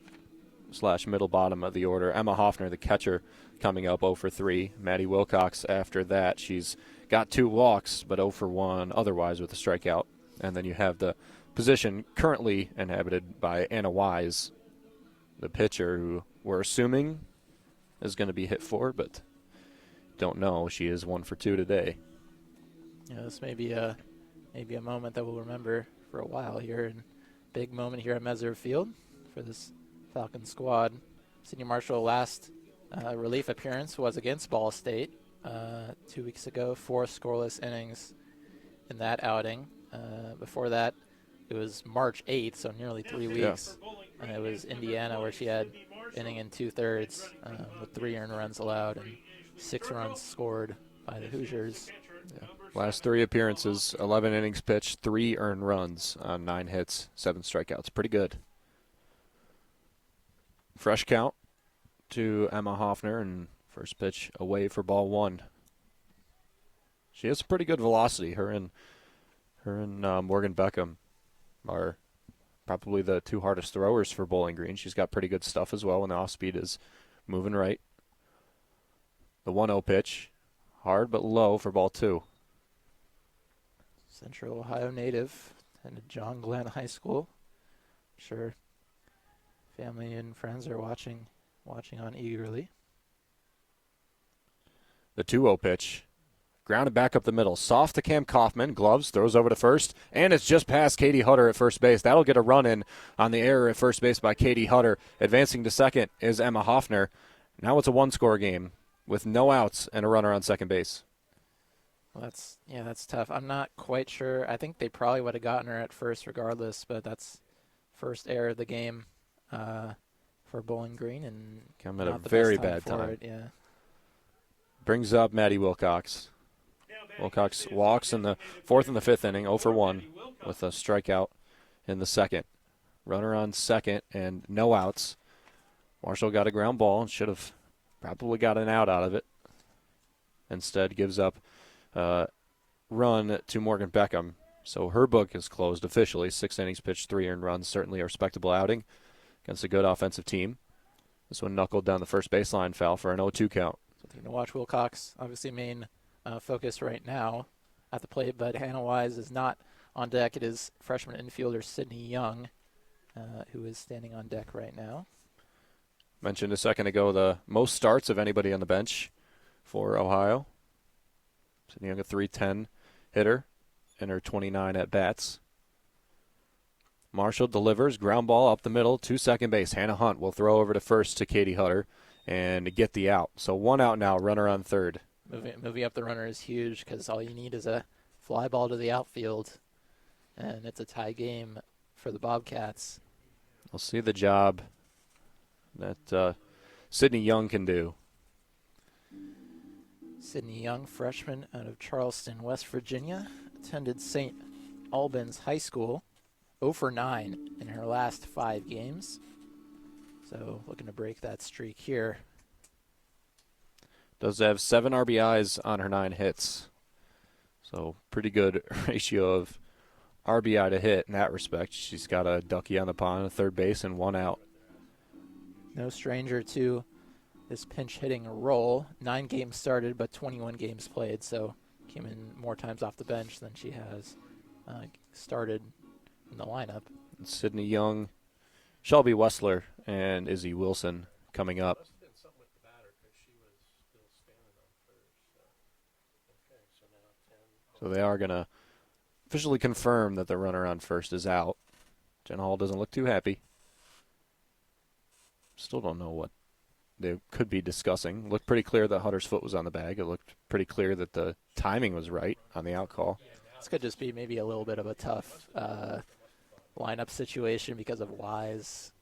bottom of the order. Emma Hoffner, the catcher, coming up 0 for 3. Maddie Wilcox after that. She's got 2 walks, but 0 for 1 otherwise with a strikeout. And then you have the position currently inhabited by Anna Wise the pitcher, who we're assuming is going to be hit for, but don't know. She is 1 for 2 today. Yeah, this may be a moment that we'll remember for a while here, and big moment here at Meserve Field for this Falcon squad. Sydney Marshall last relief appearance was against Ball State 2 weeks ago, 4 scoreless innings in that outing. Before that, it was March 8th, so nearly 3 weeks. And it was Indiana where she had inning and 2/3 with 3 earned runs allowed and 6 runs scored by the Hoosiers. Yeah. Last 3 appearances, 11 innings pitched, 3 earned runs on 9 hits, 7 strikeouts. Pretty good. Fresh count to Emma Hoffner, and first pitch away for ball 1. She has pretty good velocity. Her and Morgan Beckham are probably the 2 hardest throwers for Bowling Green. She's got pretty good stuff as well when the off speed is moving right. The 1-0 pitch, hard but low for ball 2. Central Ohio native, attended John Glenn High School. I'm sure family and friends are watching on eagerly. The 2-0 pitch, grounded back up the middle. Soft to Cam Kaufman, gloves, throws over to first, and it's just past Katie Hutter at first base. That'll get a run in on the error at first base by Katie Hutter. Advancing to second is Emma Hoffner. Now it's a 1-score game with no outs and a runner on second base. Well, that's tough. I'm not quite sure. I think they probably would have gotten her at first regardless, but that's first error of the game for Bowling Green, and come at a not the very best bad time. for it, yeah. Brings up Maddie Wilcox. Wilcox walks in the 4th and the 5th inning, 0 for 1 with a strikeout in the 2nd. Runner on second and no outs. Marshall got a ground ball and should have probably got an out of it. Instead gives up run to Morgan Beckham. So her book is closed officially. 6 innings pitched, 3 earned runs. Certainly a respectable outing against a good offensive team. This one knuckled down the first baseline foul for an 0-2 count. Something to watch. Wilcox, obviously main focus right now at the plate, but Hannah Wise is not on deck. It is freshman infielder Sydney Young who is standing on deck right now. Mentioned a second ago the most starts of anybody on the bench for Ohio. Sydney Young, a .310 hitter in her 29 at-bats. Marshall delivers, ground ball up the middle to second base. Hannah Hunt will throw over to first to Katie Hutter and get the out. So 1 out now, runner on third. Moving up the runner is huge because all you need is a fly ball to the outfield, and it's a tie game for the Bobcats. We'll see the job that Sydney Young can do. Sydney Young, freshman out of Charleston, West Virginia, attended St. Albans High School, 0 for 9 in her last 5 games. So looking to break that streak here. Does have 7 RBIs on her 9 hits. So pretty good ratio of RBI to hit in that respect. She's got a ducky on the pond, a third base, and 1 out. No stranger to this pinch hitting role. 9 games started, but 21 games played. So came in more times off the bench than she has started in the lineup. Sydney Young, Shelby Wessler, and Izzy Wilson coming up. So they are going to officially confirm that the runner on first is out. Jen Hall doesn't look too happy. Still don't know what they could be discussing. Looked pretty clear that Hutter's foot was on the bag. It looked pretty clear that the timing was right on the out call. This could just be maybe a little bit of a tough lineup situation because of Wise.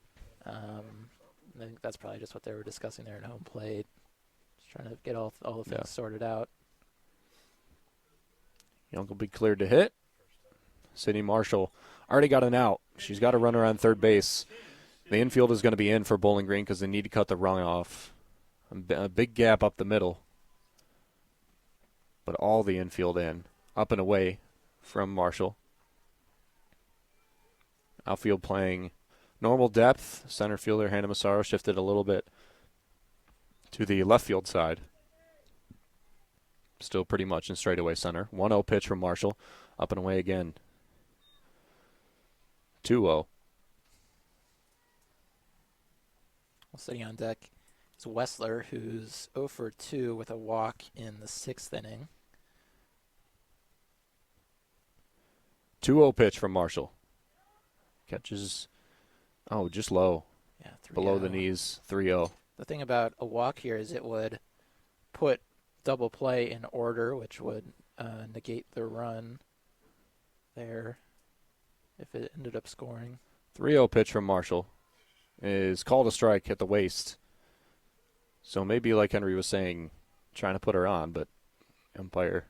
I think that's probably just what they were discussing there at home plate. Just trying to get all the things sorted out. Young will be cleared to hit. Sydney Marshall already got an out. She's got a runner on third base. The infield is going to be in for Bowling Green because they need to cut the run off. A big gap up the middle. But all the infield in. Up and away from Marshall. Outfield playing normal depth. Center fielder Hannah Massaro shifted a little bit to the left field side. Still pretty much in straightaway center. 1-0 pitch from Marshall. Up and away again. 2-0. Sitting on deck is Wessler, who's 0 for 2 with a walk in the 6th inning. 2-0 pitch from Marshall. Catches, just low. Yeah, 3-0. Below the knees, 3-0. The thing about a walk here is it would put double play in order, which would negate the run there if it ended up scoring. 3-0 pitch from Marshall is called a strike at the waist. So maybe, like Henry was saying, trying to put her on, but umpire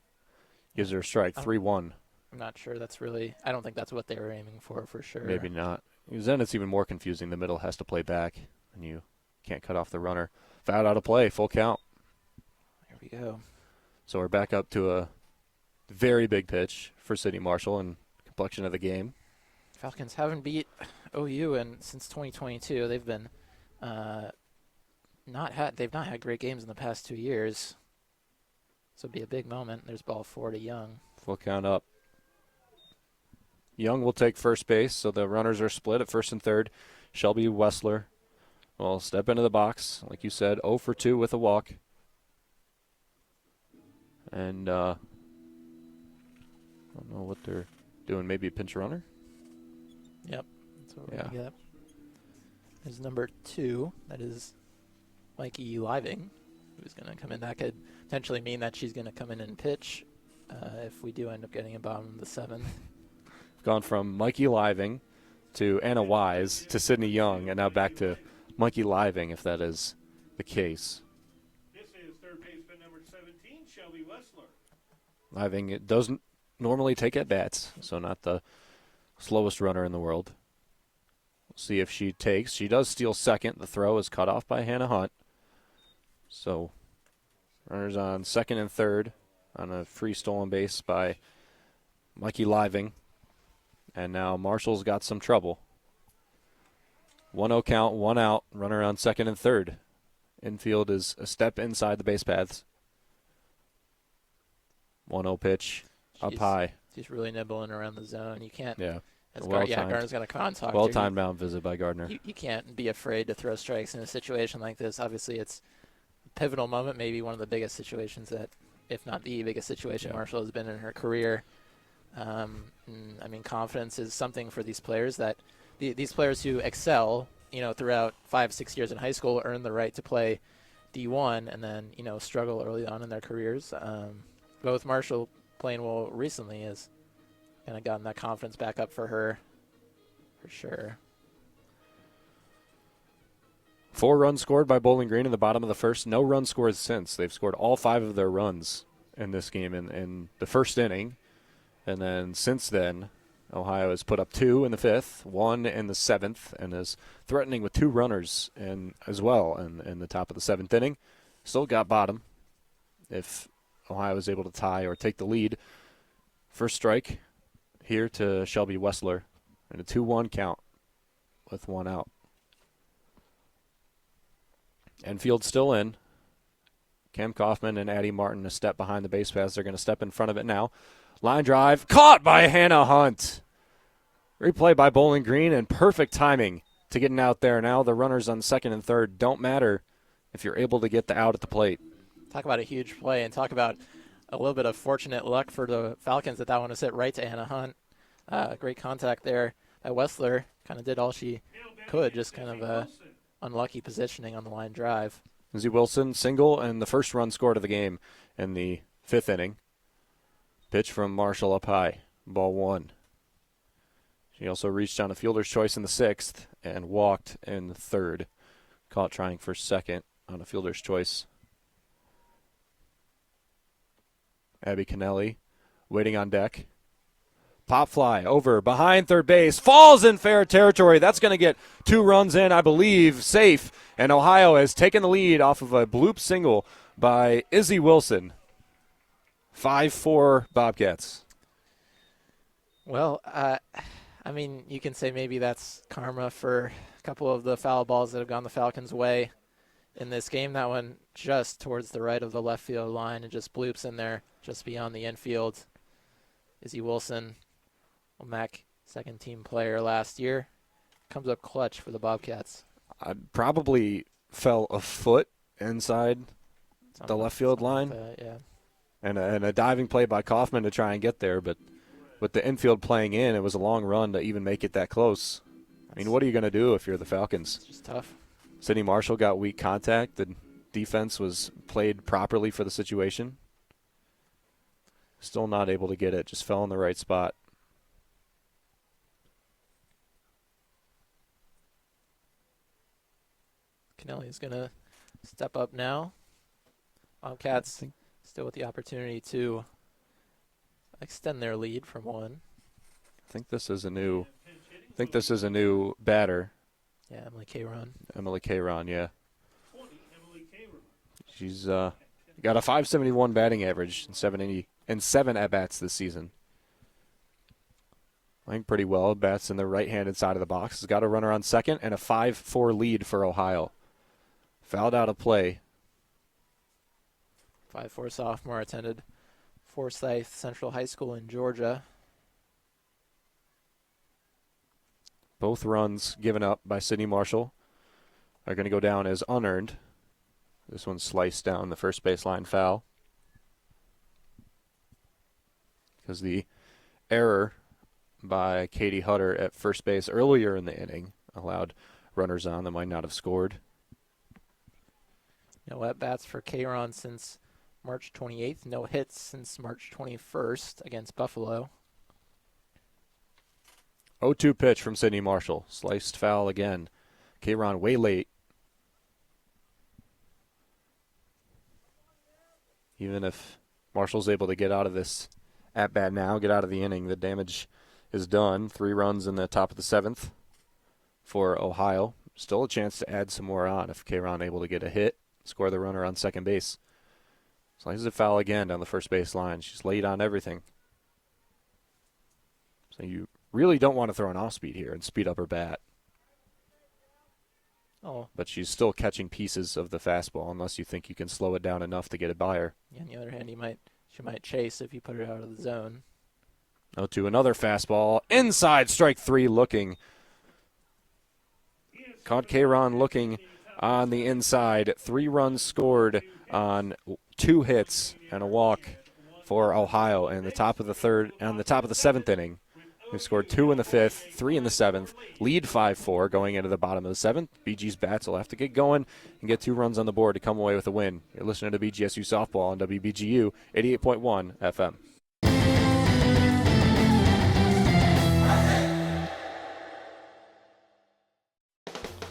gives her a strike, 3-1. I'm not sure that's really – I don't think that's what they were aiming for sure. Maybe not. Because then it's even more confusing. The middle has to play back, and you can't cut off the runner. Foul out of play, full count. Here we go. So we're back up to a very big pitch for City Marshall and complexion of the game. Falcons haven't beat OU since 2022. They've been they've not had great games in the past 2 years. So it'll be a big moment. There's ball 4 to Young. Full count up. Young will take first base, so the runners are split at first and third. Shelby Wessler will step into the box, like you said, 0 for 2 with a walk. And I don't know what they're doing. Maybe a pinch runner? Yep, that's what we're going to get. There's number 2. That is Mikey Living, who's going to come in. That could potentially mean that she's going to come in and pitch if we do end up getting a bottom of the 7th. Gone from Mikey Living to Anna Wise to Sydney Young, and now back to Mikey Living, if that is the case. This is third baseman number 17, Shelby Wessler. Living doesn't normally take at bats, so not the slowest runner in the world. We'll see if she takes. She does steal second. The throw is cut off by Hannah Hunt. So runners on second and third on a free stolen base by Mikey Living. And now Marshall's got some trouble. 1-0 count, 1 out, runner on second and third. Infield is a step inside the base paths. 1-0 pitch, up high. She's really nibbling around the zone. You can't. Yeah. Gardner's going to contact her. Well-timed mound visit by Gardner. You can't be afraid to throw strikes in a situation like this. Obviously, it's a pivotal moment, maybe one of the biggest situations that, if not the biggest situation Marshall has been in her career. Confidence is something for these players that these players who excel, throughout 5-6 years in high school earn the right to play D1 and then, struggle early on in their careers. Both Marshall playing well recently has kind of gotten that confidence back up for her, for sure. 4 runs scored by Bowling Green in the bottom of the first. No runs scored since. They've scored all 5 of their runs in this game in the first inning. And then since then, Ohio has put up 2 in the 5th, 1 in the 7th, and is threatening with 2 runners as well in the top of the 7th inning. Still got bottom if Ohio is able to tie or take the lead. First strike here to Shelby Wessler, and a 2-1 count with 1 out. Enfield still in. Cam Kaufman and Addie Martin a step behind the base paths. They're going to step in front of it now. Line drive, caught by Hannah Hunt. Replay by Bowling Green, and perfect timing to getting out there. Now the runners on second and third don't matter if you're able to get the out at the plate. Talk about a huge play, and talk about a little bit of fortunate luck for the Falcons that one was hit right to Hannah Hunt. Great contact there. Wessler kind of did all she could, just kind of unlucky positioning on the line drive. Izzy Wilson single and the first run scored of the game in the 5th inning. Pitch from Marshall up high, ball 1. She also reached on a fielder's choice in the 6th and walked in the 3rd. Caught trying for second on a fielder's choice. Abby Kennelly waiting on deck. Pop fly over behind third base. Falls in fair territory. That's going to get 2 runs in, I believe, safe. And Ohio has taken the lead off of a bloop single by Izzy Wilson. 5-4 Bobcats. Well, you can say maybe that's karma for a couple of the foul balls that have gone the Falcons' way in this game. That one just towards the right of the left field line and just bloops in there just beyond the infield. Izzy Wilson, MAC second-team player last year, comes up clutch for the Bobcats. Probably fell a foot inside the left field line. Yeah. And a diving play by Kaufman to try and get there, but with the infield playing in, it was a long run to even make it that close. I mean, what are you going to do if you're the Falcons? It's just tough. Sidney Marshall got weak contact. The defense was played properly for the situation. Still not able to get it. Just fell in the right spot. Kennelly is going to step up now. Bobcats still with the opportunity to extend their lead from one. I think this is a new batter. Yeah, Emily Caron. Emily Caron, yeah. She's got a .571 batting average and 7 at-bats this season. Playing pretty well. Bats in the right-handed side of the box. Has got a runner on second and a 5-4 lead for Ohio. Fouled out of play. 5'4" sophomore, attended Forsyth Central High School in Georgia. Both runs given up by Sidney Marshall are going to go down as unearned. This one sliced down the first baseline foul. Because the error by Katie Hutter at first base earlier in the inning allowed runners on that might not have scored. No at-bats for Caron since March 28th. No hits since March 21st against Buffalo. 0-2 pitch from Sidney Marshall. Sliced foul again. Caron way late. Even if Marshall's able to get out of this at-bat now, get out of the inning, the damage is done. 3 runs in the top of the 7th for Ohio. Still a chance to add some more on if Caron able to get a hit, score the runner on second base. Slices a foul again down the first base line. She's late on everything. So you really don't want to throw an off-speed here and speed up her bat. Oh. But she's still catching pieces of the fastball unless you think you can slow it down enough to get it by her. Yeah, on the other hand, she might chase if you put her out of the zone. 0-2, another fastball. Inside, strike 3 looking. Caught Caron looking on the inside. 3 runs scored on 2 hits and a walk for Ohio in the top of the 7th inning. They've scored 2 in the 5th, 3 in the 7th, lead 5-4 going into the bottom of the 7th. BG's bats will have to get going and get 2 runs on the board to come away with a win. You're listening to BGSU Softball on WBGU 88.1 FM.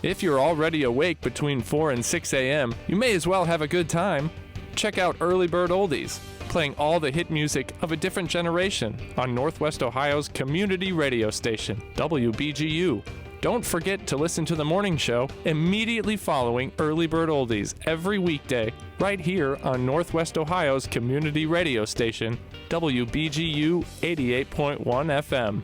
If you're already awake between 4 and 6 a.m., you may as well have a good time. Check out Early Bird Oldies, playing all the hit music of a different generation on Northwest Ohio's community radio station, WBGU. Don't forget to listen to the morning show immediately following Early Bird Oldies every weekday, right here on Northwest Ohio's community radio station, WBGU 88.1 FM.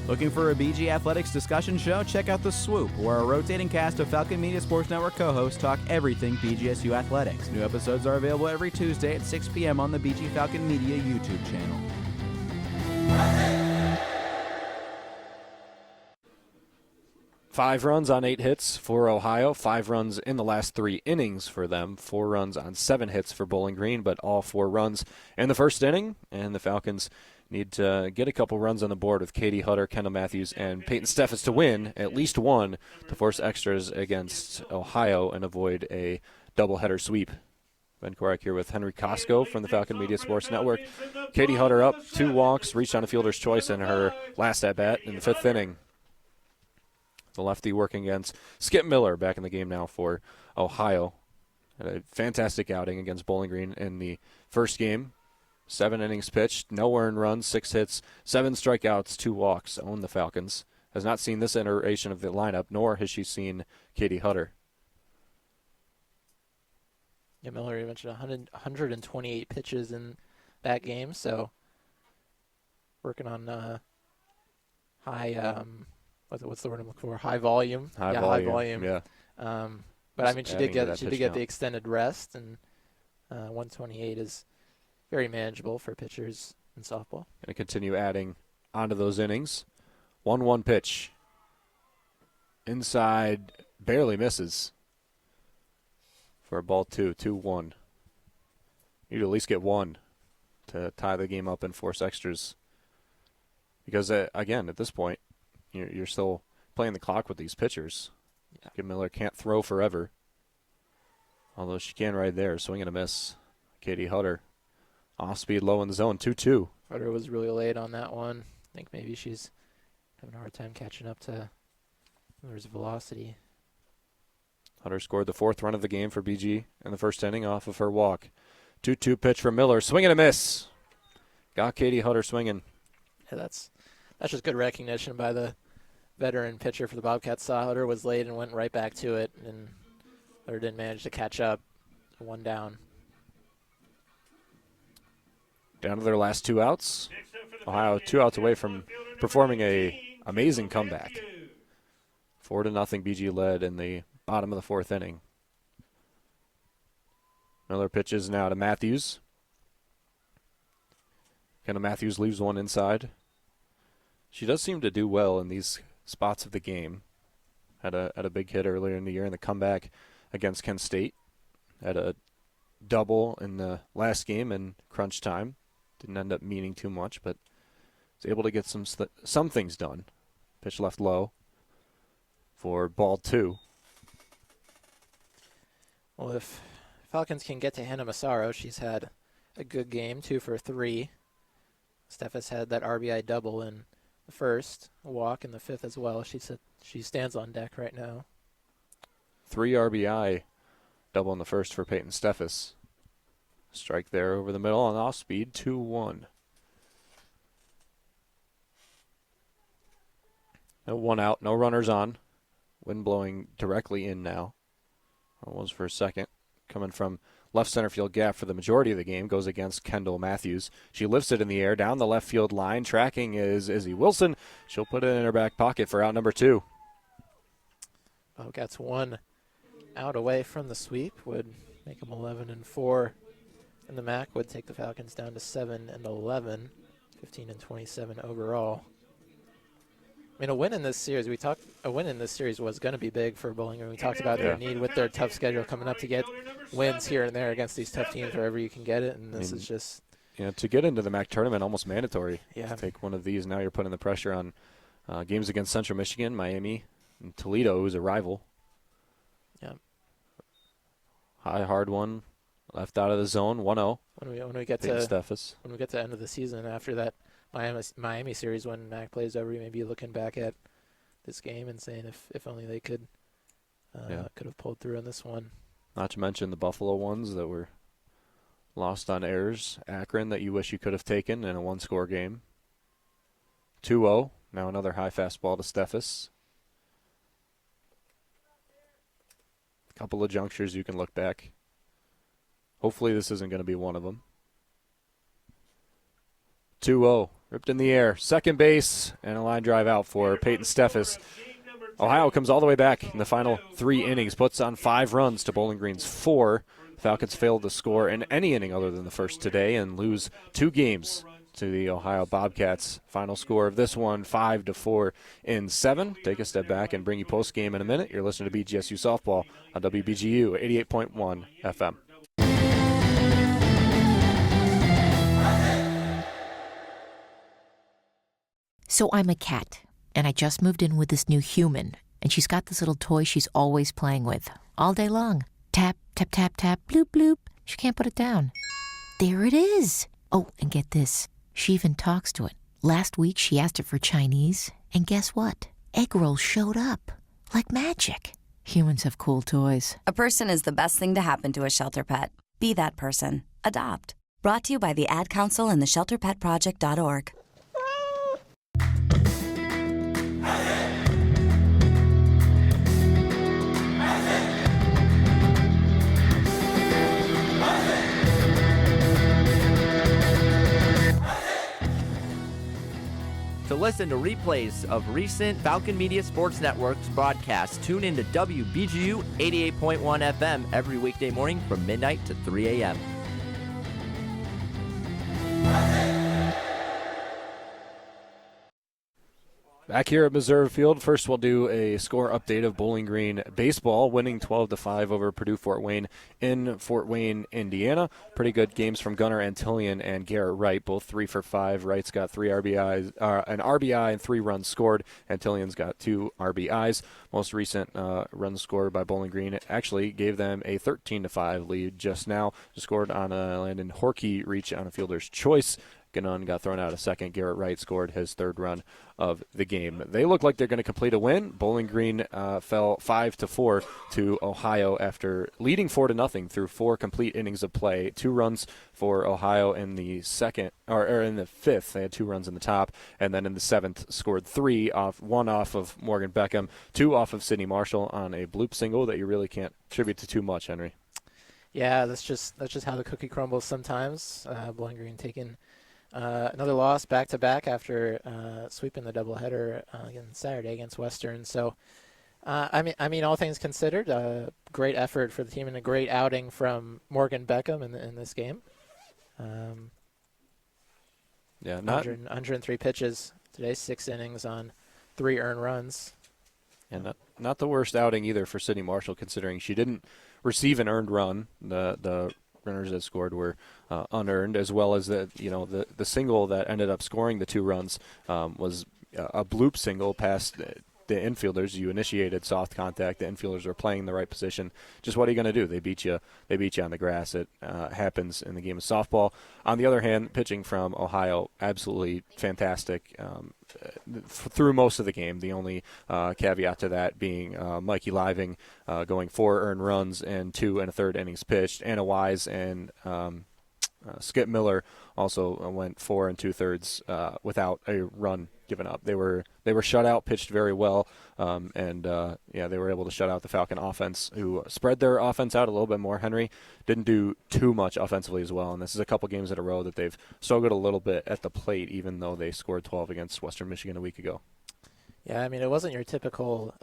Looking for a BG Athletics discussion show? Check out The Swoop, where a rotating cast of Falcon Media Sports Network co-hosts talk everything BGSU athletics. New episodes are available every Tuesday at 6 p.m. on the BG Falcon Media YouTube channel. 5 runs on 8 hits for Ohio. 5 runs in the last 3 innings for them. 4 runs on 7 hits for Bowling Green, but all 4 runs in the first inning. And the Falcons need to get a couple runs on the board with Katie Hutter, Kendall Matthews, and Peyton Steffes to win at least one to force extras against Ohio and avoid a doubleheader sweep. Ben Korek here with Henry Costco from the Falcon Media Sports Network. Katie Hutter up, 2 walks, reached on a fielder's choice in her last at-bat in the 5th inning. The lefty working against Skip Miller back in the game now for Ohio. Had a fantastic outing against Bowling Green in the first game. 7 innings pitched, no earned runs, 6 hits, 7 strikeouts, 2 walks. Owned the Falcons. Has not seen this iteration of the lineup, nor has she seen Katie Hutter. Yeah, Miller, you mentioned 128 pitches in that game, so working on high what's the word I'm looking for? High volume. High volume. Yeah. But I mean, she did get count. the extended rest, and 128 is very manageable for pitchers in softball. Going to continue adding onto those innings. 1-1 pitch. Inside, barely misses. For a ball 2, 2-1. Need to at least get one to tie the game up and force extras. Because, again, at this point, you're still playing the clock with these pitchers. Yeah. Kim Miller can't throw forever. Although she can right there. Swing and a miss. Katie Hutter. Off speed, low in the zone. 2-2. Hutter was really late on that one. I think maybe she's having a hard time catching up to Miller's velocity. Hutter scored the 4th run of the game for BG in the first inning off of her walk. 2-2 pitch from Miller. Swing and a miss. Got Katie Hutter swinging. Yeah, that's just good recognition by the veteran pitcher for the Bobcats. Saw Hutter was late and went right back to it, and Hutter didn't manage to catch up. 1 down. Down to their last 2 outs. Ohio 2 outs away from performing a amazing comeback. 4-0 BG led in the bottom of the 4th inning. Miller pitches now to Matthews. Kenna Matthews leaves one inside. She does seem to do well in these spots of the game. Had a big hit earlier in the year in the comeback against Kent State. Had a double in the last game in crunch time. Didn't end up meaning too much, but was able to get some things done. Pitch left low for ball 2. Well, if Falcons can get to Hannah Massaro, she's had a good game, 2 for 3. Steph has had that RBI double in the first, a walk in the 5th as well. She stands on deck right now. 3 RBI double in the first for Peyton Steffes. Strike there over the middle on off speed, 2-1. No 1 out, no runners on. Wind blowing directly in now. That was for a second. Coming from left center field gap for the majority of the game. Goes against Kendall Matthews. She lifts it in the air down the left field line. Tracking is Izzy Wilson. She'll put it in her back pocket for out number 2. Bobcats 1 out away from the sweep. Would make them 11-4. And the MAC would take the Falcons down to 7-11. 15-27 overall. I mean, a win in this series was going to be big for Bowling Green. We talked about their need with their tough schedule coming up to get wins here and there against these tough teams wherever you can get it, and this is just... to get into the MAC tournament, almost mandatory. Yeah. To take one of these. Now you're putting the pressure on games against Central Michigan, Miami, and Toledo, who's a rival. Yeah. High, hard one. Left out of the zone, 1-0. When we get to the end of the season after that Miami series, when MAC plays over, you may be looking back at this game and saying if only they could have pulled through on this one. Not to mention the Buffalo ones that were lost on errors. Akron that you wish you could have taken in a 1-score game. 2-0. Now another high fastball to Steffes. A couple of junctures you can look back. Hopefully this isn't going to be one of them. 2-0. Ripped in the air. Second base and a line drive out for Peyton Steffes. Ohio comes all the way back in the final 3 innings. Puts on 5 runs to Bowling Green's 4. Falcons failed to score in any inning other than the first today and lose 2 games to the Ohio Bobcats. Final score of this one, 5-4 in 7. Take a step back and bring you post-game in a minute. You're listening to BGSU Softball on WBGU 88.1 FM. So I'm a cat, and I just moved in with this new human, and she's got this little toy she's always playing with, all day long. Tap, tap, tap, tap, bloop, bloop. She can't put it down. There it is. Oh, and get this. She even talks to it. Last week she asked it for Chinese, and guess what? Egg rolls showed up. Like magic. Humans have cool toys. A person is the best thing to happen to a shelter pet. Be that person. Adopt. Brought to you by the Ad Council and the ShelterPetProject.org. To listen to replays of recent Falcon Media Sports Network's broadcasts, tune in to WBGU 88.1 FM every weekday morning from midnight to 3 a.m. Back here at Missouri Field, first we'll do a score update of Bowling Green baseball, winning 12-5 over Purdue Fort Wayne in Fort Wayne, Indiana. Pretty good games from Gunnar Antillion and Garrett Wright, both 3 for 5. Wright's got 3 RBIs, an RBI and 3 runs scored. Antillion's got 2 RBIs. Most recent runs scored by Bowling Green actually gave them a 13-5 lead just now. Scored on a Landon Horkey reach on a fielder's choice. Gannon got thrown out a second. Garrett Wright scored his 3rd run of the game. They look like they're going to complete a win. Bowling Green fell 5-4 to Ohio after leading 4-0 through 4 complete innings of play. 2 runs for Ohio in the second, or in the 5th. They had 2 runs in the top, and then in the 7th scored 3 off, 1 off of Morgan Beckham, 2 off of Sidney Marshall on a bloop single that you really can't attribute to too much, Henry. Yeah, that's just how the cookie crumbles sometimes. Bowling Green taking another loss back-to-back after sweeping the doubleheader again Saturday against Western. So, I mean, all things considered, great effort for the team and a great outing from Morgan Beckham in this game. 103 pitches today, 6 innings on 3 earned runs. And not the worst outing either for Sidney Marshall, considering she didn't receive an earned run. The runners that scored were unearned, as well as the single that ended up scoring the 2 runs was a bloop single past the infielders. You initiated soft contact. The infielders were playing in the right position. Just what are you going to do? They beat you on the grass. It happens in the game of softball. On the other hand, pitching from Ohio, absolutely fantastic through most of the game. The only caveat to that being Mikey Living going 4 earned runs and 2 1/3 innings pitched. Anna Wise and Skip Miller also went 4 2/3 without a run given up. They were shut out, pitched very well, and they were able to shut out the Falcon offense, who spread their offense out a little bit more. Henry didn't do too much offensively as well, and this is a couple games in a row that they've struggled a little bit at the plate, even though they scored 12 against Western Michigan a week ago. Yeah, I mean, it wasn't your typical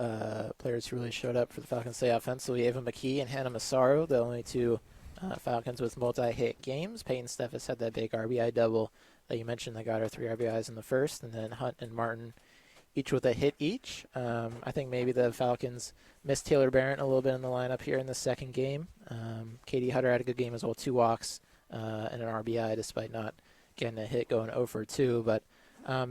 players who really showed up for the Falcons today offensively. Ava McKee and Hannah Massaro, the only 2 Falcons with multi-hit games. Peyton Steffes had that big RBI double that you mentioned that got her 3 RBIs in the first, and then Hunt and Martin each with a hit each. I think maybe the Falcons missed Taylor Barrett a little bit in the lineup here in the second game. Katie Hutter had a good game as well, 2 walks and an RBI despite not getting a hit, going 0 for 2. But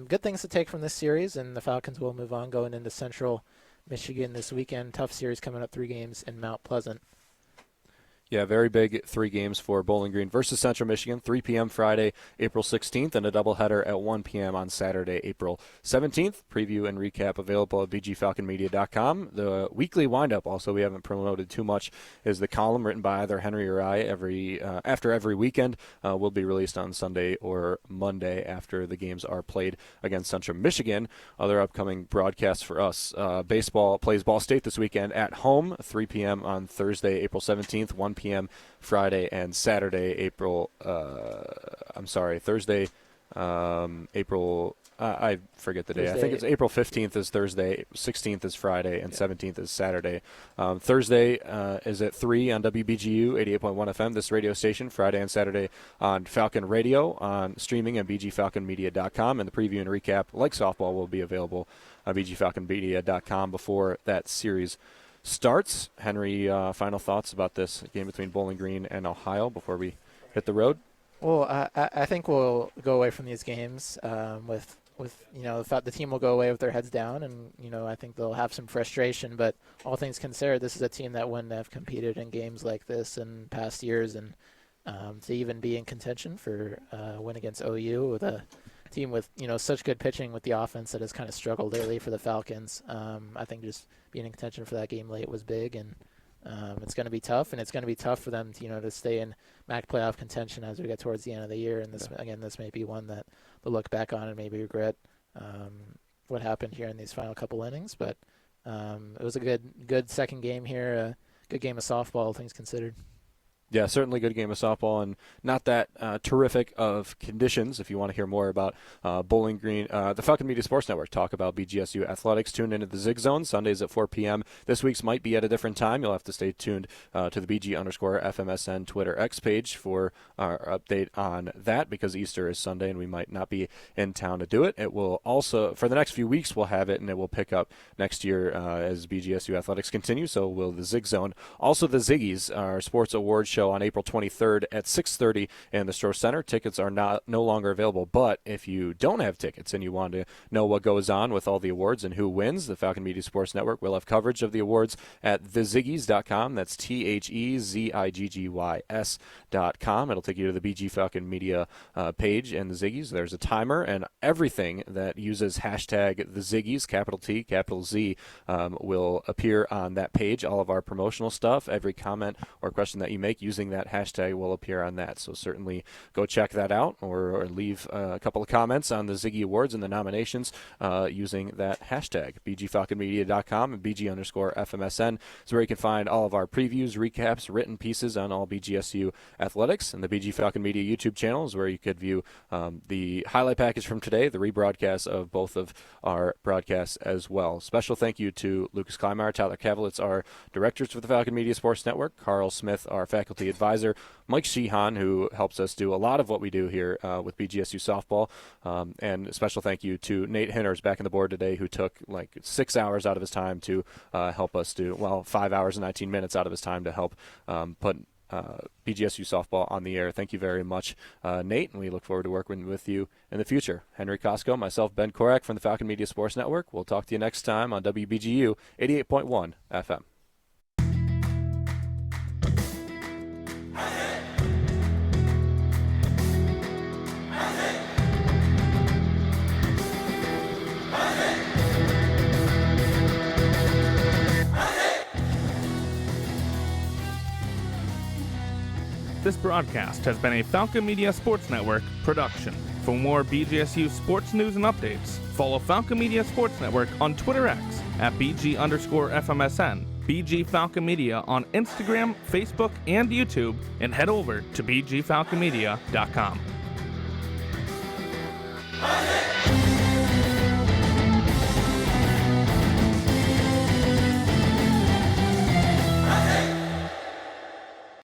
good things to take from this series, and the Falcons will move on going into Central Michigan this weekend. Tough series coming up, 3 games in Mount Pleasant. Yeah, very big 3 games for Bowling Green versus Central Michigan, 3 p.m. Friday, April 16th, and a doubleheader at 1 p.m. on Saturday, April 17th. Preview and recap available at bgfalconmedia.com. The weekly windup, also we haven't promoted too much, is the column written by either Henry or I after every weekend. Will be released on Sunday or Monday after the games are played against Central Michigan. Other upcoming broadcasts for us. Baseball plays Ball State this weekend at home, 3 p.m. on Thursday, April 17th, 1 p.m. Friday and Saturday, Thursday, April, I forget the day. Thursday. I think it's April 15th is Thursday, 16th is Friday, and 17th is Saturday. Thursday is at 3 on WBGU 88.1 FM, this radio station, Friday and Saturday on Falcon Radio, on streaming at bgfalconmedia.com, and the preview and recap, like softball, will be available on bgfalconmedia.com before that series starts. Henry, final thoughts about this game between Bowling Green and Ohio before we hit the road? Well, I think we'll go away from these games with the team will go away with their heads down, and I think they'll have some frustration. But all things considered, this is a team that wouldn't have competed in games like this in past years, and to even be in contention for a win against OU with a team with such good pitching with the offense that has kind of struggled lately for the Falcons. I think just being in contention for that game late was big, and it's going to be tough, and it's going to be tough for them to stay in MAC playoff contention as we get towards the end of the year. And this may be one that they'll look back on and maybe regret what happened here in these final couple innings. But it was a good second game here, a good game of softball, all things considered. Yeah, certainly good game of softball, and not that terrific of conditions. If you want to hear more about Bowling Green, the Falcon Media Sports Network talk about BGSU athletics, tune into the Zig Zone Sundays at 4 p.m. This week's might be at a different time. You'll have to stay tuned to the BG_FMSN Twitter X page for our update on that, because Easter is Sunday and we might not be in town to do it. It will also, for the next few weeks, we'll have it, and it will pick up next year as BGSU athletics continue. So will the Zig Zone. Also, the Ziggies, our sports awards show on April 23rd at 6:30 in the Stroh Center. Tickets are no longer available, but if you don't have tickets and you want to know what goes on with all the awards and who wins, the Falcon Media Sports Network will have coverage of the awards at theziggies.com. That's TheZiggys.com. It'll take you to the BG Falcon Media page and the Ziggies. There's a timer, and everything that uses hashtag the Ziggies, capital T, capital Z, will appear on that page. All of our promotional stuff, every comment or question that you make using that hashtag will appear on that. So certainly go check that out, or leave a couple of comments on the Ziggy Awards and the nominations using that hashtag. BGFalconMedia.com and BG_FMSN is where you can find all of our previews, recaps, written pieces on all BGSU athletics. And the BG Falcon Media YouTube channel is where you could view the highlight package from today, the rebroadcast of both of our broadcasts as well. Special thank you to Lucas Kleinmeyer, Tyler Kavlitz, our directors for the Falcon Media Sports Network, Carl Smith, our faculty advisor, Mike Sheehan, who helps us do a lot of what we do here with BGSU softball, and a special thank you to Nate Hinners back on the board today, who took like 6 hours out of his time to help us do, 5 hours and 19 minutes out of his time to help put BGSU softball on the air. Thank you very much, Nate, and we look forward to working with you in the future. Henry Costco, myself, Ben Korak from the Falcon Media Sports Network. We'll talk to you next time on WBGU 88.1 FM. This broadcast has been a Falcon Media Sports Network production. For more BGSU sports news and updates, follow Falcon Media Sports Network on Twitter X at BG_FMSN, BG Falcon Media on Instagram, Facebook, and YouTube, and head over to BGFalconMedia.com.